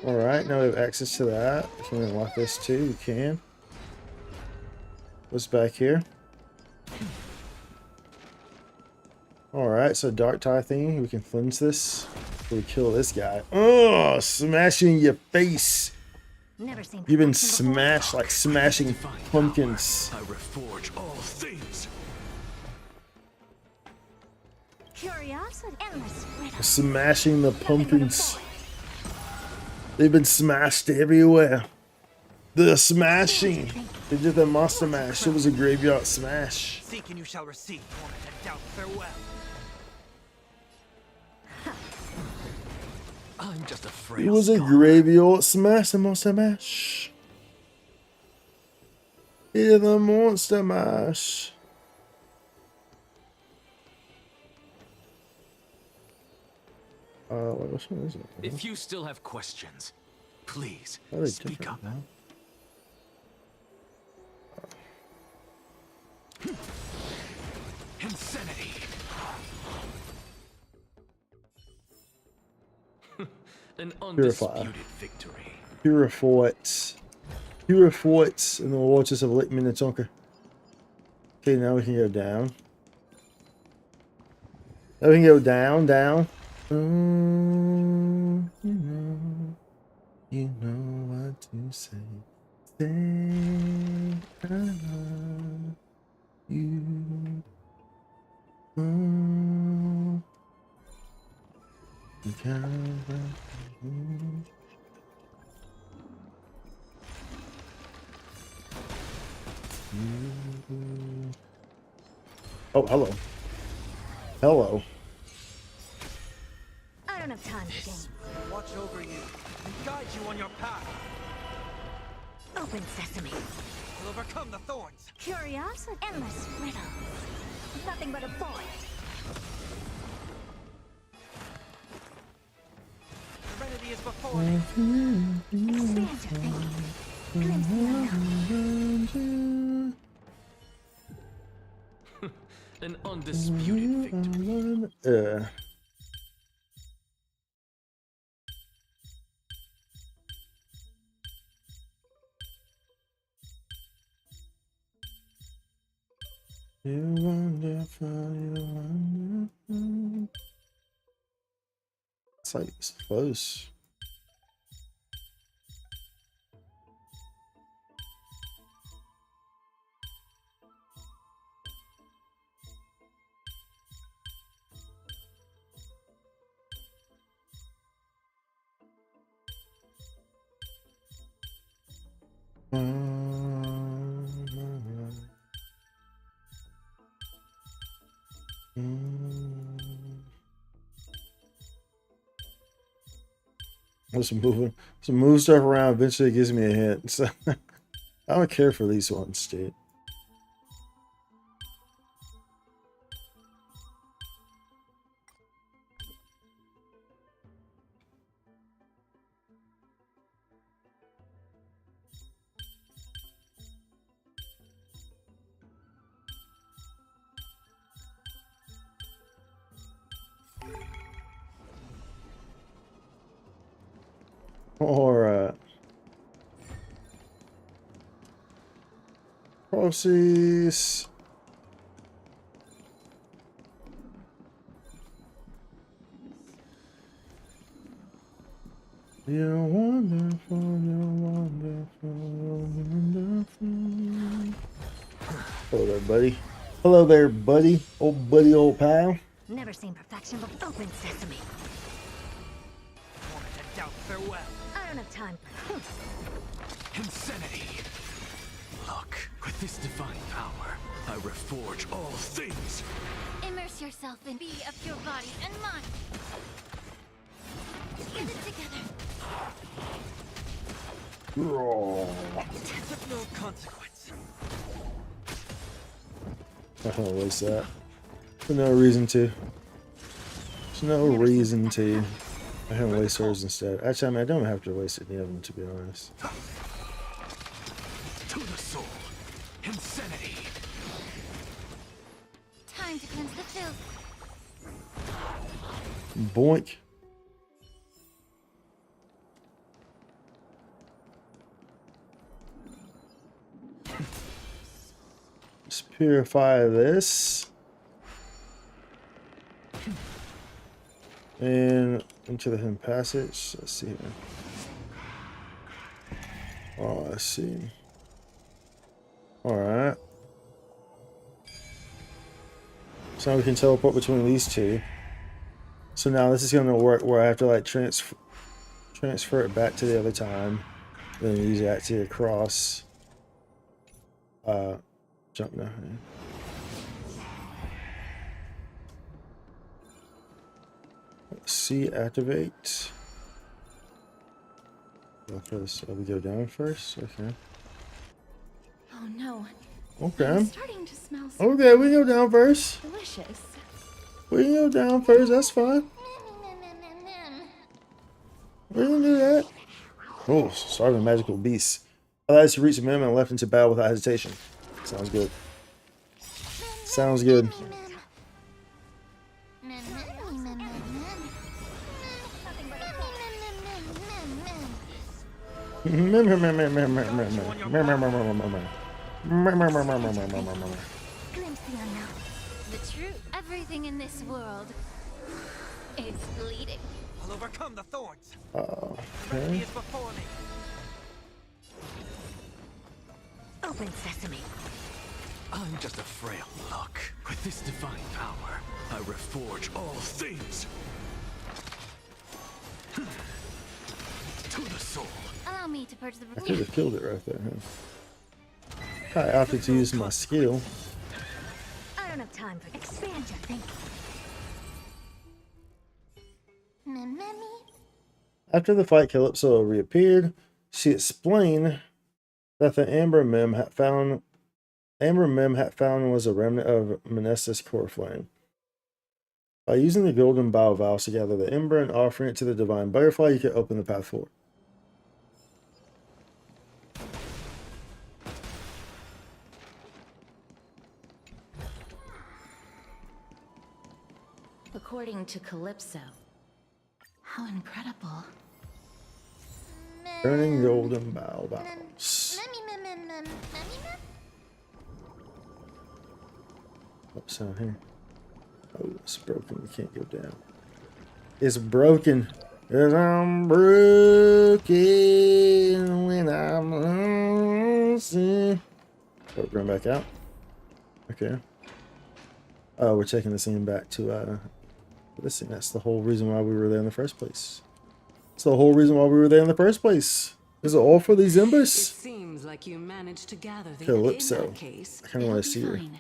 Alright, now we have access to that. If we unlock this too, we can. What's back here? Alright, so dark tie thing. We can cleanse this. We kill this guy. Oh, smashing your face. You've been smashed like smashing pumpkins. I reforge all things. Curiosity, endless riddle. Smashing the pumpkins. They've been smashed everywhere. The smashing. They did the monster mash. It was a graveyard smash. Seek and you shall receive, torment and doubt. Farewell. I'm just afraid. It was a graveyard smash. The monster mash. Yeah, the monster mash. Which one is it? If you still have questions, please speak up. Now? Insanity. An undisputed victory. Purified. Purified in the waters of Lake Minnetonka. Okay, now we can go down. Now we can go down, down. You know what to say. Say I love you. Oh, hello. Hello. I don't have time to game. Watch over you and guide you on your path. Open sesame. I'll overcome the thorns. Curiosity. Endless riddles. Nothing but a void. Serenity is before me. Expand your thinking. Glimpse the unknown. An undisputed victory. You're wonderful, you're wonderful. It's like it's close. Some move stuff around eventually gives me a hint. So I don't care for these ones, dude. Alright. Process. You're wonderful, you're wonderful, wonderful. Hello there, buddy. Hello there, buddy. Old pal. Never seen perfection, but open sesame. Wanted to doubt farewell. I don't have time for Insanity. Look, with this divine power, I reforge all things. Immerse yourself in be of your body and mind. Get it together. With no consequence. I don't waste that. For no reason to. There's no reason to. I can waste hers instead. Actually, I mean, I don't have to waste any of them, to be honest. To the soul. Insanity. Time to cleanse the filth. Boink. Let's purify this. And into the hidden passage. Let's see here. Oh, I see. Alright. So now we can teleport between these two. So now this is going to work where I have to like transfer it back to the other time. Then use that to across. Jump now. C activate. We go down first? Okay. Oh no. Okay. I'm starting to smell so Okay, we go down first. delicious. We can go down first, that's fine. We can do that. Oh, starving magical beasts. Allies to reach the minimum and left into battle without hesitation. Sounds good. Sounds good. The truth. Everything in this world is bleeding. I'll overcome the thorns. Okay. Serenity is before me. open sesame. I'm just a frail look. With this divine power, I reforge all things. To the soul. Allow me to purge the. I could have killed it right there, huh? I opted to use my skill. I don't have time for expand your thinking. After the fight, Calypso reappeared. She explained That the Amber Mem had found was a remnant of Manestus core flame. By using the golden bow vows to gather the ember and offering it to the divine butterfly, you can open the path forward. According to Calypso. How incredible. Burning golden bow vows. What's down here? Oh, it's broken. We can't go down. It's broken. Cause I'm broken when I'm lonesome. Oh, going back out. Okay. Oh, we're taking the scene back to this thing. That's the whole reason why we were there in the first place. That's the whole reason why we were there in the first place. Is it all for these embers? It seems like you managed to gather the Calypso. in that case. I kind of want to see her. Fine.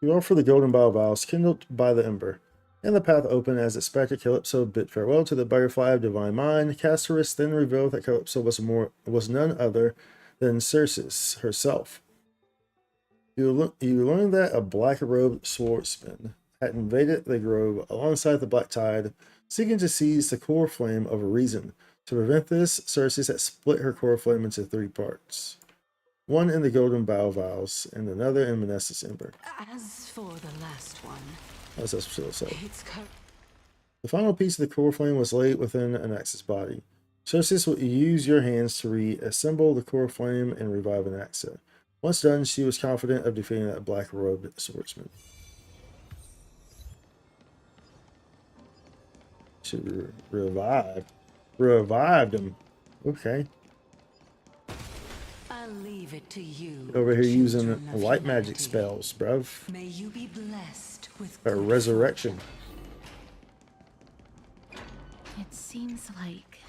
You offer the golden bow vows kindled by the ember, and the path opened as expected. Calypso bid farewell to the butterfly of divine mind. Casterus then revealed that Calypso was none other than Circe herself. You learned that a black-robed swordsman had invaded the grove alongside the Black Tide, seeking to seize the core flame of a reason. To prevent this, Circe had split her core flame into 3 parts. One in the golden bow vows, and another in Manestus ember. As for the last one, How's that supposed to say? it's The final piece of the core flame was laid within Anax's body. Circe would use your hands to reassemble the core flame and revive Anaxa. Once done, she was confident of defeating that black-robed swordsman. She revived him. Okay. I'll leave it to you. Over here using children of light magic humanity. spells, bruv. May you be blessed with A good resurrection. It seems like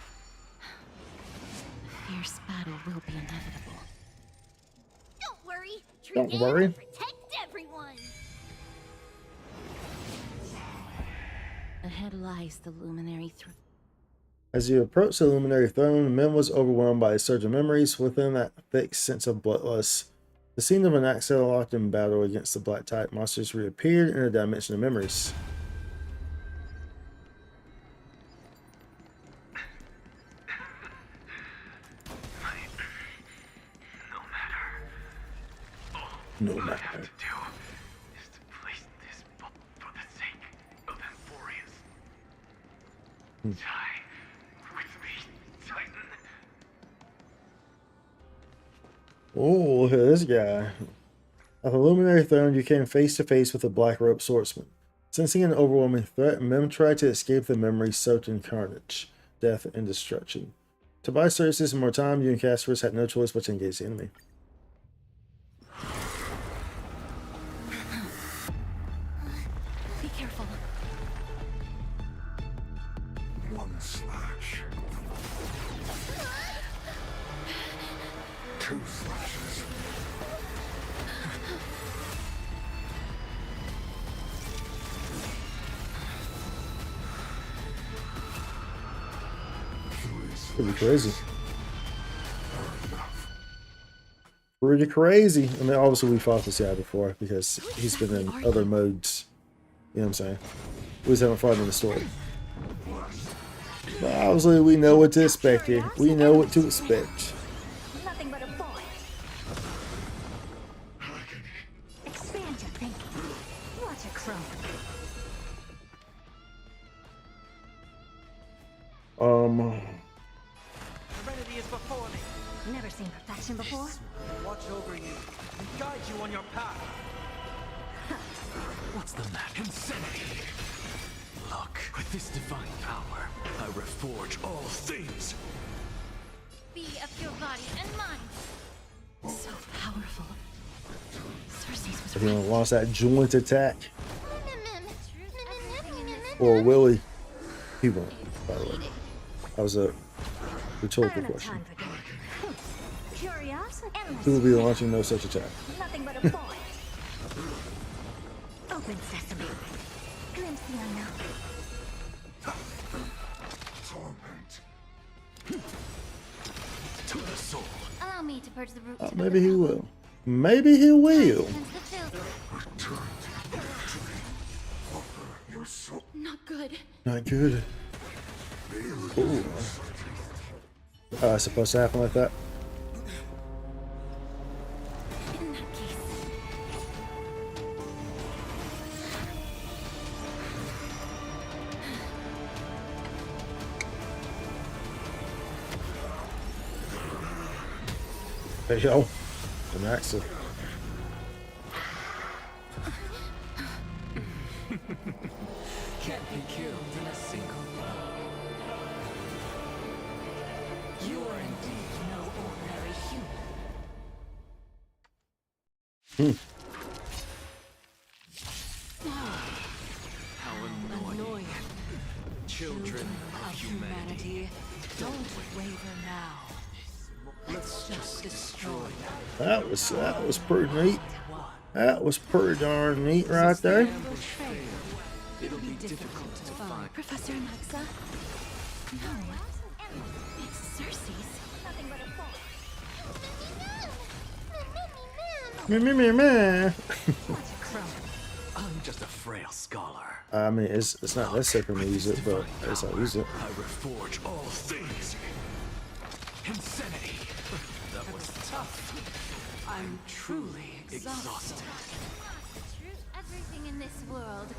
a fierce battle will be inevitable. Don't worry. Don't Trigan worry. will protect everyone. Ahead lies the luminary throne. As you approached the luminary throne, Mem was overwhelmed by a surge of memories within that thick sense of bloodlust. The scene of an Anaxa locked in battle against the Black Tide monsters reappeared in a dimension of memories. No matter. To do is to place this book for the sake of Emphorius. Die with me, Titan. Oh, look at this guy. At the luminary throne, you came face to face with the black robe swordsman. Sensing an overwhelming threat, Mem tried to escape the memory soaked in carnage, death, and destruction. To buy Circe more time, you and Casperus had no choice but to engage the enemy. Be careful. One slash. 2 slashes. Pretty crazy. Pretty crazy. I mean, obviously we fought this guy before because he's been in other modes. You know what I'm saying? We just haven't fought him in the story. But obviously we know what to expect here. We know what to expect. Nothing but a boy. Expand your thinking. Watch it crumble. Serenity is before me. Never seen perfection before. Watch over you and guide you on your path. What's the matter? Insanity! Look, with this divine power, I reforge all things! Be of your body and mind. So powerful. Circe's was If you lost that joint attack. Or Or Willie. He won't, by the way. That was a rhetorical I don't have question. time for games. Curiosity. Who will be launching no such attack? Nothing but a boy. Open sesame. Glimpse the unknown. torment. To the soul. Allow me to purge the root. Maybe he will. Maybe he will. Not good. Not good. Ooh. Oh, it's supposed to happen like that. In that case. Hey yo, an axle. Can't be killed in a single blow. You are indeed no ordinary human. How annoying. Children of humanity. Don't waver now. Let's just destroy That was pretty neat. That was pretty darn neat right there. It'll be difficult to find. Professor Maxa? No. It's Cersei's. Nothing but a fault. Meh. I'm just a frail scholar. I mean, it's not necessary for me to use it, but I guess I'll use it. I reforge all things. Insanity. That was tough. I'm truly exhausted. Everything in this world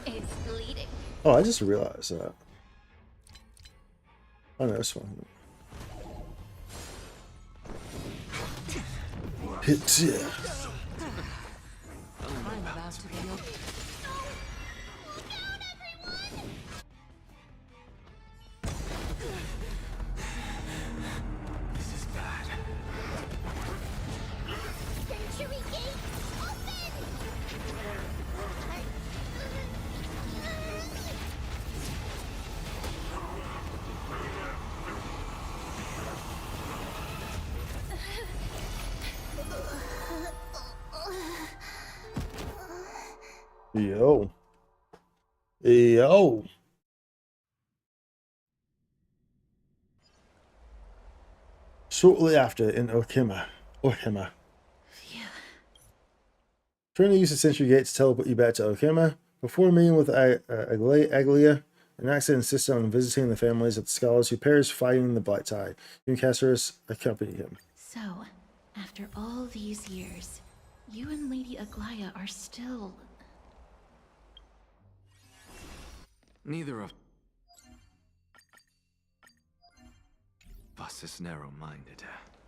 is bleeding. Oh, I just realized that. Oh no, this one. Hit ya. I'm about to be This is bad. Century gate, open! Yo. Yo. Shortly after in Orkima. Trying to use the Century Gate to teleport you back to Orkima. Before meeting with Aglia, Anaxa insists on visiting the families of the scholars who perished fighting the Black Tide. You and Cassius accompany him. So, after all these years, you and Lady Aglaia are still... Neither of us is narrow-minded.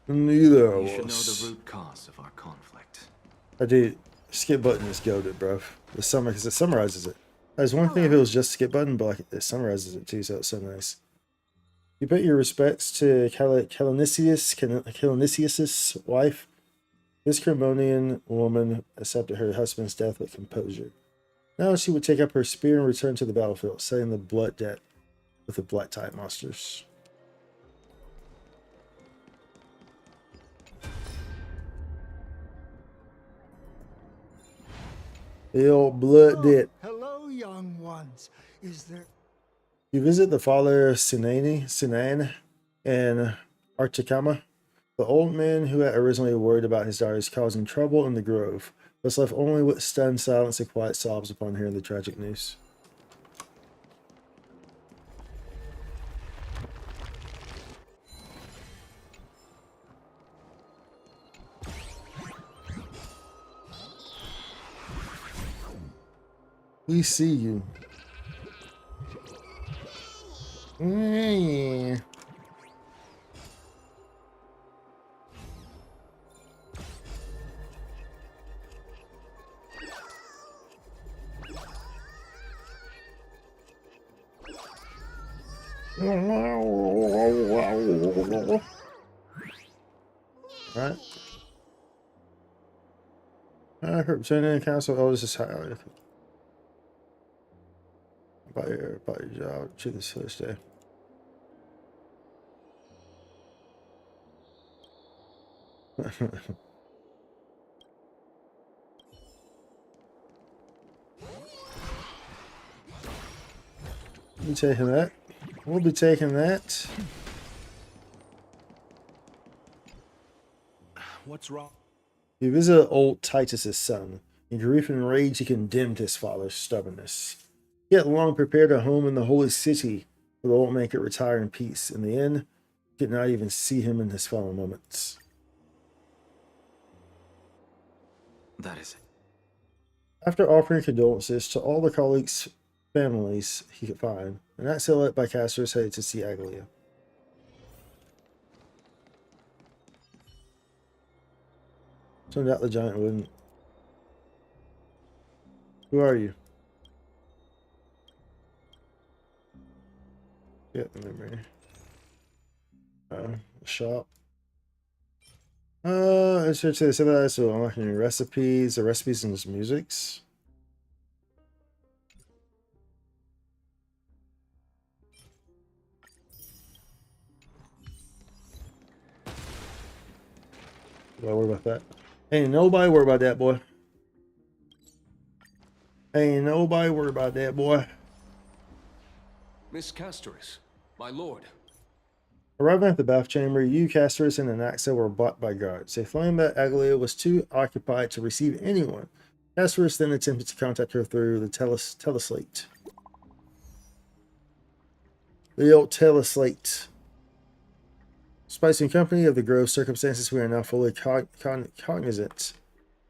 Neither of You should know us. the root cause of our conflict. I did. Skip button is goated, bro. It summarizes it. There's one thing if it was just skip button, but like, it summarizes it too, so it's so nice. You pay your respects to Calonisius' wife. This Cremonian woman accepted her husband's death with composure. Now she would take up her spear and return to the battlefield, settling the blood debt with the Black Tide monsters. The old blood debt. Hello, young ones. Is there... You visit the father Sinan in Archicama. The old man who had originally worried about his daughters causing trouble in the grove was left only with stunned silence and quiet sobs upon hearing the tragic news. We see you. Yeah. Right. I heard Shane Council. Oh, this is how. About your job to this Thursday. You taking that? We'll be taking that. What's wrong? He visited old Titus's son. In grief and rage, he condemned his father's stubbornness. He had long prepared a home in the holy city where the old man could retire in peace. In the end, he could not even see him in his final moments. That is it. After offering condolences to all the colleagues' families he could find, an axle led by casters headed to see Aglia. Turned out the giant wouldn't. Who are you? Yeah, memory. Shop. It's here to say that, so unlocking new recipes, the recipes and just musics. Don't worry about that. Ain't nobody worry about that, boy. Ain't nobody worry about that, boy. Miss Castoris, my lord. Arriving at the bath chamber, you, Castoris, and Anaxa were bought by guards. They claimed that Aglia was too occupied to receive anyone. Castoris then attempted to contact her through the teleslate. The old teleslate. Spice and company of the grove circumstances, we are now fully cognizant.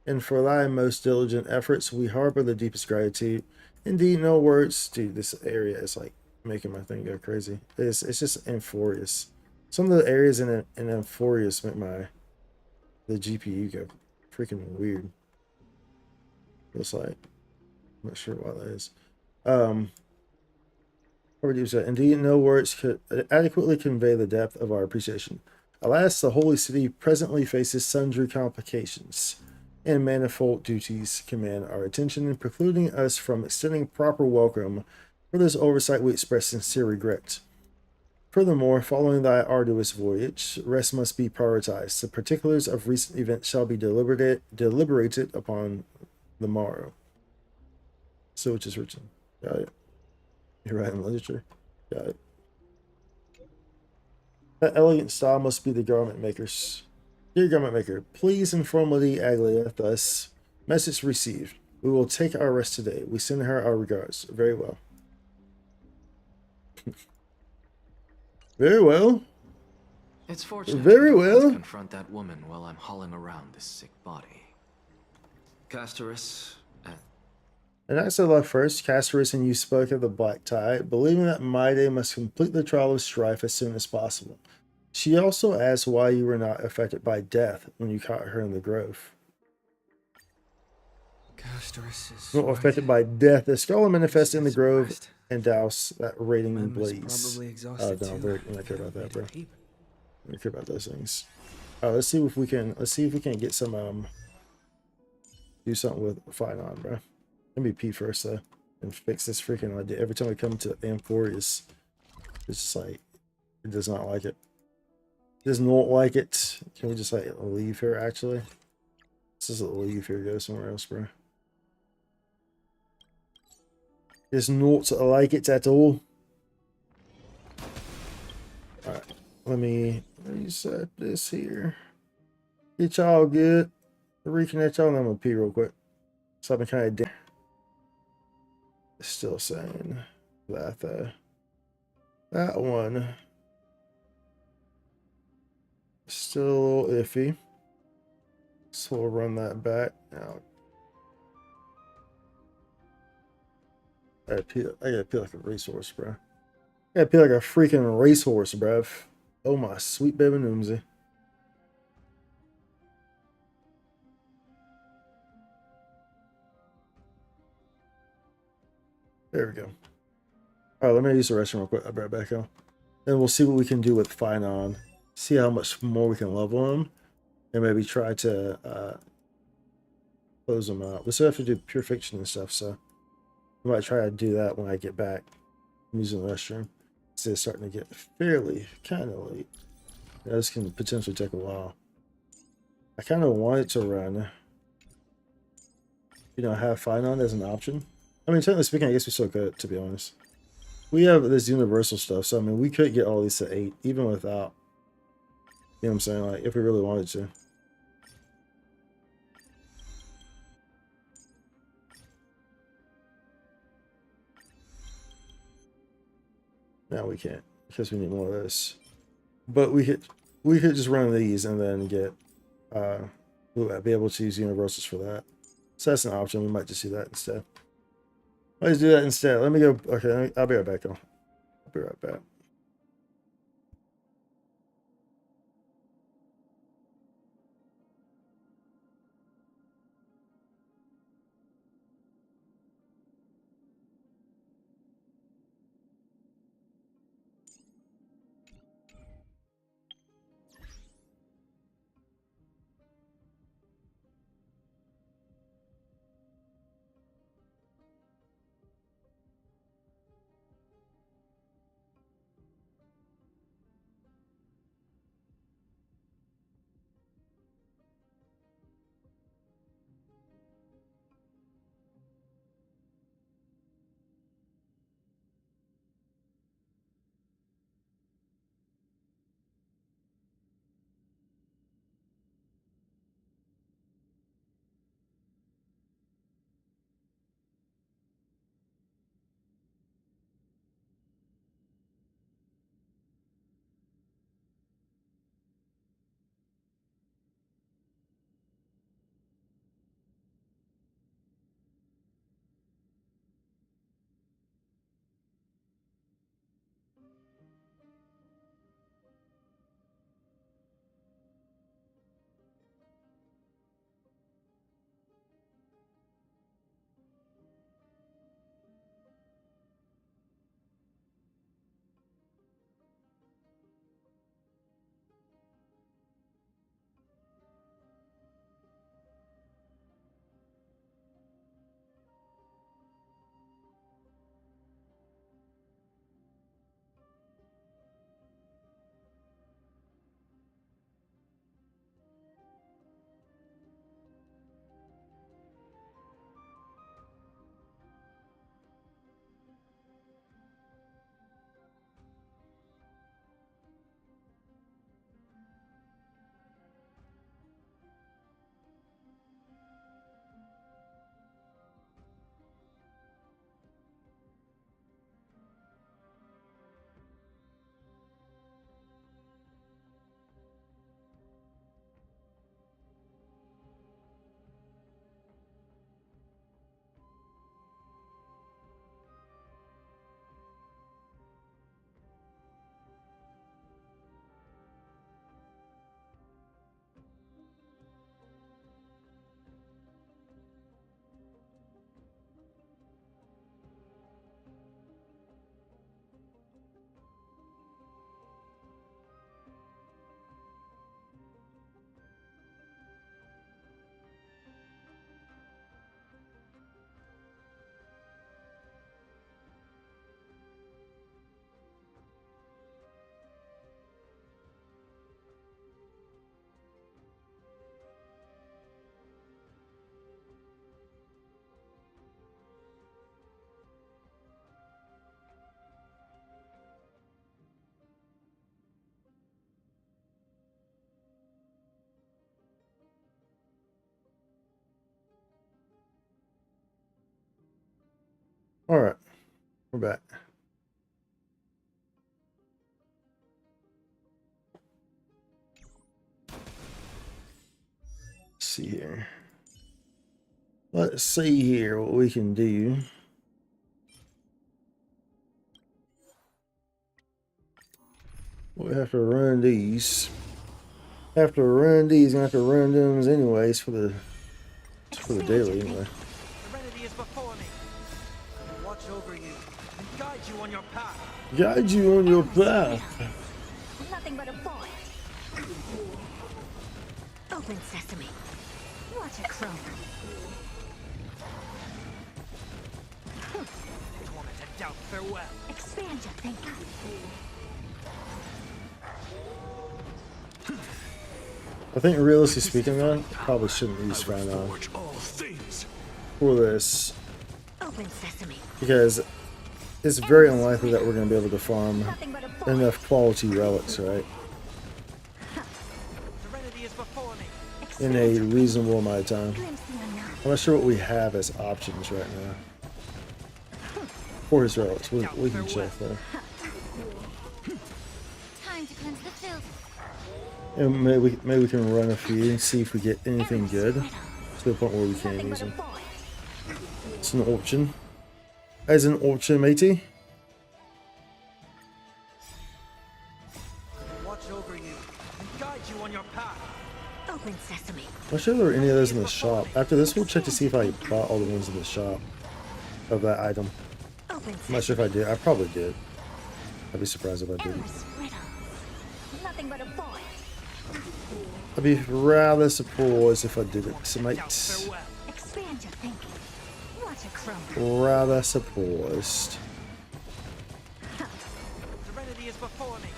And for thy most diligent efforts, we harbor the deepest gratitude. Indeed, no words. Dude, this area is like making my thing go crazy. It's just Amphorius. Some of the areas in Amphorius make the GPU go freaking weird. Looks like. I'm not sure why that is. Indeed, no words could adequately convey the depth of our appreciation. Alas, the holy city presently faces sundry complications, and manifold duties command our attention, precluding us from extending proper welcome. For this oversight, we express sincere regret. Furthermore, following thy arduous voyage, rest must be prioritized. The particulars of recent events shall be deliberated upon the morrow. So which is written. Got it. You're right in literature. Got it. That elegant style must be the garment maker's. Dear garment maker, please inform Lady Aglia thus. Message received. We will take our rest today. We send her our regards. Very well. Very well. It's fortunate Very you don't have to well. confront that woman while I'm hauling around this sick body. Castoris, And I said left first, Castoris and you spoke of the Black Tide, believing that Maide must complete the trial of strife as soon as possible. She also asked why you were not affected by death when you caught her in the grove. Castoris is Not right. affected by death. The skull manifests in the grove Surprised. and douse that radiating Mem was blaze. probably Oh, exhausted no, too. I don't care about that, bro. Peep. I don't care about those things. Let's see if we can get some do something with Phainon, bro. Let me pee first though, and fix this freaking idea. Every time we come to Amphorius, it's just like it does not like it. It does not like it. Can we just like leave here? Actually, let's just leave here. Go somewhere else, bro. Does not like it at all. All right, let me set this here. Get y'all good. Reconnect y'all, and I'm gonna pee real quick. Something kind of. Still saying that that one still a little iffy, so we'll run that back now. I gotta peel like a racehorse, bro. I gotta peel like a freaking racehorse, bruv. Oh my sweet baby noomsy. There we go. All right, let me use the restroom real quick. I'll be right back on. Then we'll see what we can do with Phainon. See how much more we can level him. And maybe try to close him out. We still have to do pure fiction and stuff, so I might try to do that when I get back. I'm using the restroom. It's starting to get fairly kind of late. Yeah, this can potentially take a while. I kind of want it to run. You know, have Phainon as an option. I mean, technically speaking, I guess we still could, to be honest. we have this universal stuff, so I mean, we could get all these to 8, even without, you know what I'm saying, like, if we really wanted to. Now we can't, because we need more of this. But we could just run these and then get, we'll be able to use universals for that. So that's an option. We might just do that instead. Let's do that instead. Let me go. Okay, I'll be right back, y'all. I'll be right back. All right, we're back. Let's see here. Let's see here what we can do. We have to run these. Have to run these. Gonna have to run them anyways for the daily anyway. Serenity is before me. I will watch over you and guide you on your path. Guide you on your path. Nothing but a boy. Open sesame. Watch it crow. Tormented doubt, farewell. Expand your thinking. I think realistically speaking though, probably shouldn't use Phainon for this. Open sesame. Because it's very unlikely that we're going to be able to farm enough quality relics, right? Serenity is before me. In a reasonable amount of time. I'm not sure what we have as options right now. For his relics, we can check though. Time to cleanse the filth. And maybe we can run a few and see if we get anything good to the point where we can't use them. It's an auction. As an auction, matey. Watch over you and guide you on your path. Open sesame. I'm not sure there were any of those in the shop. After this, we'll check to see if I bought all the ones in the shop of that item. I'm not sure if I did. I probably did. I'd be surprised if I didn't. Nothing but a void. I'd be rather surprised if I didn't, mate. Expand your thinking. Watch it crumble. Rather surprised. Serenity is before me.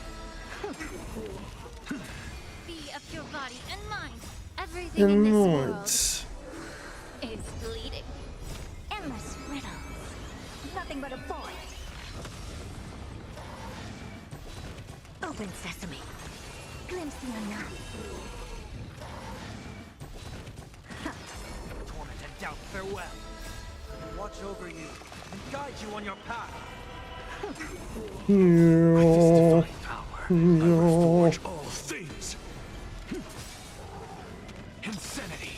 Be of your body and mind. Everything in this world Right. is bleeding. Endless riddle. Nothing but a void. Open sesame. Glimpse the unknown. Torment and doubt, farewell. Watch over you and guide you on your path. Divine power, I reforge all things. Insanity.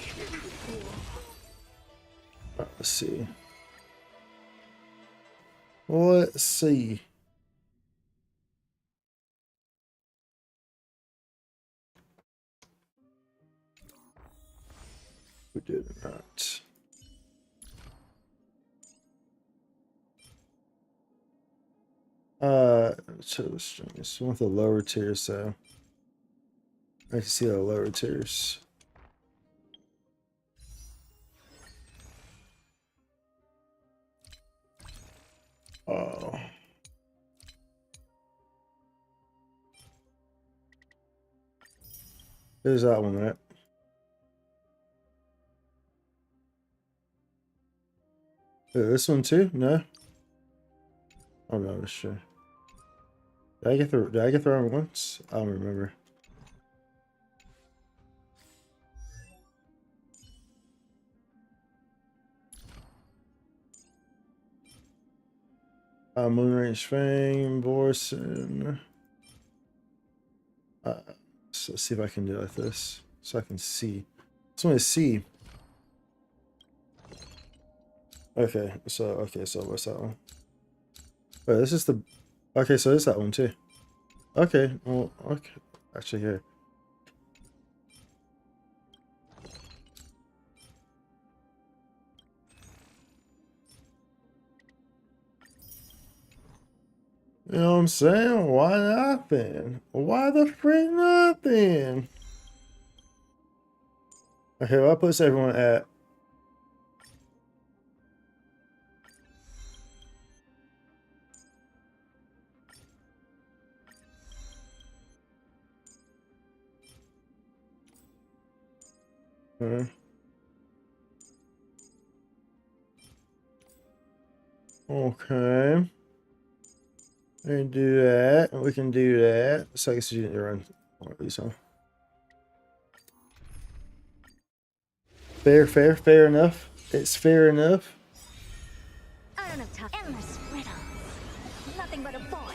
Let's see. Let's see. We did not. So the strongest. One with the lower tiers, so I can see the lower tiers. Oh. There's that one, right? This one too? No? I'm not sure. Did I get the wrong once? I don't remember. Moonrange Fang, Borson. So let's see if I can do it like this. So I can see. Just want to see. Okay, so what's that one? Wait, this is the okay, so there's that one too. Okay, well okay. Actually here. You know what I'm saying? Why not then? Why the frick not then? Okay, well, that puts everyone at okay. We can do that. We can do that. So I guess you didn't run one of these, huh? Fair enough. It's fair enough. I don't have time. Endless riddle. Nothing but a void.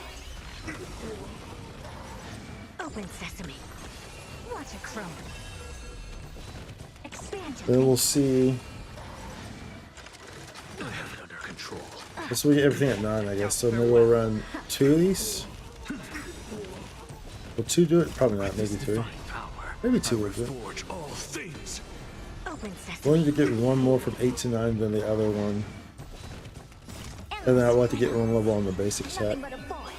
Open sesame. Watch it crumble. Expand your Then we'll see. I have it under control. This will get everything at 9, I guess. So maybe we'll run 2 of these. Will 2 do it? Probably not. Maybe 3. Maybe 2 will do it. Forge all things. open I sesame. wanted to get one more from 8 to 9 than the other one. And then I want to get one level on the basic set. Nothing but a void.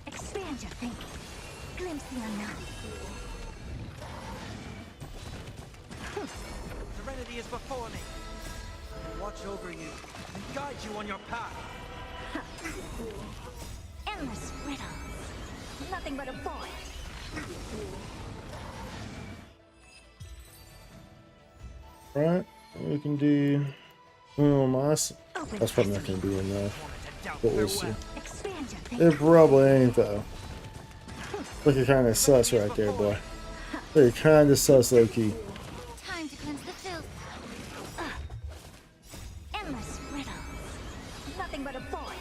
Expand your thinking. Glimpse the unknown. Serenity is before me. Watch over you and guide you on your path. Endless riddles. Nothing but a void. Right, we can do Nice. That's probably not going to be enough, but we'll see. It probably ain't though. Looking kind of sus right there, boy. They're kind of sus, low key. Time to cleanse the filth. Endless riddles. Nothing but a void.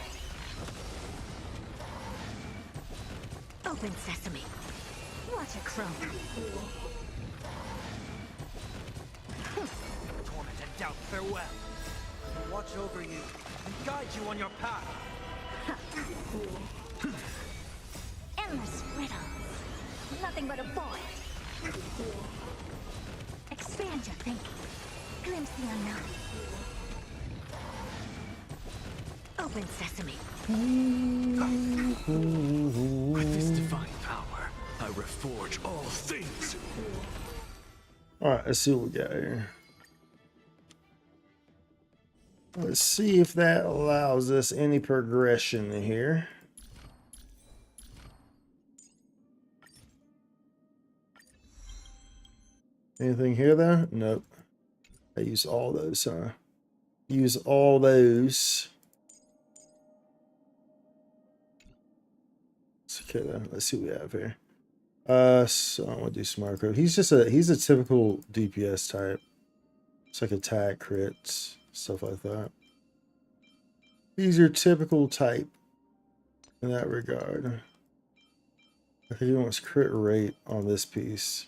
Open sesame. Watch a crumb. Torment and doubt, farewell. Watch over you and guide you on your path. Endless riddles. Nothing but a void. Expand your thinking. Glimpse the unknown. Open sesame. With this divine power, I reforge all things. Alright, let's see what we got here. Let's see if that allows us any progression here. Anything here though? Nope. I use all those, huh? Use all those. It's okay though. Let's see what we have here. So I want to do smart code. He's a typical DPS type. It's like attack, crits, stuff like that. He's your typical type in that regard. I think he wants crit rate on this piece.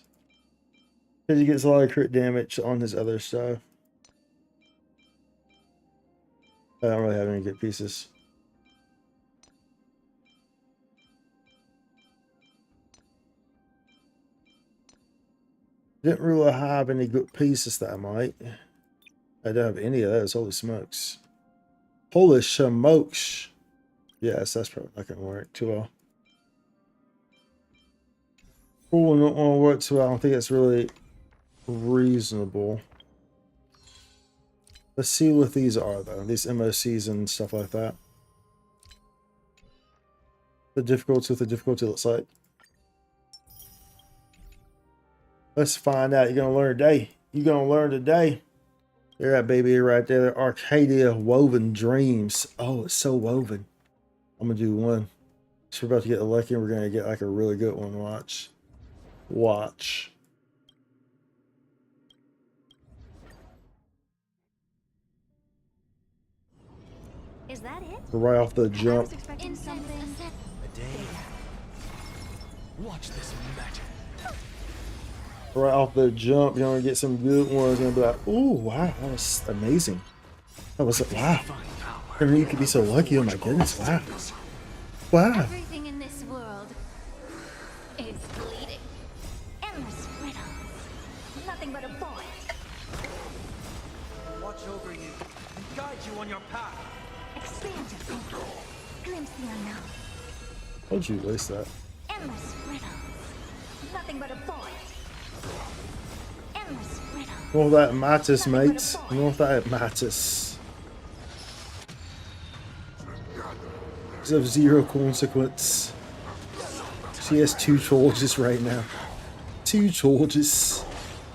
Because he gets a lot of crit damage on his other stuff. I don't really have any good pieces. Didn't really have any good pieces that I might. I don't have any of those. Holy smokes. Holy smokes. Yes, that's probably not going to work too well. Probably not going to work too well. I don't think it's really reasonable. Let's see what these are though. These MoCs and stuff like that. The difficulty, what the difficulty looks like. Let's find out. You're going to learn today. You're going to learn today. There, that baby right there. Arcadia Woven Dreams. Oh, it's so woven. I'm going to do one. So we're about to get lucky and we're going to get like a really good one. Watch. Watch. Is that it? Right off the jump. In something. A day. Watch this magic. Right off the jump, you're gonna get some good ones. You're gonna be like, "Oh wow, that was amazing." That was wow. I mean, you could be so lucky. Oh my goodness, wow, wow. Everything in this world is bleeding. Endless riddles. Nothing but a void. Watch over you and guide you on your path. Expand your thinking. Glimpse the unknown. How'd you waste that? Endless riddles. Nothing but a void. Endless riddles. All that matters, mates. All that matters. It's of zero consequence. She has 2 charges right now. 2 charges.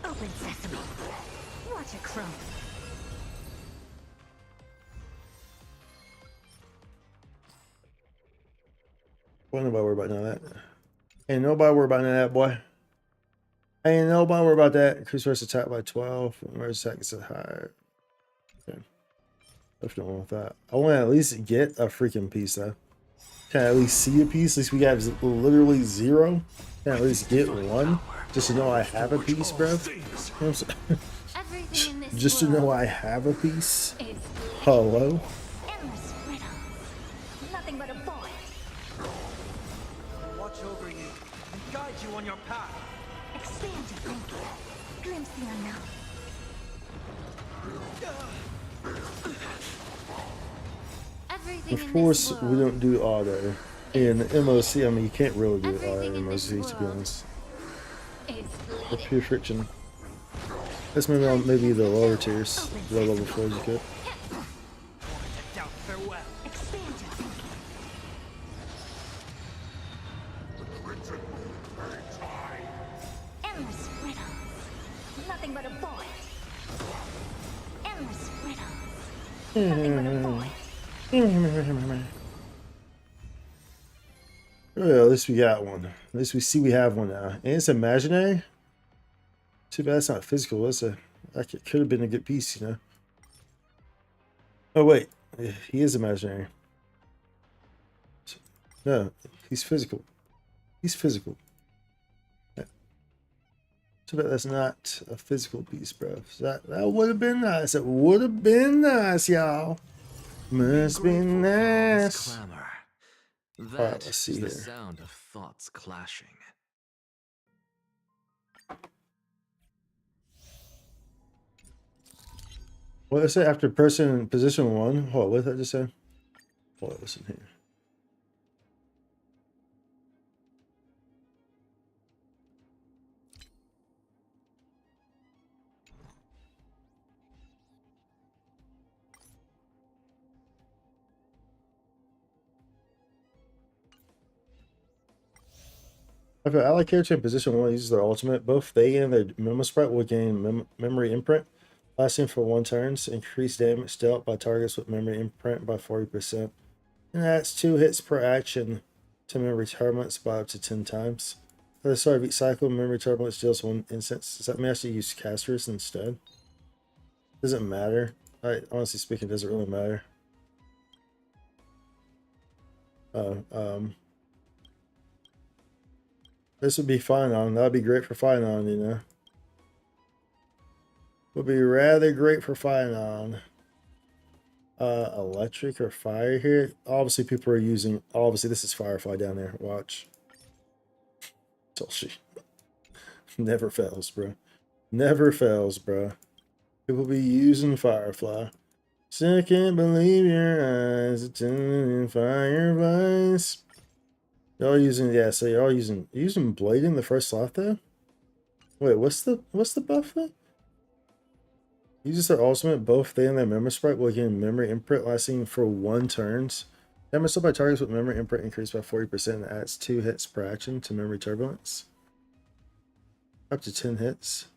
Open sesame. Watch a crumb. Ain't nobody worry about none of that. Ain't nobody worry about none of that, boy. Ain't nobody worry about that. Increase first attack by 12. Where's attack gets higher? Okay. Definitely don't want that. I want to at least get a freaking piece though. Can I at least see a piece? At least we have literally 0. Can I at least get one? Just to know I have a piece, bro. You know what I'm saying? Everything in this Just to know world I have a piece. is bleeding. Hello? Endless riddles. Nothing but a void. Watch over you and guide you on your path. Expand your thinking. Glimpse the unknown. Everything Of in course, this we world don't do auto. In MoC, I mean, you can't really do auto Everything in in this MoC, to be world honest. is For bleeding. pure friction. That's maybe the lower tiers. The level 4s you could. Torment and doubt, farewell. Expand your thinking. Endless riddles. Nothing but a void. Endless riddles. Well, at least we got one. At least we see we have one now. And it's imaginary. Too bad it's not physical. It's a like it could have been a good piece, you know. Oh wait, he is imaginary. No, he's physical. He's physical. Yeah. Too bad that's not a physical piece, bro. So that would have been nice. It would have been nice, y'all. Must be nice. That Alright, let's see is the here. sound of thoughts clashing. What did I say after position 1? Hold on, what did I just say? Hold on, listen here. If an ally character in position 1 uses their ultimate, both they and their memo sprite will gain memory imprint, lasting for 1 turn. Increase damage dealt by targets with memory imprint by 40%. And that's 2 hits per action to memory turbulence by up to 10 times. At the start of each cycle, memory turbulence deals 1 instance. Does that mean I should use casters instead? Doesn't matter. Honestly speaking, it doesn't really matter. This would be Phainon. That would be great for Phainon, you know. Would be rather great for Phainon. Electric or fire here. Obviously, people are using. Obviously, this is Firefly down there. Watch. Told she. Never fails, bro. Never fails, bro. People be using Firefly. So I can't believe your eyes. Attending Fireflies. Y'all using, yeah, so y'all using Blade in the first slot though? Wait, what's the buff though? Uses their ultimate, both they and their memory sprite will gain memory imprint lasting for 1 turns. Damage dealt by targets with memory imprint increased by 40% and adds 2 hits per action to memory turbulence. Up to 10 hits.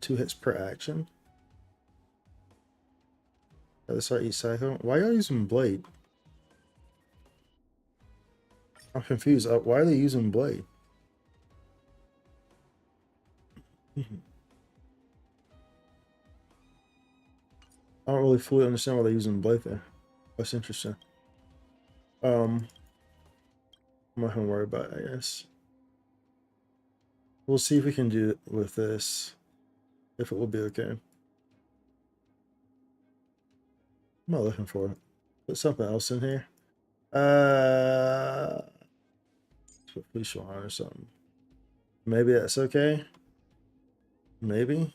2 hits per action. At the start of each cycle. Why are y'all using Blade? I'm confused. Why are they using Blade? I don't really fully understand why they're using Blade there. That's interesting. I'm not gonna worry about it, I guess. We'll see if we can do it with this. If it will be okay. I'm not looking for it. Put something else in here. Put police on or something. Maybe that's okay. Maybe.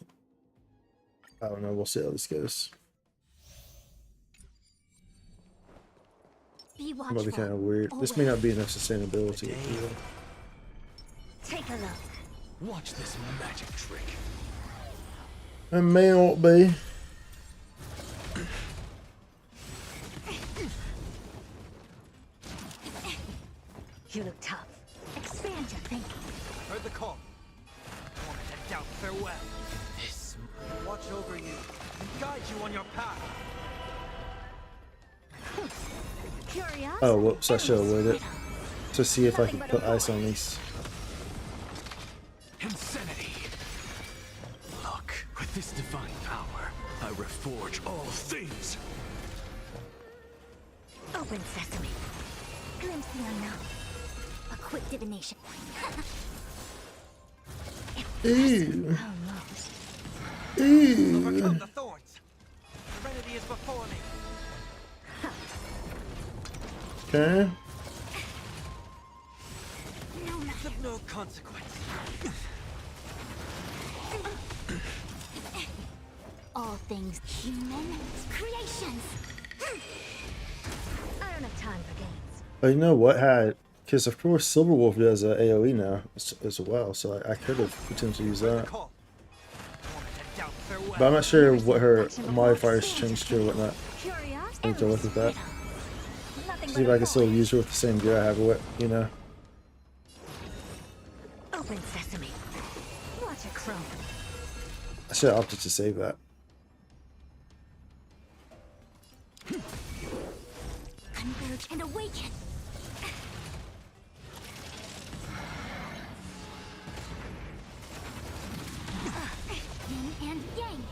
I don't know. We'll see how this goes. It might be kind of weird. This may not be enough sustainability. Take a look. Watch this magic trick. It may not be. You look tough. Expand your thinking. Heard the call. Torment and doubt farewell. This watch over you and guide you on your path. Curiosity. Oh, whoops! I should have waited to see if I can put ice on these. insanity. Look, with this divine power, I reforge all things. Open sesame. Glimpse the unknown. A quick divination. Ew. Almost. Ew. Overcome the thorns. Serenity is before me. Okay. It's of no consequence. All things human creations. I don't have time for games. But you know what? Because of course Silverwolf does a AOE now as well, so I could have potentially used that. But I'm not sure what her modifiers changed to or whatnot. I need to look at that. See if I can still use her with the same gear I have with, you know. Open sesame. Watch it chrome. I should have opted to save that. emerge and awaken. Yin and yang.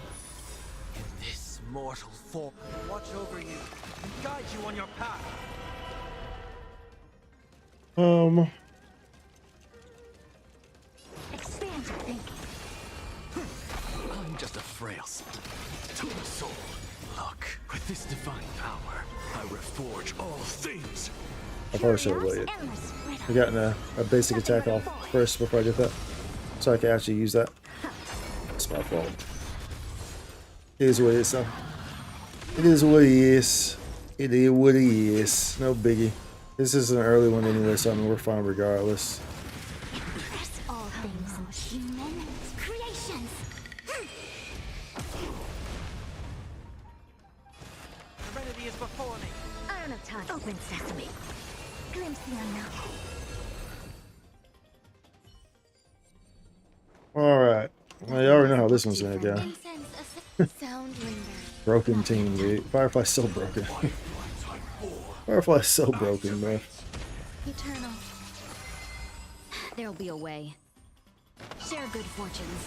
This mortal form watch over you and guide you on your path. Expand your thinking. I'm just a frail speck to the soul. Look, with this divine power, I reforge all things. I probably should have waited. I got a basic attack off first before I did that, so I can actually use that. It's my fault. It is what it is, though. It is what it is. It is what it is. No biggie. This is an early one anyway, so I mean we're fine regardless. All things human creations. Serenity is before me. I don't have time. Open sesame. Glimpse the unknown. Alright. Well, you already know how this one's gonna go. Sound linger. Broken team, dude. Firefly's so broken. Firefly's so broken, bro. Eternal. There'll be a way. Share good fortunes.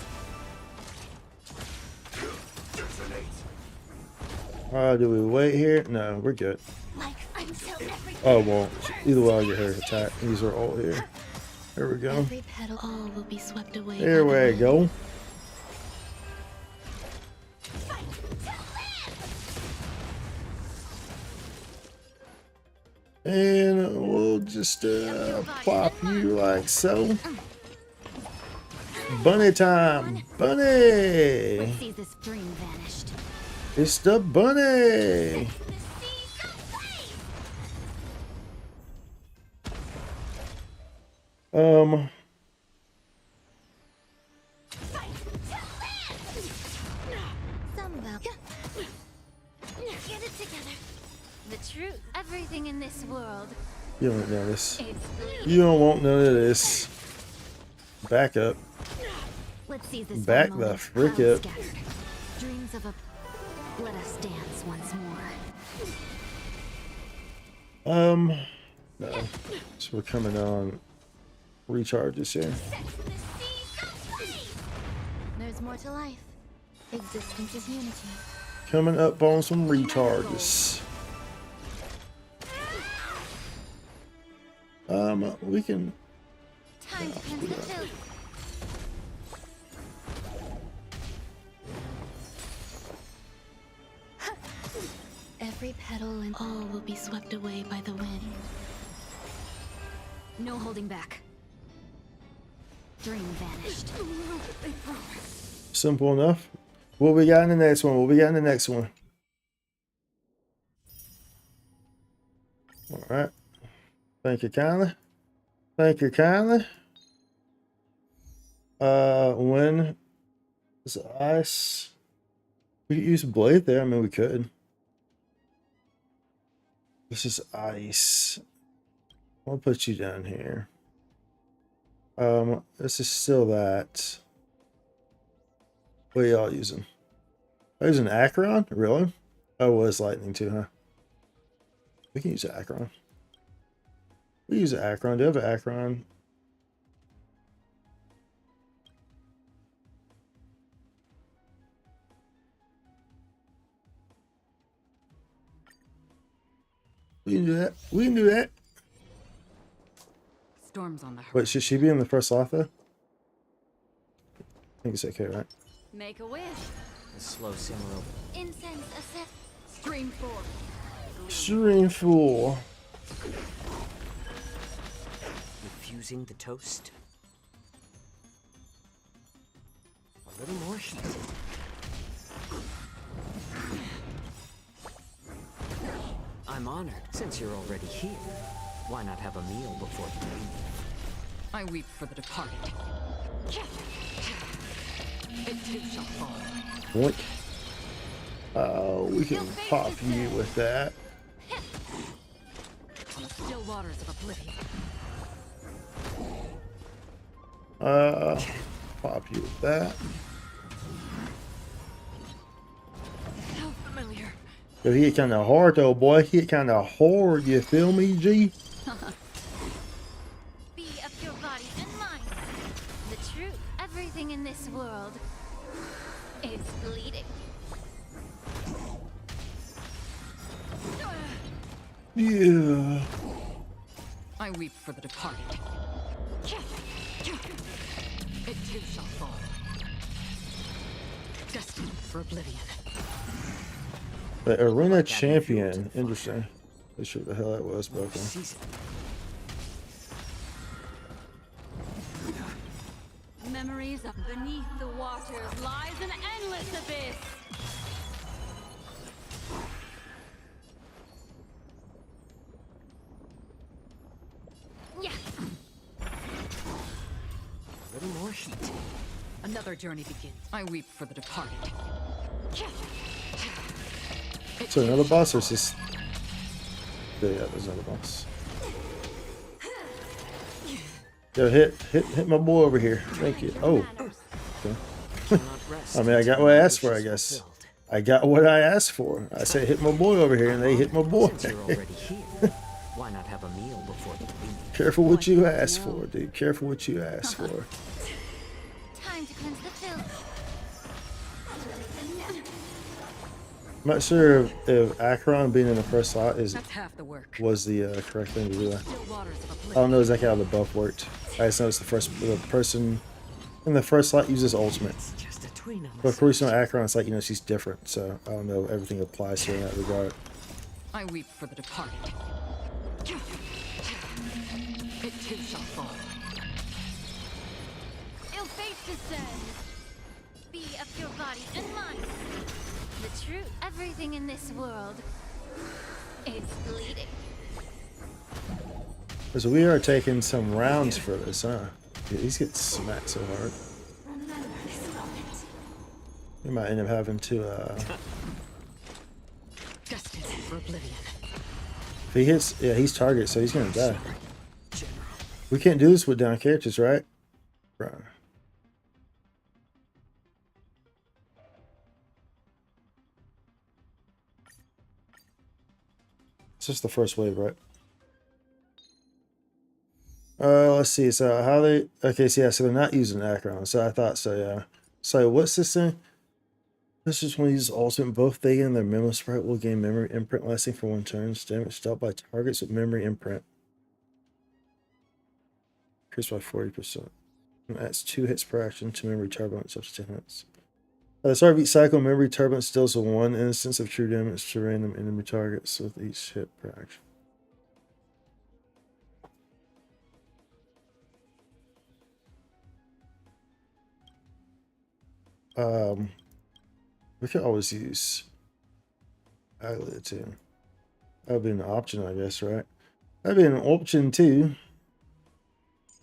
Do we wait here? No, we're good. Like until every Oh, well, either way, I'll get her attack. These are all here. There we go. Every petal, all will be swept away. There by the we wind. go. And we'll just plop you like so. Bunny time! Bunny! Let's see this dream vanished. It's the bunny! Somehow. Get it together. The truth. Everything in this world. You don't know this. You don't want none of this. Back up. Let's see this Back one the moment. frick Clouds up. scattered. Dreams of a. Let us dance once more. No. So we're coming on recharges here. There's more to life. Existence is unity. Coming up on some recharges. We can. Time to cleanse the filth. Every petal and all will be swept away by the wind. No holding back. Dream vanished. Simple enough. What we got in the next one? What we got in the next one? Alright. Thank you kindly. Thank you kindly. When is ice? We could use a blade there. I mean, we could. This is ice. I'll put you down here. This is still that. What are y'all using? I use an Acheron? Really? Oh, it was lightning too, huh? We can use an Acheron. We use an Acheron. Do you have an Acheron? We can do that. We can do that. Storms on the horizon. Wait, should she be in the first slot though? I think it's okay, right? Make a wish. The slow simmer over. Incense ascend. Stream 4. Stream 4. Refusing the toast. A little more heat. I'm honored. Since you're already here, why not have a meal before you leave? I weep for the departed. It too shall fall. Boink. We can pop you with that. On the still waters of oblivion. Pop you with that. So familiar. Yo, he hit kind of hard though, boy. He hit kind of hard. You feel me, G? Be of your body and mind. The truth, everything in this world is bleeding. Yeah. I weep for the departed. It too shall fall. Destined for oblivion. The arena champion. Interesting. Not sure what the hell that was, but okay. Memories of beneath the waters lies an endless abyss. Yeah. A little more heat. Another journey begins. I weep for the departed. So another boss or is this? Yeah, there's another boss. Yo, hit my boy over here. Thank you. Oh. Okay. I mean, I got what I asked for, I guess. I got what I asked for. I said hit my boy over here, and they hit my boy. Why not have a meal before you leave? Careful what you ask for, dude. Careful what you ask for. Time to cleanse the filth. I'm not sure if Acheron being in the first slot was the correct thing to do. I don't know exactly how the buff worked. I just noticed the person in the first slot uses ultimate. But of course, Acheron's like, she's different, so I don't know if everything applies to her in that regard. I weep for the departed. It too shall fall. Ill fate descends. Be of your body and mind. The truth, everything in this world is bleeding. So we are taking some rounds for this, huh? Yeah, these get smacked so hard. We might end up having to, Destined for oblivion. If he hits, yeah, he's target, so he's gonna die. We can't do this with down characters, right? Right. It's just the first wave, right? Let's see. So how they? Okay, so yeah, so they're not using Acheron. So I thought so. Yeah. So what's this thing? This is when you use ultimate. Both they and their memo sprite will gain memory imprint lasting for 1 turn. Damage dealt by targets with memory imprint. Increased by 40%. And adds 2 hits per action to memory turbulence up to 10 hits. At the start of each cycle, memory turbulence deals 1 instance of true damage to random enemy targets with each hit per action. We could always use eyelid too. That would be an option, I guess, right? That'd be an option too.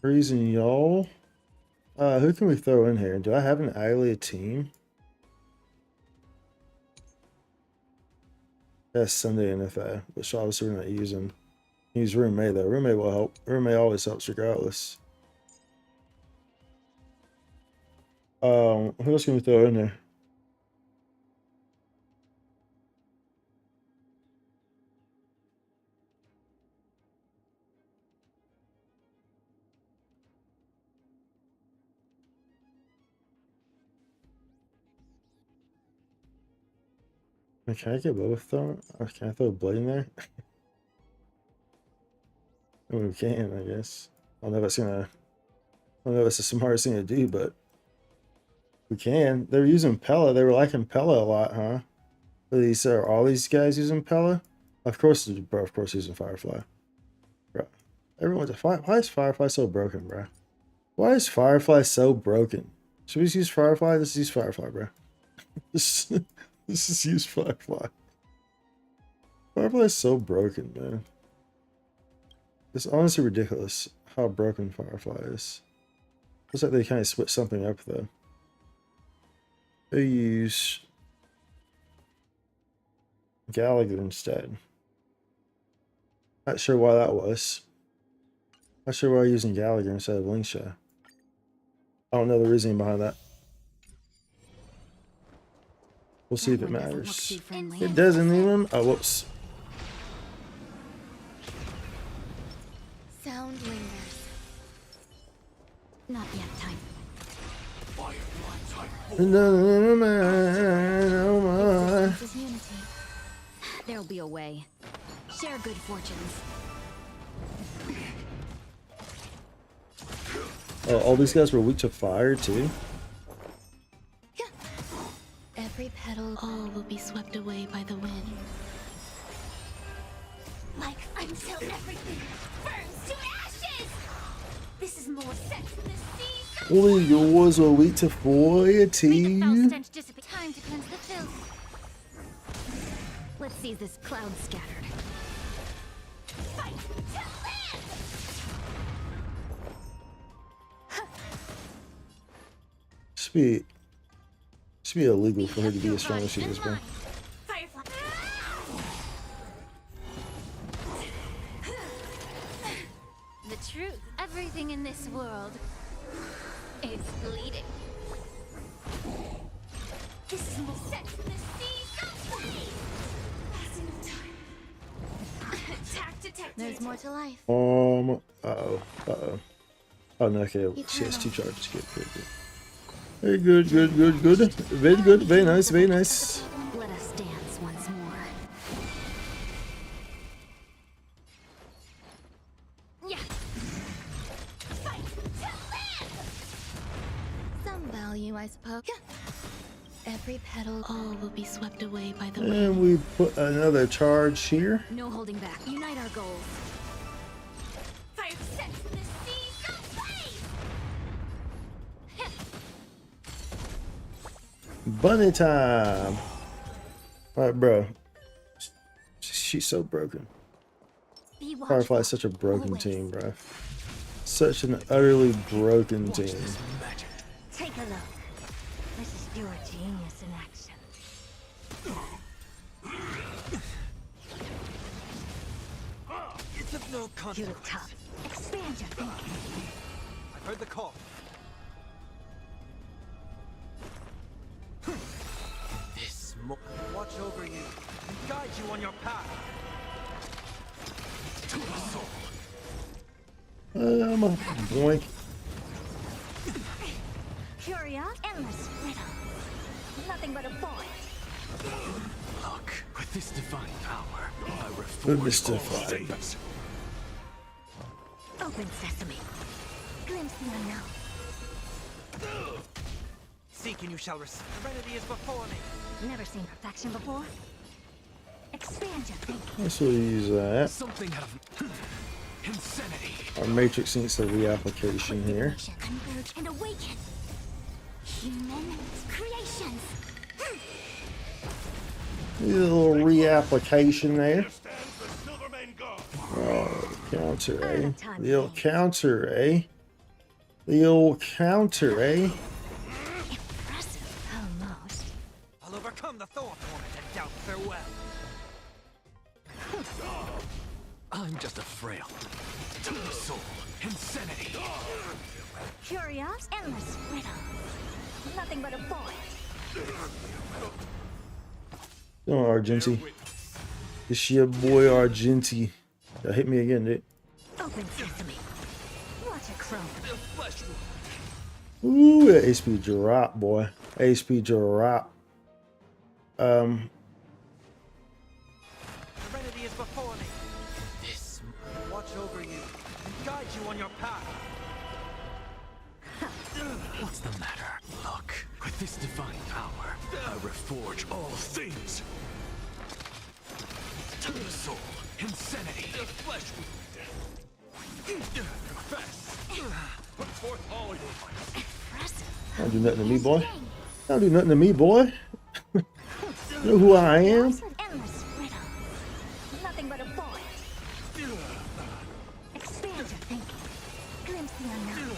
Reason y'all. Who can we throw in here? Do I have an eyelid team? That's Sunday NFA, which obviously we're not using. Use Roommate though. Roommate will help. Roommate always helps regardless. Who else can we throw in there? Can I get Boba thrown? Or can I throw a blade in there? I mean, we can, I guess. I don't know if it's gonna. I don't know if it's the smartest thing to do, but we can. They were using Pella. They were liking Pella a lot, huh? Are all these guys using Pella? Of course, bro. Of course, using Firefly. Bro, everyone's a Firefly. Why is Firefly so broken, bro? Why is Firefly so broken? Should we just use Firefly? Let's use Firefly, bro. Let's just use Firefly. Firefly is so broken, man. It's honestly ridiculous how broken Firefly is. Looks like they kind of switched something up, though. They use Gallagher instead. Not sure why that was. Not sure why I'm using Gallagher instead of Lingsha. I don't know the reasoning behind that. We'll see if it matters. It doesn't even. Oh, whoops. Sound lingers. Not yet time. Oh Is unity. There'll be a way. Share good fortunes. my. Oh, all these guys were weak to fire too. Every petal, all will be swept away by the wind. Like until everything burns to ashes. This is more sex than the sea. Only yours were weak to fire too. Time to cleanse the filth. Let's see this cloud scattered. Fight to live. Should be illegal for her to be as strong as she is, bro. Firefly. The truth. Everything in this world is bleeding. This is more sex than the sea. That's enough time. Attack detected. There's more to life. Uh-oh. Oh, no, okay. She has 2 charges. Good. Very good. Very good. Very nice. Let us dance once more. Yeah. Fight to live. Some value, I suppose. Every petal, all will be swept away by the wind. And we put another charge here. No holding back. Unite our goals. Fire sex in the sea. Go blaze. Bunny time. Alright, bro. She's so broken. Firefly's such a broken team, bro. Such an utterly broken team. Take a look. This is your genius in action. It's of no You look consequence. tough. Expand your thinking. I've heard the call. This Watch over you and guide you on your path. To the soul. Boink. Curious, endless riddle. Nothing but a void. Look, with this divine power, I Goodness reforge all divine. things. Open sesame. Glimpse the unknown. Seek and you shall receive. Serenity is before me. Never seen perfection before. Expand your thinking. Let's use that. Something out of insanity. Our matrix needs a reapplication here. Converge and awaken. Human creations. A little reapplication there. Oh, counter, eh? The old counter, eh? The old counter, eh? Impressive. Almost. I'll overcome the thorn torment and doubt farewell. I'm just a frail. To the soul. Insanity. Curious, endless riddle. Nothing but a void. Come on, Argenti. It's your boy Argenti. Y'all hit me again, dude. Open sesame. Watch it crumble. Ooh, that HP drop, boy. HP drop. Serenity is before me. This Watch over you and guide you on your path. What's the matter? Look, with this divine power, I reforge all things. To the soul. Insanity. The flesh wound. Put forth all your might. Don't do nothing to me, boy. Don't do nothing to me, boy. You know who I am? Endless riddle. Nothing but a void. Expand your thinking. Glimpse the unknown.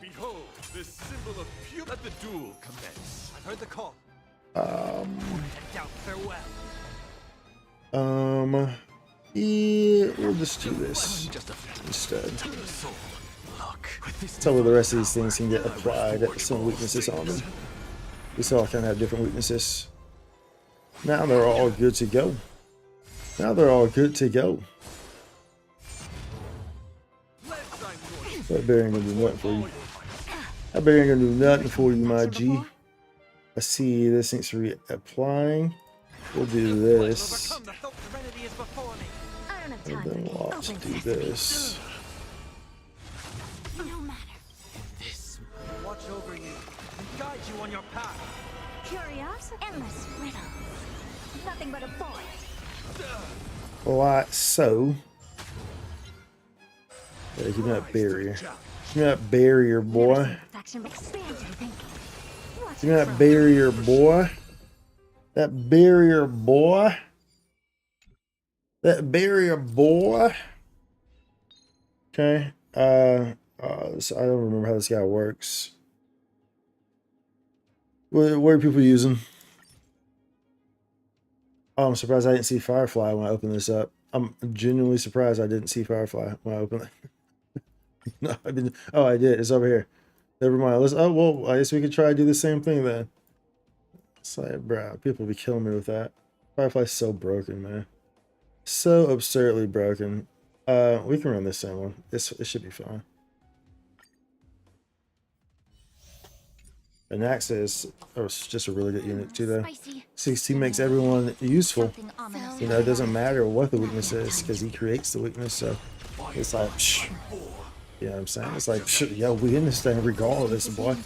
Behold, this symbol of pure. Let the duel commence. I've heard the call. Um, And doubt farewell. Yeah, we'll just do this instead. Look, with this Some of the rest of these things can get applied at some weaknesses on them. These all kind of have different weaknesses. Now they're all good to go. Now they're all good to go. That bear ain't gonna do nothing for you. That bear ain't gonna do nothing for you, my G. I see this needs to be applying. We'll do this. And then we'll also do this. No matter. This Watch over you and guide you on your path. Curiosity. Endless riddles. Nothing but a void. Like so. Yeah, give me that barrier. Give me that barrier, boy. Faction expanded thinking. Give me that barrier, boy. That barrier, boy. That barrier, boy. Okay. So I don't remember how this guy works. What are people using? Oh, I'm surprised I didn't see Firefly when I opened this up. I'm genuinely surprised I didn't see Firefly when I opened it. No, oh, I did. It's over here. Never mind. Oh, well, I guess we could try to do the same thing then. It's like, bro, people be killing me with that. Firefly's so broken, man. So absurdly broken. We can run the same one. It should be fine. And Axe is just a really good unit too, though. 60 makes everyone useful. You know, it doesn't matter what the weakness is because he creates the weakness. So it's like, psh, you know what I'm saying? It's like, psh, yeah, we in this thing regardless, boy.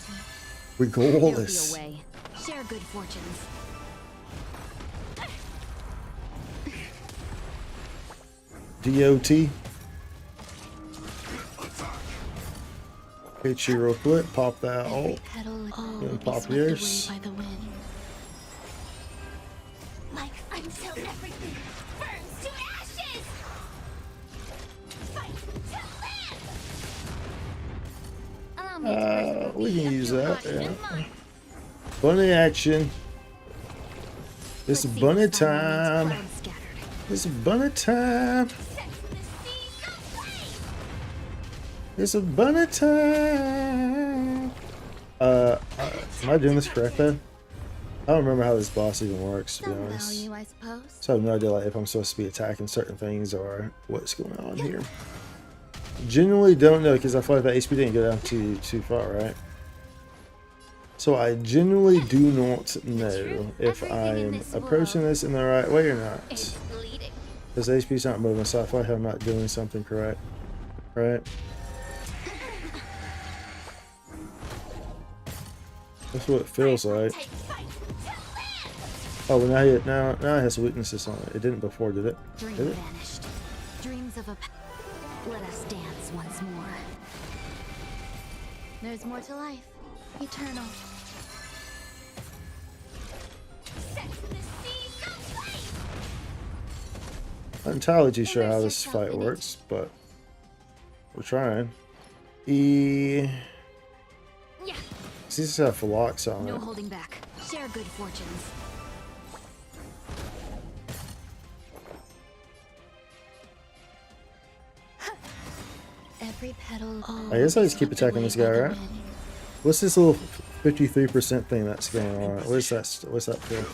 Regardless. Share good fortunes. DOT. Hit you real quick, pop that ult, and pop yours. Like until everything burns to ashes. Fight to live. We can use that, yeah. Bunny action. It's bunny time. It's bunny time. It's a bunny time. Am I doing this correct though? I don't remember how this boss even works, to be honest. So I have no idea like if I'm supposed to be attacking certain things or what's going on here. Genuinely don't know because I feel like that HP didn't go down too far, right? So I genuinely do not know if I'm approaching this in the right way or not. Because HP's not moving, so I feel like I'm not doing something correct, right? That's what it feels like. Oh, well now it has weaknesses on it. It didn't before, did it? Dream Did it? vanished. Dreams of a. Let us dance once more. There's more to life. Eternal. I'm not entirely too sure how this fight works, but we're trying. These have locks on No it. holding back. Share good fortunes. Every petal. I guess I just keep attacking this guy, right? What's this little 53% thing that's going on? What is that? What's that for?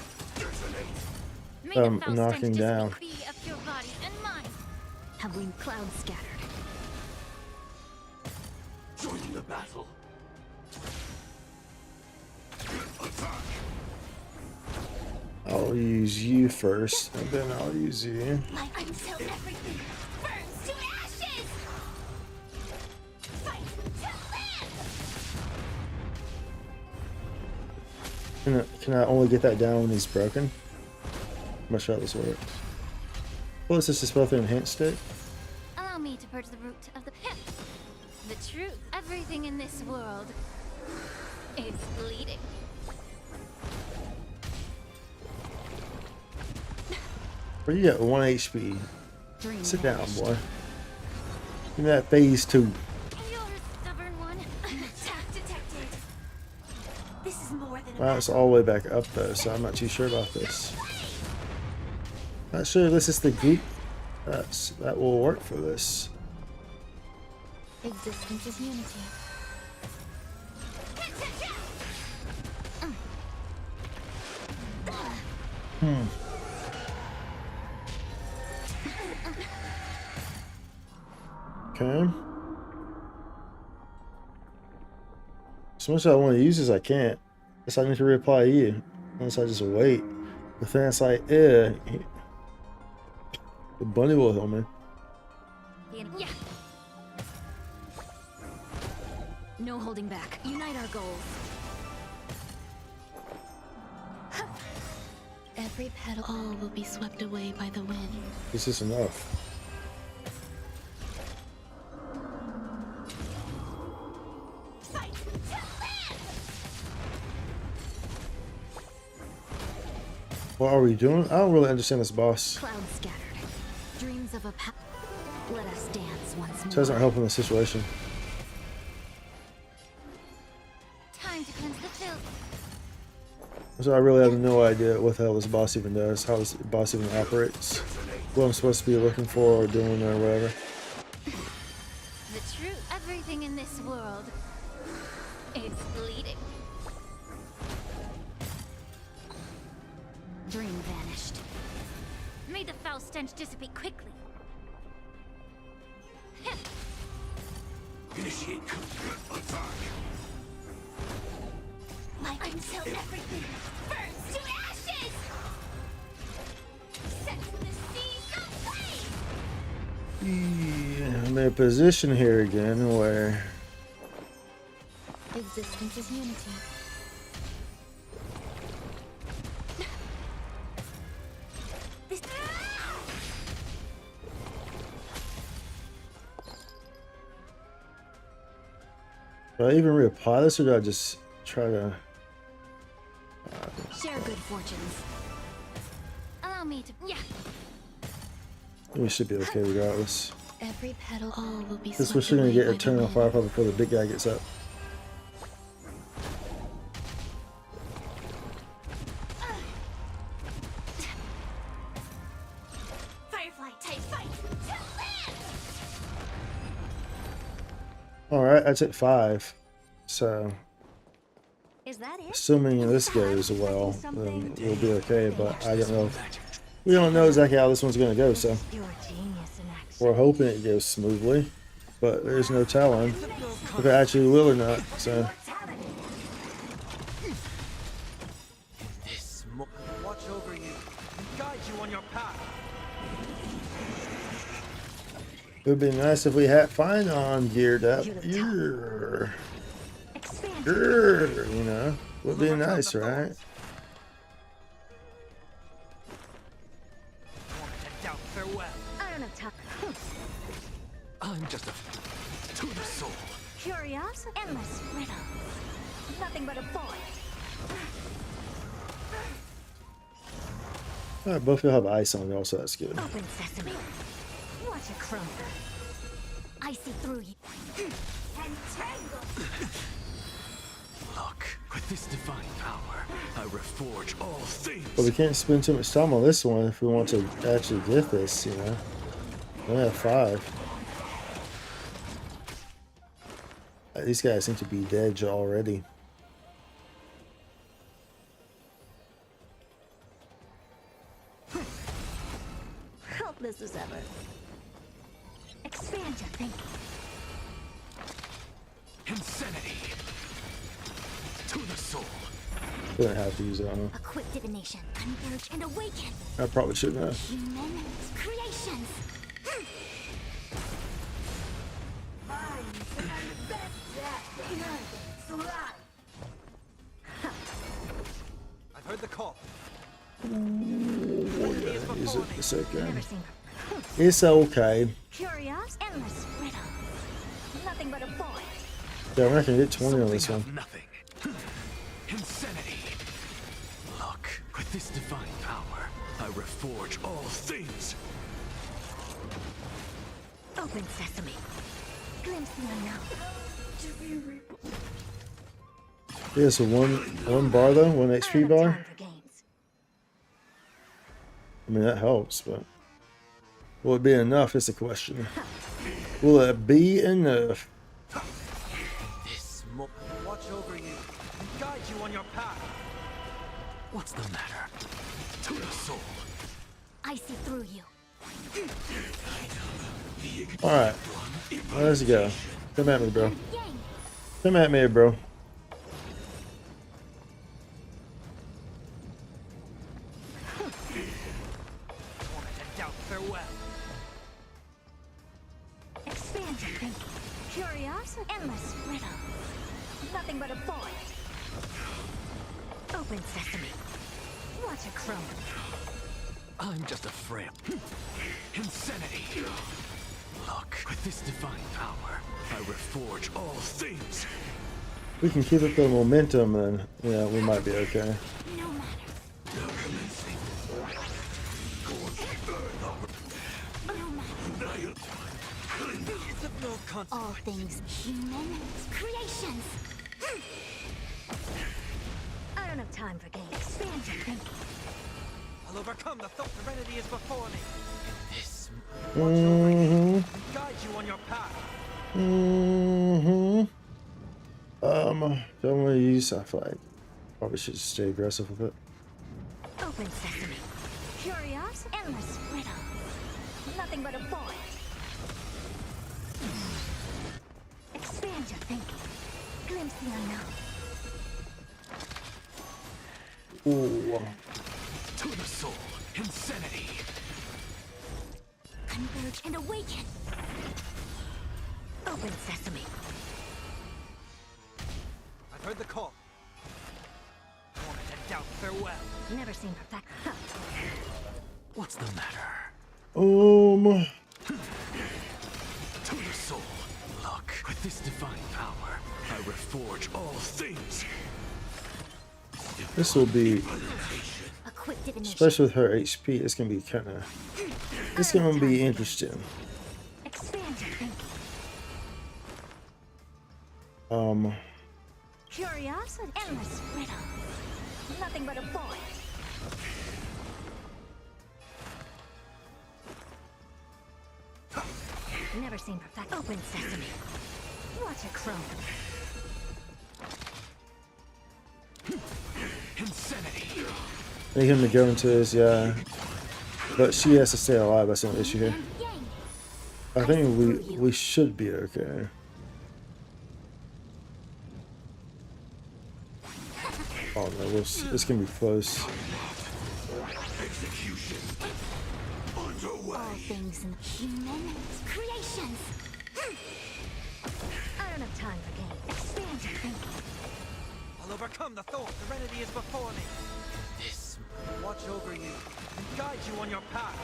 Knocking down. Have we clouds scattered? Join the battle. I'll use you first, and then I'll use you. Like until everything burns to ashes. Fight to live. Can I only get that down when he's broken? I'm not sure how this works. Well, is this supposed to enhance it? Allow me to purge the root of the pit. The truth. Everything in this world is bleeding. Where you got 1 HP? Sit down, boy. Give me that phase 2. You're a stubborn one. Attack detected. This is more than Wow, it's all the way back up though, so I'm not too sure about this. Not sure this is the group that will work for this. existence is unity. Okay. So much I want to use this, I can't. Guess I need to reply to you. Unless I just wait. But then it's like, the bunny will help me. Yeah. No holding back. Unite our goals. Every petal all will be swept away by the wind. This is enough. What are we doing? I don't really understand this boss. Clouds scattered. Dreams of a let us dance once more. This doesn't help in the situation. Time to cleanse the filth. So I really have no idea what the hell this boss even does, how this boss even operates, what I'm supposed to be looking for or doing or whatever. The truth. Everything in this world is bleeding. Dream vanished. May the foul stench dissipate quickly. Initiate attack. Like until everything burns to ashes! Set the seas aflame! Yeah, I'm in a position here again where Existence is unity. do I even reapply this or do I just try to Share good fortunes. Allow me to. Yeah. we should be okay regardless. Every petal all will be This swept we're still gonna away get by a the turn on wind. firepower before the big guy gets up. Firefly type fight to land! Alright, I took 5. So Is that it? assuming this goes well, then we'll be okay, but I don't know. We don't know exactly how this one's gonna go, so Your genius in action. we're hoping it goes smoothly, but there's no telling if it actually will or not. So This watch over you and guide you on your path. it would be nice if we had Phainon geared up. You know, would be nice, right? I don't have time. I'm just a to the soul. Curiosity. Endless riddles. Nothing but a void. Alright, both of you have ice on y'all, so that's good. Open sesame. Watch it crumble. I see through you. Entangle. Look, with this divine power, I reforge all things. But we can't spend too much time on this one if we want to actually get this, you know. We only have 5. These guys seem to be dead already. Helpless as ever. Expand your thinking. Insanity. To the soul. Didn't have to use that one. A quick divination. Converge and awaken. I probably shouldn't have. Human creations. I've heard the call. Use it a second. Never seen her. It's okay. Curious. Endless riddles. Nothing but a void. Yeah, I reckon I get 20 on this one. Nothing. Insanity. Look, with this divine power, I reforge all things. Open sesame. Glimpse the unknown. Yeah, so one bar though, 1 HP bar. I mean that helps, but will it be enough is the question. Will it be enough? This watch over you and guide you on your path. What's the matter? To To the soul. I see through you. All right, let's go. Come at me, bro. Come at me, bro. Expand your thinking. Curiosity. Endless riddle. Nothing but a void. Open sesame. Watch it crumble. I'm just a frail. Insanity. Look, with this divine power, I reforge all things. We can keep up the momentum, and yeah, we might be okay. No matter. All things human creations. I don't have time for games. Expand your thinking. I'll overcome the thought serenity is before me. This. Guide you on your path. Don't want to use. I feel like probably should stay aggressive with it. Open sesame. Curiosity. Endless riddle. Nothing but a void. Expand your thinking. Glimpse the unknown. Ooh. To the soul. Insanity. Converge and awaken. Open sesame. I've heard the call. Torment and doubt, farewell. Never seen perfect. What's the matter? To the soul. Look, with this divine power, I reforge all things. This will be, A quick divination. especially with her HP, it's gonna be kind of. It's gonna be interesting. Expand your thinking. Curiosity. Endless riddle. Nothing but a void. Never seen perfect. Open sesame. Watch it crumble. Insanity. Need him to go into his, yeah. But she has to stay alive. That's the issue here. I think we should be okay. Oh no, it's gonna be close. Execution. Underway. All things in human creations. I don't have time for games. Expand your thinking. I'll overcome the thought serenity is before me. This. Watch over you and guide you on your path.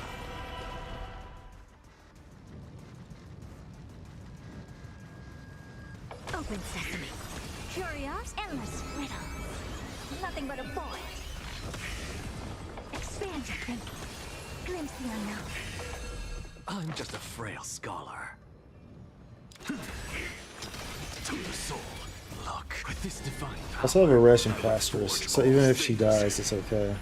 Open sesame. Curious. Endless riddle. Nothing but a void. Expand your thinking. Glimpse the unknown. I'm just a frail scholar. To the soul. Look, with this divine I power. still have a ration plasterers, so even if she dies, it's okay.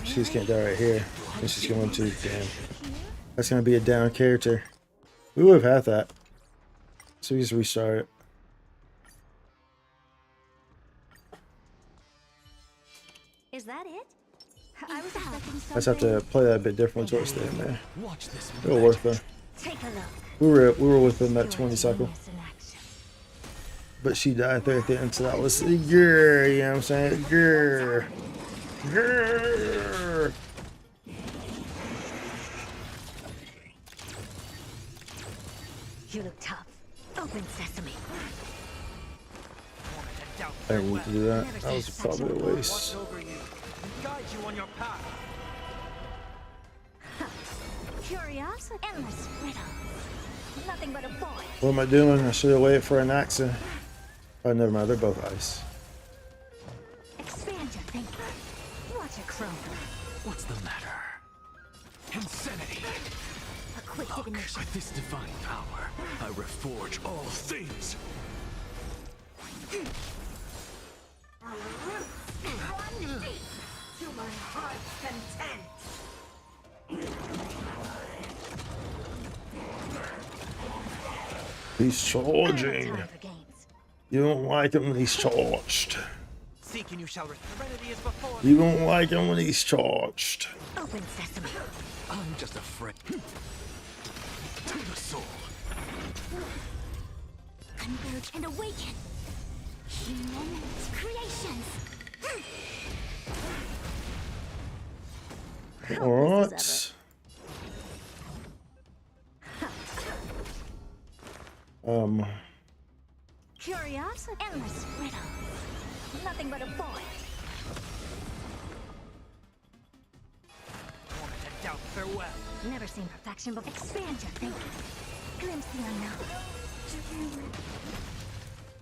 She just can't die right here. And she's going to, damn. That's gonna be a down character. We would have had that. So we just restart it. Is that it? I was expecting something. I just have to play that a bit differently towards the end there. Watch this. It'll work though. Take a look. We were within that 20 cycle. But she died there at the end, so that was grr, you know what I'm saying? Grr. Grr. You look tough. Open sesame. I didn't need to do that. That was probably a waste. Watch over you and guide you on your path. Curiosity. Endless riddle. Nothing but a void. What am I doing? I should have waited for an Axa. Oh, never mind. They're both ice. Expand your thinking. Watch it crumble. What's the matter? Insanity. A quick Look, divination. with this divine power, I reforge all things. To my heart's content. He's charging. You don't like him when he's charged. seek and you shall return. Serenity is before You won't like him when he's charged. Open sesame. I'm just afraid. To the soul. Converge and awaken. Human's creations. Alright. Curiosity, endless riddle. Nothing but a void. Moment and doubt farewell. Never seen perfection before. Expand your thinking. Glimpse the unknown.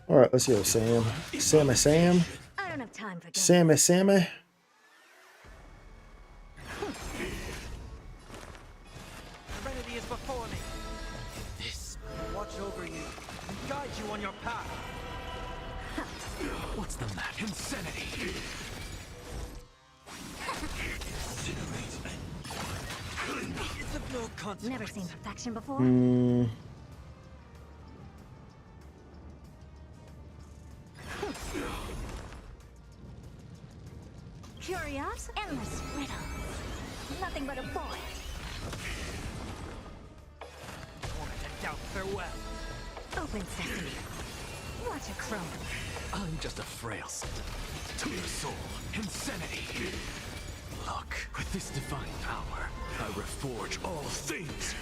Alright, let's go, Sam. Sam. I don't have time for games. Sammy. Serenity is before me. This. Watch over you and guide you on your path. What's the matter? Insanity. It's of no consequence. Never seen perfection before. Curiosity, endless riddle. Nothing but a void. Moment and doubt farewell. Open sesame. Watch it crumble. I'm just a frail. To the soul. Insanity. Look, with this divine power, I reforge all things.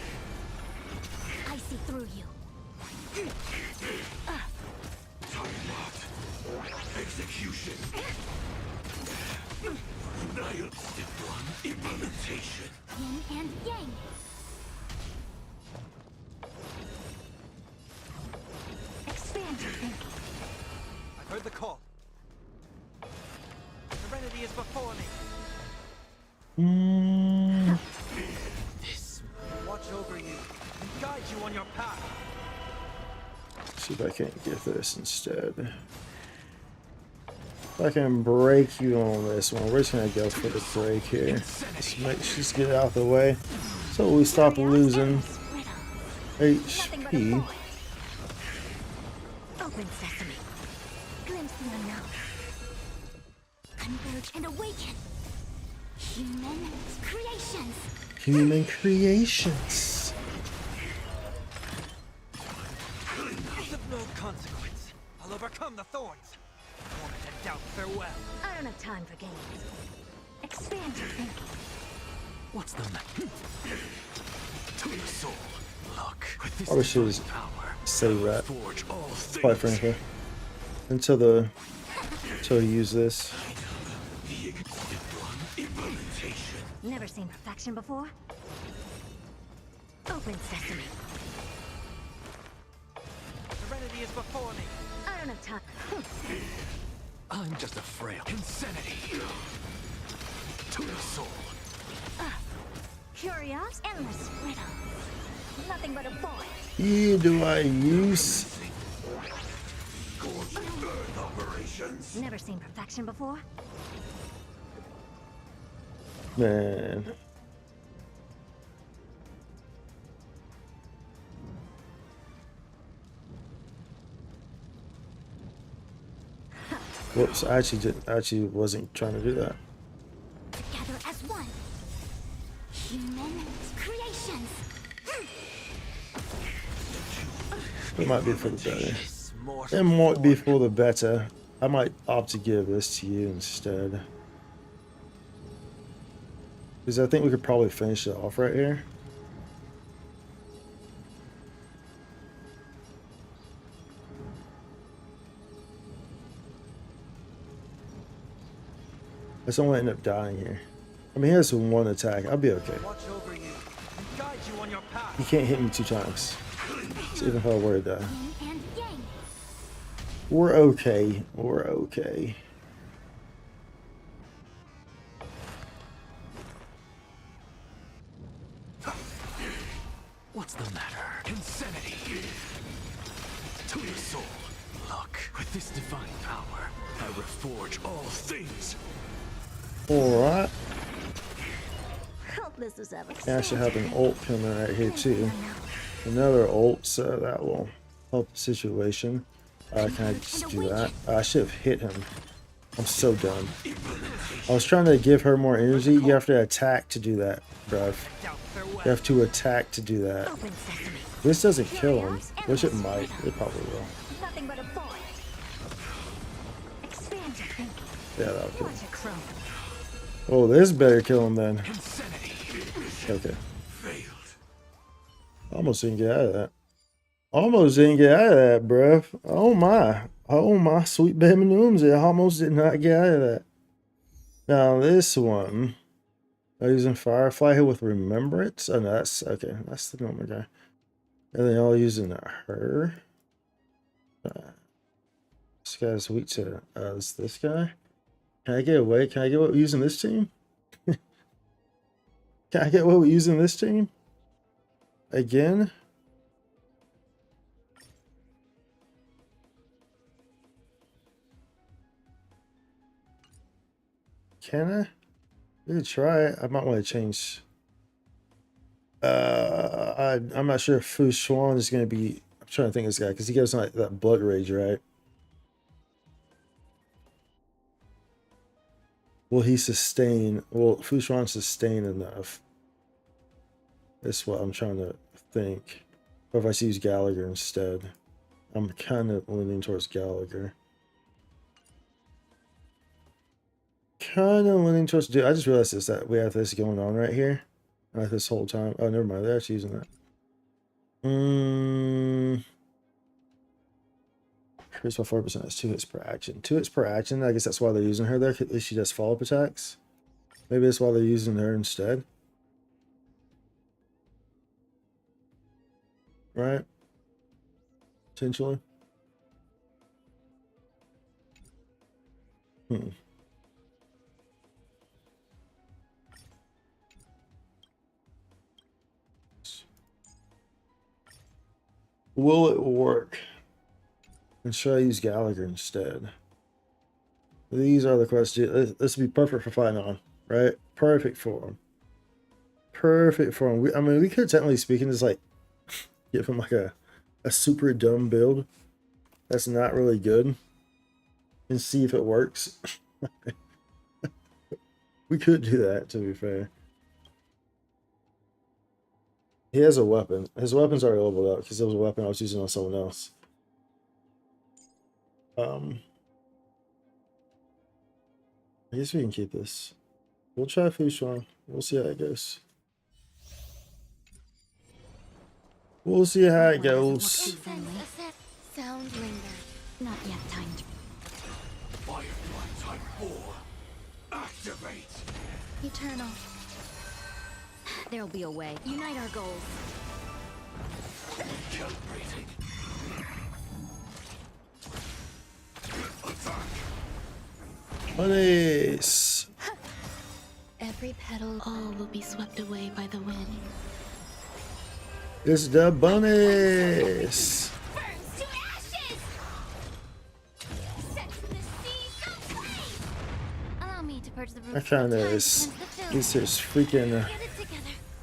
I see through you. Execution. United Step 1 implementation. Yin and yang. Expand your thinking. I've heard the call. Serenity is before me. This. Watch over you and guide you on your path. See if I can't get this instead. If I can break you on this one, we're just gonna go for the break here. Just get it out of the way so we stop losing HP. Open sesame. Glimpse the unknown. Converge and awaken. Human's creations. Human creations. It's of no consequence. I'll overcome the thorns. Moment and doubt farewell. I don't have time for games. Expand your thinking. What's the matter? To the soul. Look, with this Probably should divine power, say I that. reforge all Quite things. frankly, until you use this. Never seen perfection before. Open sesame. Serenity is before me. I don't have time. I'm just a frail insanity. To the soul. Curiosity, endless riddle. Nothing but a void. Yeah, do I use? Operations. Never seen perfection before. Man. Whoops, I actually wasn't trying to do that. Together as one. Human's creations. It might be for the better. It might be for the better. I might opt to give this to you instead. Because I think we could probably finish it off right here. I just don't want to end up dying here. I mean, he has one attack. I'll be okay. Watch over you and guide you on your path. He can't hit me 2 times. So even if I were to die. Yin and yang. We're okay. We're okay. What's the matter? Insanity. To the soul. Look, with this divine power, I reforge all things. Alright. Hope this is ever. I actually have an ult coming right here too. Another ult, so that will help the situation. Can I just do that? I should have hit him. I'm so dumb. I was trying to give her more energy. You have to attack to do that, bruv. You have to attack to do that. This doesn't kill him, which it might. It probably will. Nothing but a boy. Expand your thinking. Yeah, that'll kill him. What a crone. Oh, this better kill him then. Okay. Almost didn't get out of that. Almost didn't get out of that, bruv. Oh my. Oh my sweet baby nooms. I almost did not get out of that. Now this one. I'm using Firefly here with Remembrance. Oh no, that's okay. That's the normal guy. And then all using her. This guy's weak to is this guy. Can I get away? Can I get what we're using this team? Can I get what we're using this team? Again? Can I? We could try it. I might want to change. I'm not sure if Phainon is going to be. I'm trying to think of this guy because he goes like that blood rage, right? Will he sustain? Will Phainon sustain enough? That's what I'm trying to think. Or if I use Gallagher instead. I'm kind of leaning towards Gallagher. Kind of leaning towards. Dude, I just realized this that we have this going on right here. Like this whole time. Oh, never mind. They're actually using that. Increase by 4%. That's 2 hits per action. 2 hits per action. I guess that's why they're using her there. At least she does follow-up attacks. Maybe that's why they're using her instead. Right? Potentially. Will it work? And should I use Gallagher instead? These are the questions. This would be perfect for Phainon, right? Perfect for him. Perfect for him. I mean, we could technically speaking just like give him like a super dumb build that's not really good and see if it works. We could do that, to be fair. He has a weapon. His weapon's already leveled up because it was a weapon I was using on someone else. I guess we can keep this. We'll try Phainon. We'll see how it goes. We'll see how it goes. Sound linger. Not yet time to. Firefly Type 4. Activate. Eternal. There'll be a way. Unite our goals. Calibrating. Attack. Nice. Every petal, all will be swept away by the wind. It's the bunnies. Burns to ashes. Set to the seas of flame. Allow me to purge the roots. I found this. These are freaking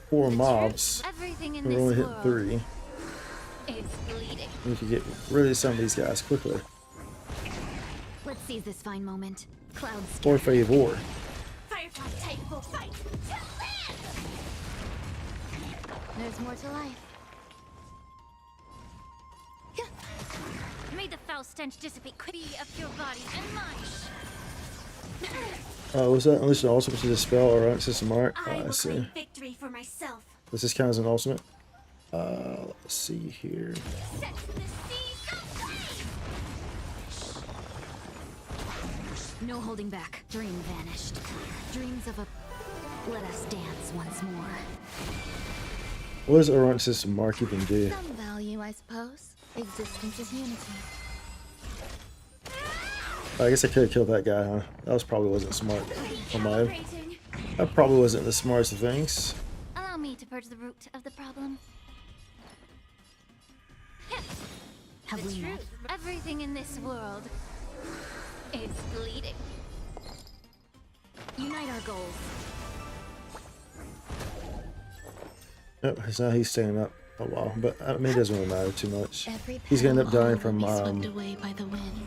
4 mobs. We only hit 3. It's bleeding. We need to get rid of some of these guys quickly. Let's seize this fine moment. Clouds. Or favor. Firefly type will fight to live. There's more to life. May the foul stench dissipate quickly of your body and mine. Was that unleash an ultimate to dispel or system art? I see. Victory for myself. Does this count as an ultimate? Let's see here. Set to the seas of flame. No holding back. Dream vanished. Dreams of a. Let us dance once more. What does Oront system mark even do? Some value, I suppose. Existence is unity. I guess I could have killed that guy, huh? That was probably wasn't smart on mine. That probably wasn't the smartest of things. Allow me to purge the root of the problem. Have we met? Everything in this world is bleeding. Unite our goals. Yep, so now he's staying up a while, but I mean, it doesn't really matter too much. He's gonna end up dying from swept away by the wind.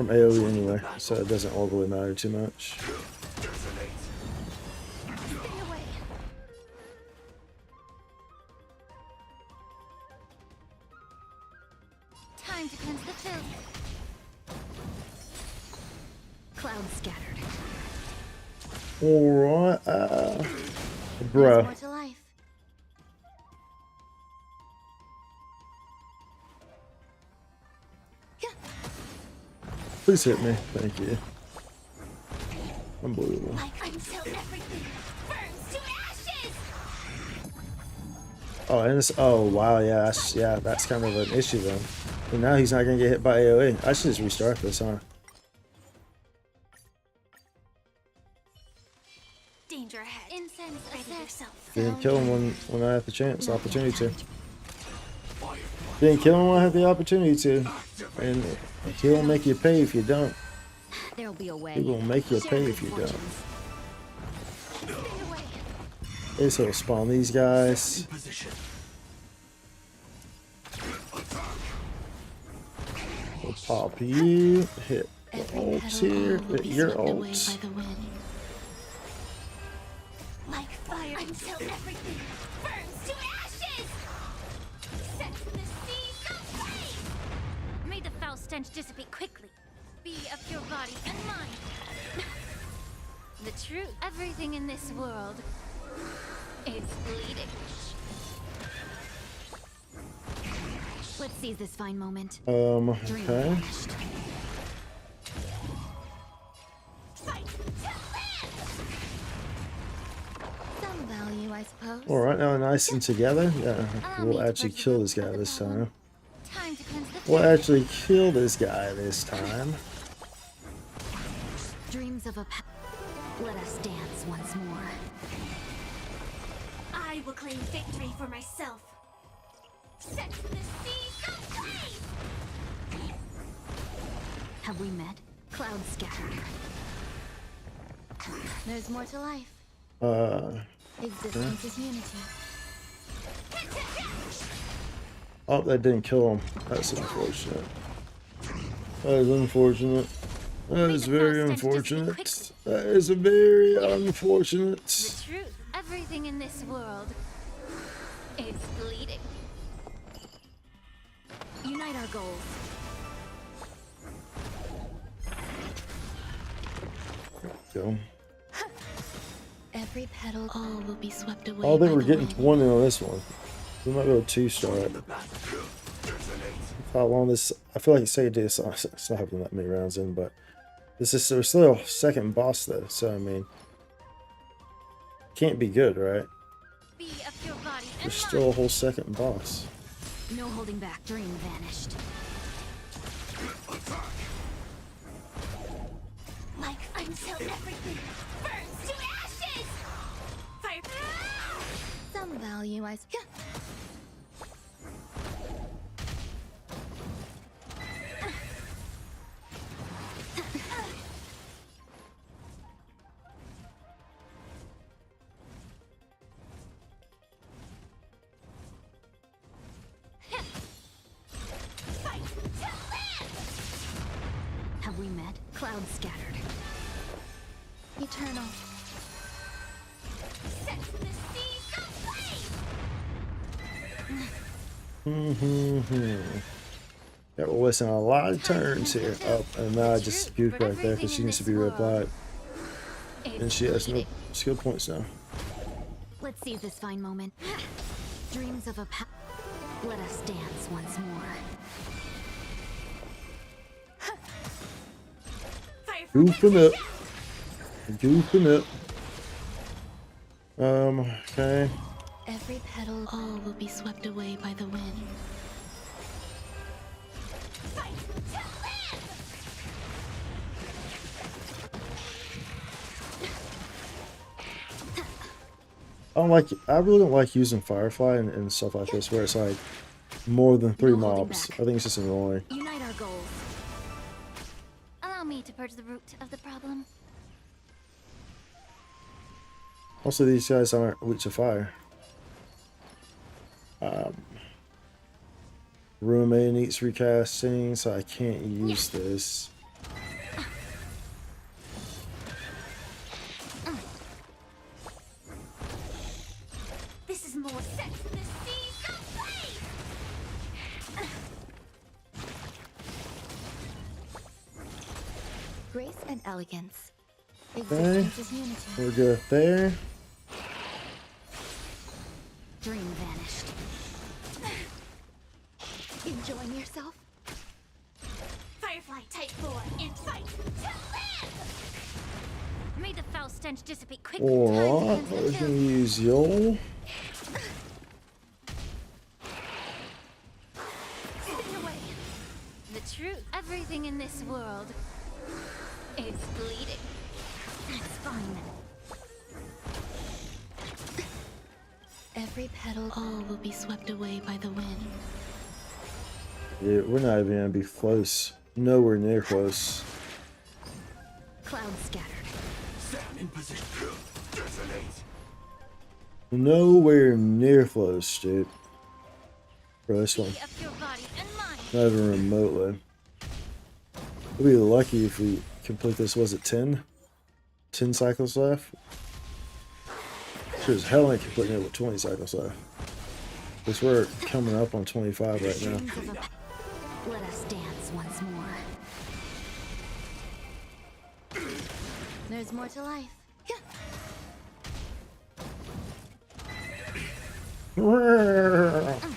from AoE anyway, so it doesn't all really matter too much. Time to cleanse the filth. Clouds scattered. Alright, There's bruh. more to life. Please hit me. Thank you. Unbelievable. Until everything burns to ashes! Oh, and it's, oh wow, yeah, that's kind of an issue then. And now he's not gonna get hit by AoE. I should just restart this, huh? Danger ahead. Incense, ready yourself. Didn't kill him when I had the chance, opportunity to. Didn't kill him when I had the opportunity to. And he'll make you pay if you don't. There'll be a way. He will make you pay if you don't. This will spawn these guys. We'll pop you. Hit the ults here. Hit your ults. Like fire until everything burns to ashes! Set the seas aflame! May the foul stench dissipate quickly. Be of your body and mind. The truth. Everything in this world is bleeding. Let's seize this fine moment. Okay. Some value, I suppose. Alright, now nice and together. Yeah, we'll actually kill this guy this time. Time to cleanse the We'll actually kill this guy this time. dreams of a let us dance once more. I will claim victory for myself. Set the seas aflame! Have we met? Clouds scattered. There's more to life. Existence is unity. Oh, that didn't kill him. That's unfortunate. That is unfortunate. That is very unfortunate. That is a very unfortunate. The truth. Everything in this world is bleeding. Unite our goals. Go. Every petal, all will be swept away. Oh, they by were the getting wind. 20 on this one. We might go 2-star it. How long this? I feel like say this. It's not having that many rounds in, but this is there's still a second boss though. So I mean, can't be good, right? Be of your body and There's still a whole second boss. no holding back. Dream vanished. Like until everything burns to ashes! Fire! Some value, I suppose. Have we met? Clouds scattered. Eternal. Set the seas aflame! Yeah, we're wasting a lot of turns here. Oh, and now I just puked right there because she needs to be replied. And she has no skill points now. Let's seize this fine moment. Dreams of a let us dance once more. Goofing up. Goofing up. Okay. Every petal, all will be swept away by the wind. I really don't like using Firefly and stuff like this where it's like more than 3 mobs. I think it's just annoying. Unite our goals. Allow me to purge the root of the problem. Also, these guys aren't weak to fire. Roommate needs recasting, so I can't use this. This is more sex in the sea. So please! Grace and elegance. Okay. Existence is unity. We're good there. Dream vanished. Enjoying yourself? Firefly Type 4 in fight to live! May the foul stench dissipate quickly. Alright, we can use y'all. Stay away. The truth. Everything in this world is bleeding. That's fine. Every petal, All will be swept away by the wind. Yeah, we're not even gonna be close. Nowhere near close. Clouds scattered. Stand in position. Detonate. Nowhere near close, dude. For this one. Up your body and mind. Not even remotely. We'll be lucky if we complete this. Was it 10? 10 cycles left? Sure as hell ain't completing it with 20 cycles left. Because we're coming up on 25 right now. Let us dance once more. There's more to life.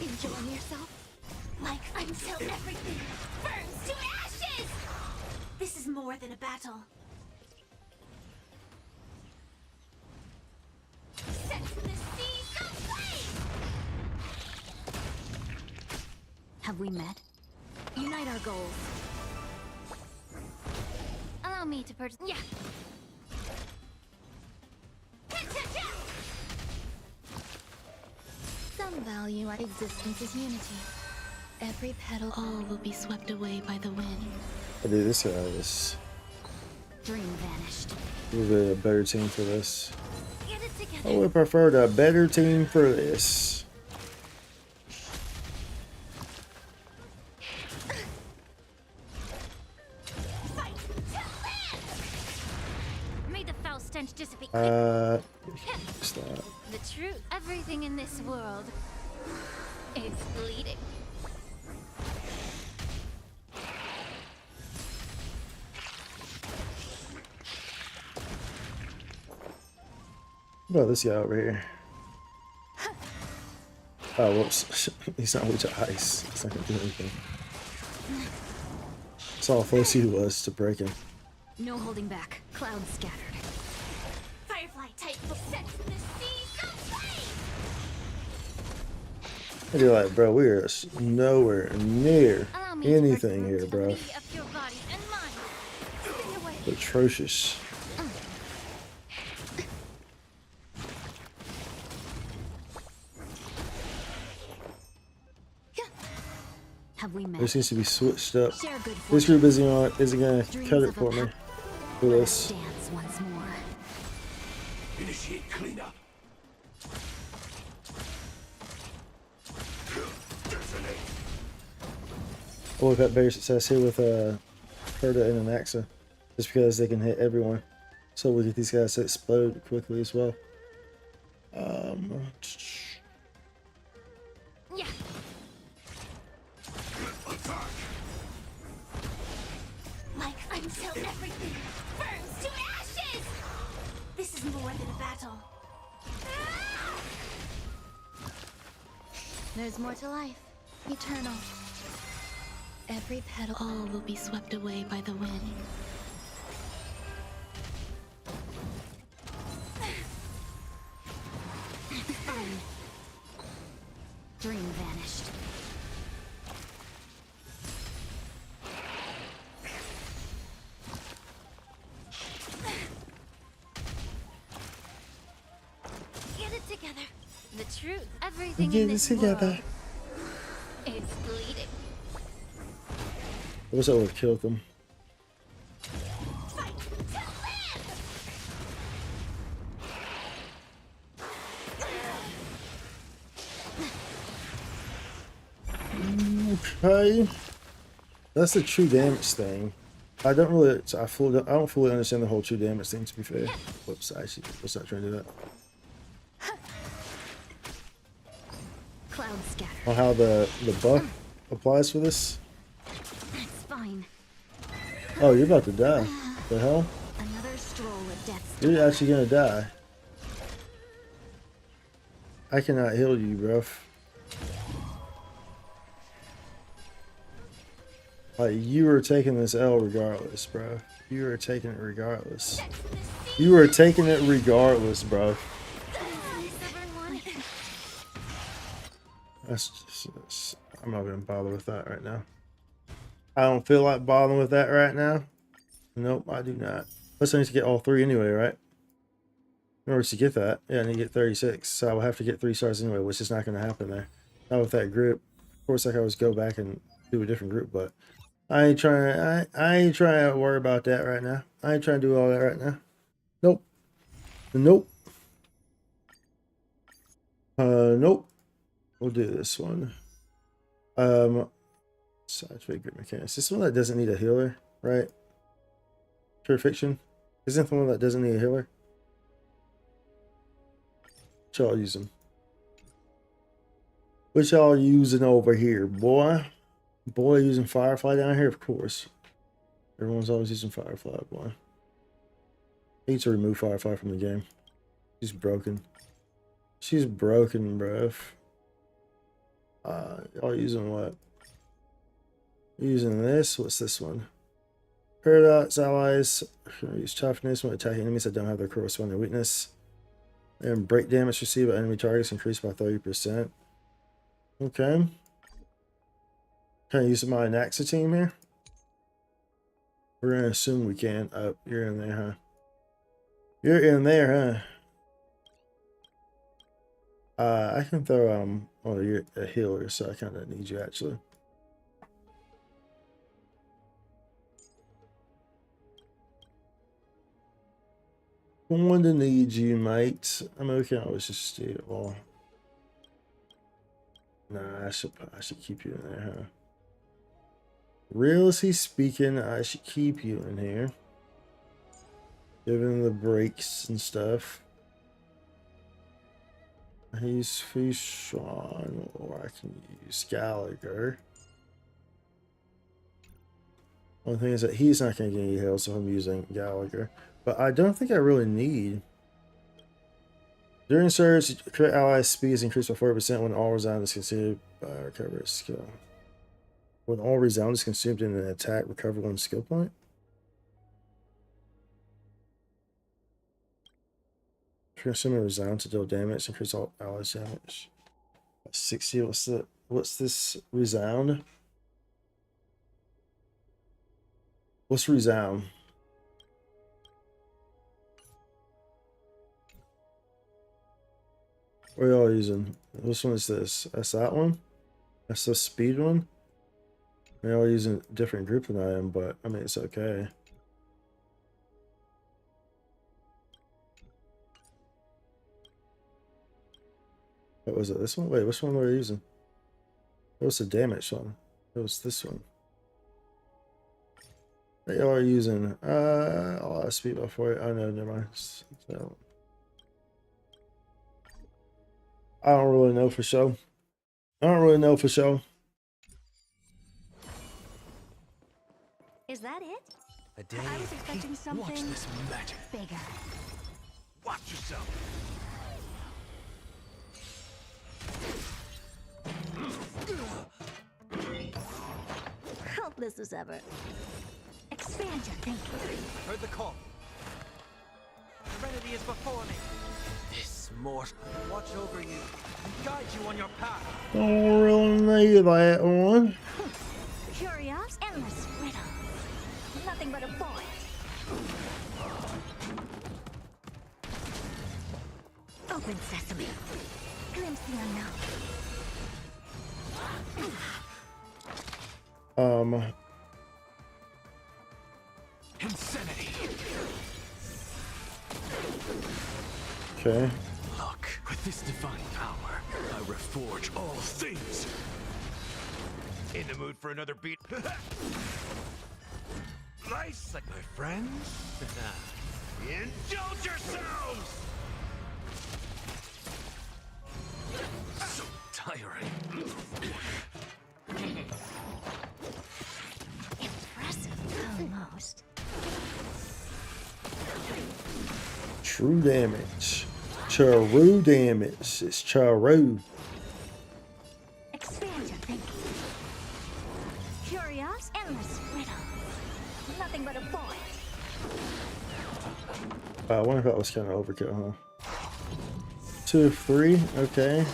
Enjoying yourself? Like until everything burns to ashes! This is more than a battle. Set the seas aflame! Have we met? Unite our goals. Allow me to purchase. Yeah. Some value our existence is unity. Every petal, All will be swept away by the wind. I do this out of this. dream vanished. We'll be a better team for this. Get it together. I would prefer the better team for this. Fight to live! May the foul stench dissipate. Stop. The truth. Everything in this world is bleeding. What about this guy over here? Oh, whoops. He's not weak to ice. It's not gonna do anything. That's how close he was to breaking. No holding back. Clouds scattered. Firefly type will set the seas aflame! And you're like, bro, we are nowhere near Allow me to anything purge here, bro. of your body and mind. Stay away. Atrocious. Have we met? There seems to be switched up. Share good This fortune. group isn't gonna Dreams cut it of a for me. path. For Let this. us dance once more. Initiate cleanup. Detonate. Oh, we've had better success here with Herda and Anaxa. Just because they can hit everyone. So we'll get these guys to explode quickly as well. Yeah. Attack. Like until everything burns to ashes! This is more than a battle. There's more to life. Eternal. Every petal, all will be swept away by the wind. Fine. Dream vanished. Get it together. The truth. Everything Get in it this together. world is bleeding. I wish I would have killed them. Fight to live! Okay. That's the true damage thing. I don't fully understand the whole true damage thing, to be fair. Whoops, actually, let's not try to do that. cloud scatter. On how the buff applies for this. That's fine. Oh, you're about to die. The hell? Another stroll of death. You're actually gonna die. I cannot heal you, bruv. Like, you were taking this L regardless, bro. You were taking it regardless. You were taking it regardless, bro. That's just, I'm not gonna bother with that right now. I don't feel like bothering with that right now. Nope, I do not. Plus, I need to get all 3 anyway, right? In order to get that, yeah, I need to get 36. So I will have to get 3 stars anyway, which is not going to happen there. Not with that group. Of course, I can always go back and do a different group, but I ain't trying. I ain't trying to worry about that right now. I ain't trying to do all that right now. Nope. Nope. Nope. We'll do this one. Saturate group mechanics. This one that doesn't need a healer, right? Purification. Isn't the one that doesn't need a healer? Which y'all using? Which y'all using over here, boy? Boy using Firefly down here, of course. Everyone's always using Firefly, boy. I need to remove Firefly from the game. She's broken. She's broken, bruv. Y'all using what? Using this. What's this one? Paradox allies. Use toughness when attacking enemies that don't have their corresponding weakness. And break damage received by enemy targets increased by 30%. Okay. Can I use my Naxa team here? We're gonna assume we can. Oh, you're in there, huh? You're in there, huh? I can throw oh, you're a healer, so I kinda need you actually. Going to need you, mate. I mean, we can always just stay at all. Nah, I should keep you in there, huh? Realistically speaking, I should keep you in here. Given the breaks and stuff. He's Phainon, or I can use Gallagher. One thing is that he's not going to get any heal, so I'm using Gallagher. But I don't think I really need. During surge, crit allies' speed is increased by 40% when all resound is consumed by recover skill. When all resound is consumed in an attack, recover 1 skill point. Consume a resound to deal damage, increase all allies' damage. 60. What's this resound? What's resound? What are y'all using? Which one is this? That's that one? That's the speed one? They're all using a different group than I am, but I mean, it's okay. What was it? This one? Wait, which one were you using? What was the damage one? It was this one. They are using a lot of speed before it. Oh no, never mind. So, I don't really know for sure. I don't really know for sure. Is that it? A day I was expecting something Watch this magic. bigger. Watch yourself. Helpless as ever. Expand your thinking. Heard the call. Serenity is before me. This mortal. Watch over you and guide you on your path. Don't really need that one. Curious, endless riddles. Nothing but a point. Open sesame. Glimpse the unknown. Insanity. Okay. Look, with this divine power, I reforge all things. In the mood for another beat? Nice, like my friends. Indulge yourselves! So tiring. True damage. True damage. It's true. Expand your thinking. Curious, endless riddle. Nothing but a void. I wonder if that was kind of overkill, huh? 2 of 3. Okay.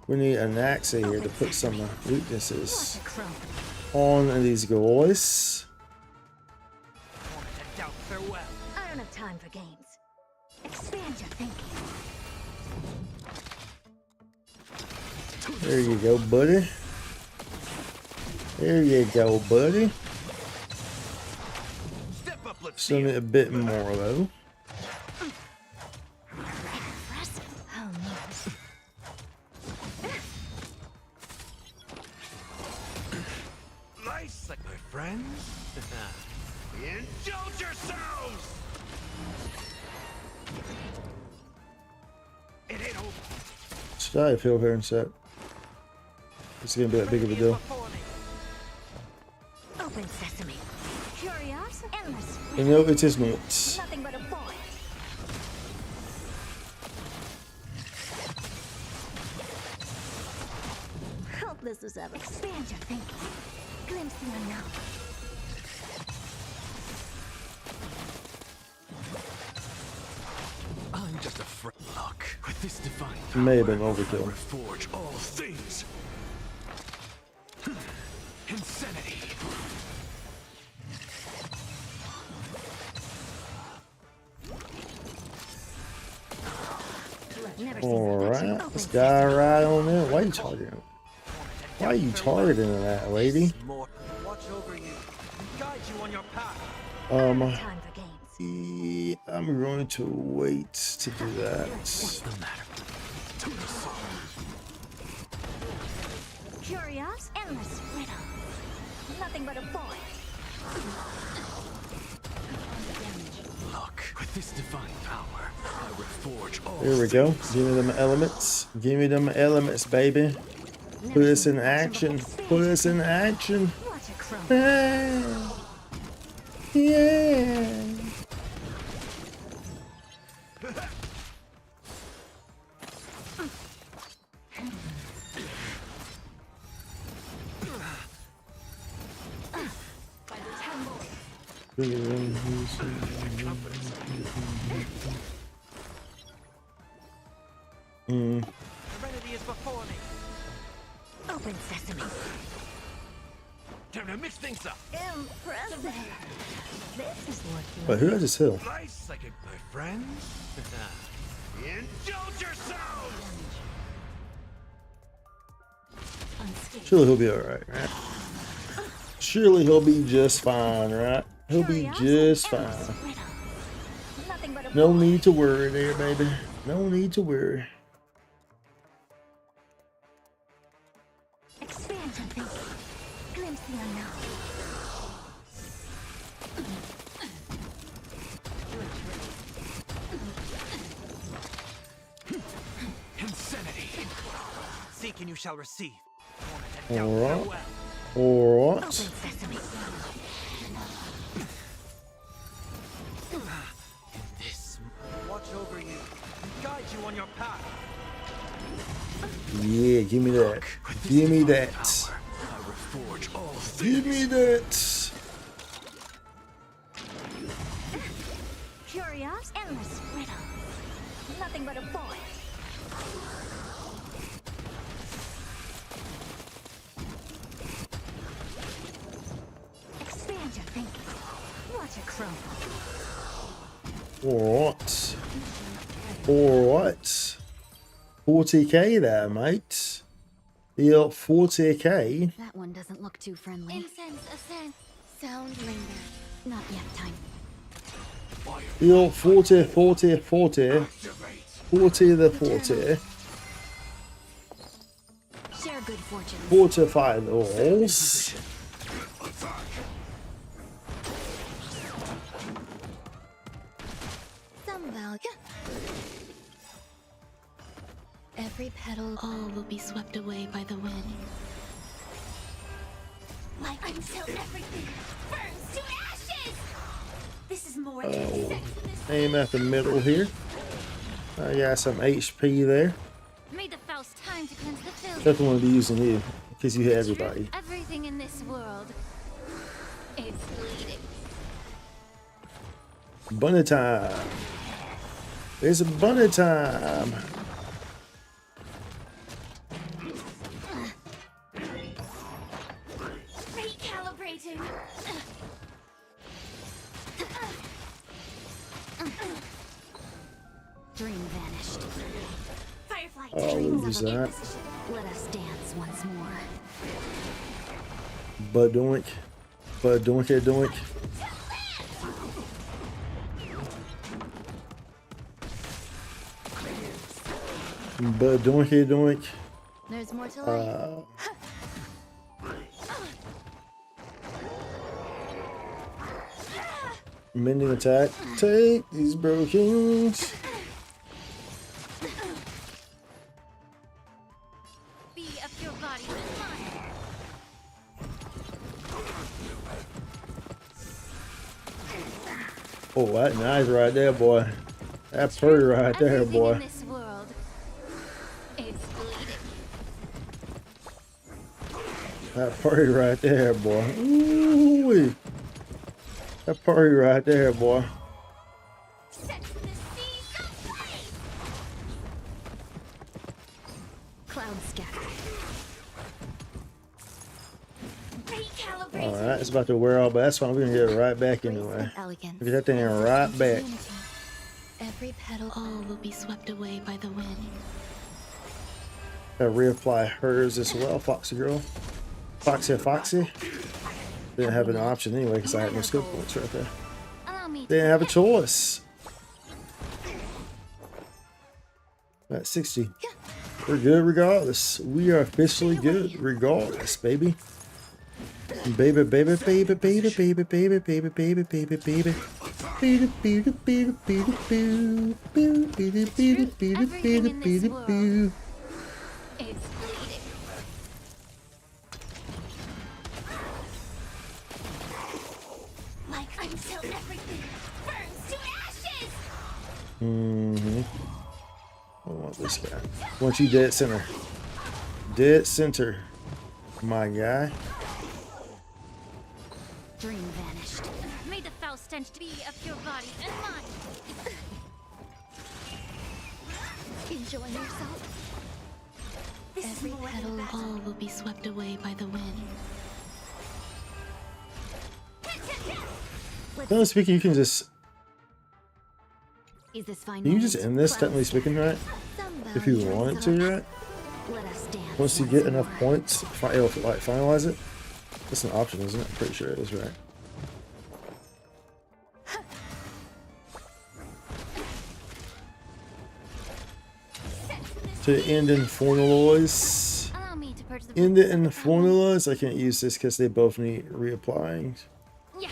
We need an axe here to put some weaknesses on these guys. I don't have time for games. Expand your thinking. There you go, buddy. There you go, buddy. Still need a bit more, though. Nice, like my friends. Indulge yourselves. It ain't over. Should I feel here and set? It's gonna be that big of a deal. Open sesame. Curious, endless. You know, it is not. Nothing but a void. Helpless as ever. Expand your thinking. Glimpse the unknown. I'm just a look with this divine It may have been power, overkill. I reforge all things. Insanity. Alright, let's guy right on there. Why are you targeting? Why are you targeting that, lady? Watch over you and guide you on your path. I'm going to wait to do that. Curious, endless riddle. Nothing but a void. Look, with this divine power, I reforge all There we go. Give me them elements. Give me them elements, baby. Put us in action. Put us in action. Yeah. Yeah. Serenity is before me. Open sesame. Time to mix things up. Impressive. This is working. But who has this hill? Nice, like it, my friends. Indulge yourselves. Surely he'll be alright, right? Surely he'll be just fine, right? He'll be just fine. No need to worry there, baby. No need to worry. Expand your thinking. Glimpse the unknown. Insanity. Seek and you shall receive. Alright. Alright. Open sesame. Watch over you and guide you on your path. Yeah, give me that. Give me that. I reforge all Give me that. Curious, endless riddle. Nothing but a void. Expand your thinking. Watch it crumble. Alright. Alright. 40k there, mate. The 40k. That one doesn't look too friendly. Incense, ascend, sound linger. Not yet, time. The 40, 40, 40. 40 the 40. Share good fortune. Fortify the walls. Some value. Every petal. All will be swept away by the wind. Like until everything burns to ashes! Aim at the middle here. I got some HP there. May the Faust time to cleanse the filth. Definitely want to be using you because you hit everybody. Everything in this world is bleeding. Bunny time. It's a bunny time. Recalibrating. Dream vanished. Firefly. Oh, what is that? Let us dance once more. Bud doink. Bud doink it doink. Bud doink it doink. There's more to life. Mending attack. Take these brokens. Be of your body and mind. Oh, that nice right there, boy. That's pretty right there, Everything boy. in this world is bleeding. That party right there, boy. Ooh-wee. That party right there, boy. Cloud scatter. Alright, it's about to wear off, but that's fine. We're gonna get it right back anyway. Elegance. Get that thing right back. Every petal, all will be swept away by the wind. Gotta reapply hers as well, Foxy girl. Foxy. Didn't have an option anyway because I had no skill points right there. Didn't have a choice. At 60. We're good regardless. We are officially good regardless, baby. Baby, baby, baby, baby, baby, baby, baby, baby, baby, baby. Beady, beady, beady, beady, boo. Boo, beady, beady, beady, beady, beady, boo. It's bleeding. Like until everything burns to ashes. I want this guy. I want you dead center. Dead center. My guy. Dream vanished. May the foul stench be of your body and mind. Enjoying yourself? Every petal, all will be swept away by the wind. Generally speaking, you can just. Is this fine? Can you just end this, technically speaking, right? If you wanted to, right? Let us dance. Once you get enough points, it'll like finalize it. That's an option, isn't it? I'm pretty sure it is, right? To end in finalize. End it in finalize. I can't use this because they both need reapplying. Yeah.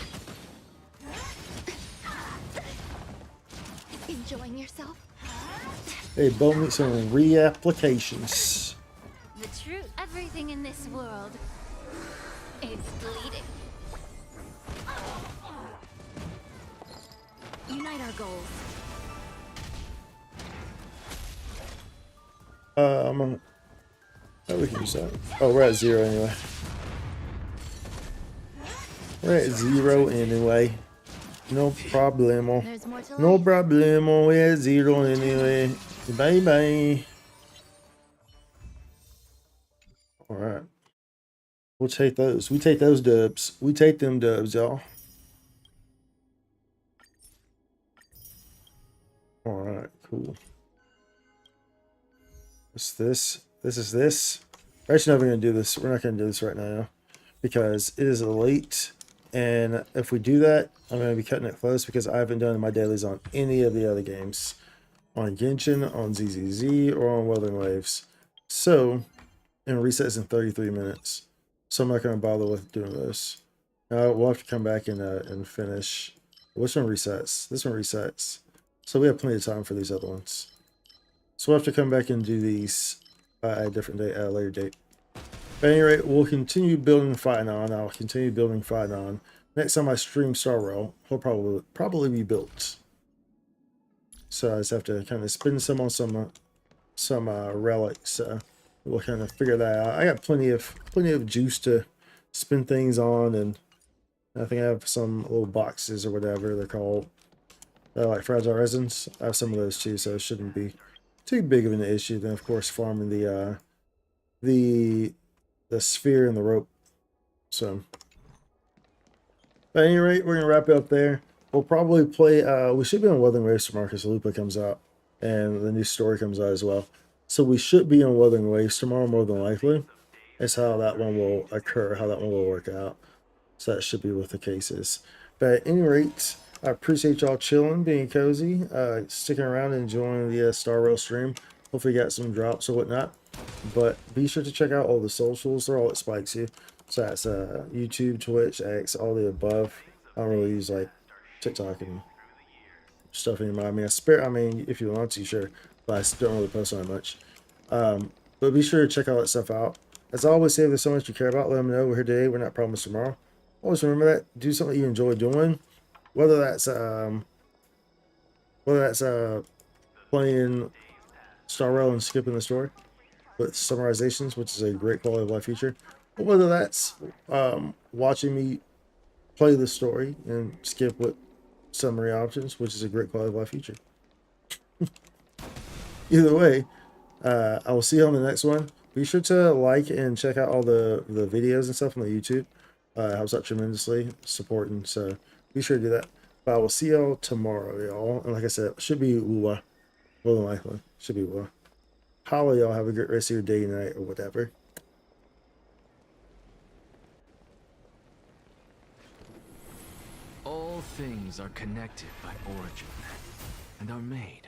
Enjoying yourself? They both need some reapplications. The truth. Everything in this world is bleeding. Unite our goals. Oh, we can use that. Oh, we're at 0 anyway. We're at 0 anyway. No problemo. No problemo. We're at 0 anyway. Bye bye. Alright. We'll take those. We take those dubs. We take them dubs, y'all. Alright, cool. What's this? This is this. We're actually not going to do this. We're not going to do this right now because it is late. And if we do that, I'm going to be cutting it close because I haven't done my dailies on any of the other games. On Genshin, on ZZZ, or on Wuthering Waves. So, and resets in 33 minutes. So I'm not going to bother with doing this. We'll have to come back and finish. Which one resets? This one resets. So we have plenty of time for these other ones. So we'll have to come back and do these at a different date, at a later date. But at any rate, we'll continue building Phainon. I'll continue building Phainon. next time I stream Star Rail, he'll probably be built. So I just have to kind of spend some on some relics. We'll kind of figure that out. I got plenty of juice to spend things on, and I think I have some little boxes or whatever they're called. They're like fragile resins. I have some of those too, so it shouldn't be too big of an issue. Then of course farming the sphere and the rope. So at any rate, we're gonna wrap it up there. We'll probably play we should be on Wuthering Waves tomorrow because Lupa comes out and the new story comes out as well. So we should be on Wuthering Waves tomorrow more than likely. That's how that one will occur, how that one will work out. So that should be what the case is. But at any rate, I appreciate y'all chilling, being cozy, sticking around, enjoying the Star Rail stream. Hopefully you got some drops or whatnot. But be sure to check out all the socials. They're all at Spikes here. So that's YouTube, Twitch, X, all the above. I don't really use like TikTok and stuff anymore. I mean, if you want to, sure. But I don't really post on it much. But be sure to check all that stuff out. As always, say if there's so much you care about, let them know. We're here today. We're not promised tomorrow. Always remember that. Do something you enjoy doing. Whether that's playing Star Rail and skipping the story with summarizations, which is a great quality of life feature, or whether that's watching me play the story and skip with summary options, which is a great quality of life feature. Either way, I will see you on the next one. Be sure to like and check out all the videos and stuff on the YouTube. Helps out tremendously, supporting. So be sure to do that. But I will see y'all tomorrow, y'all. And like I said, should be more than likely. Should be Holla, y'all. Have a great rest of your day, night, or whatever. All things are connected by origin and are made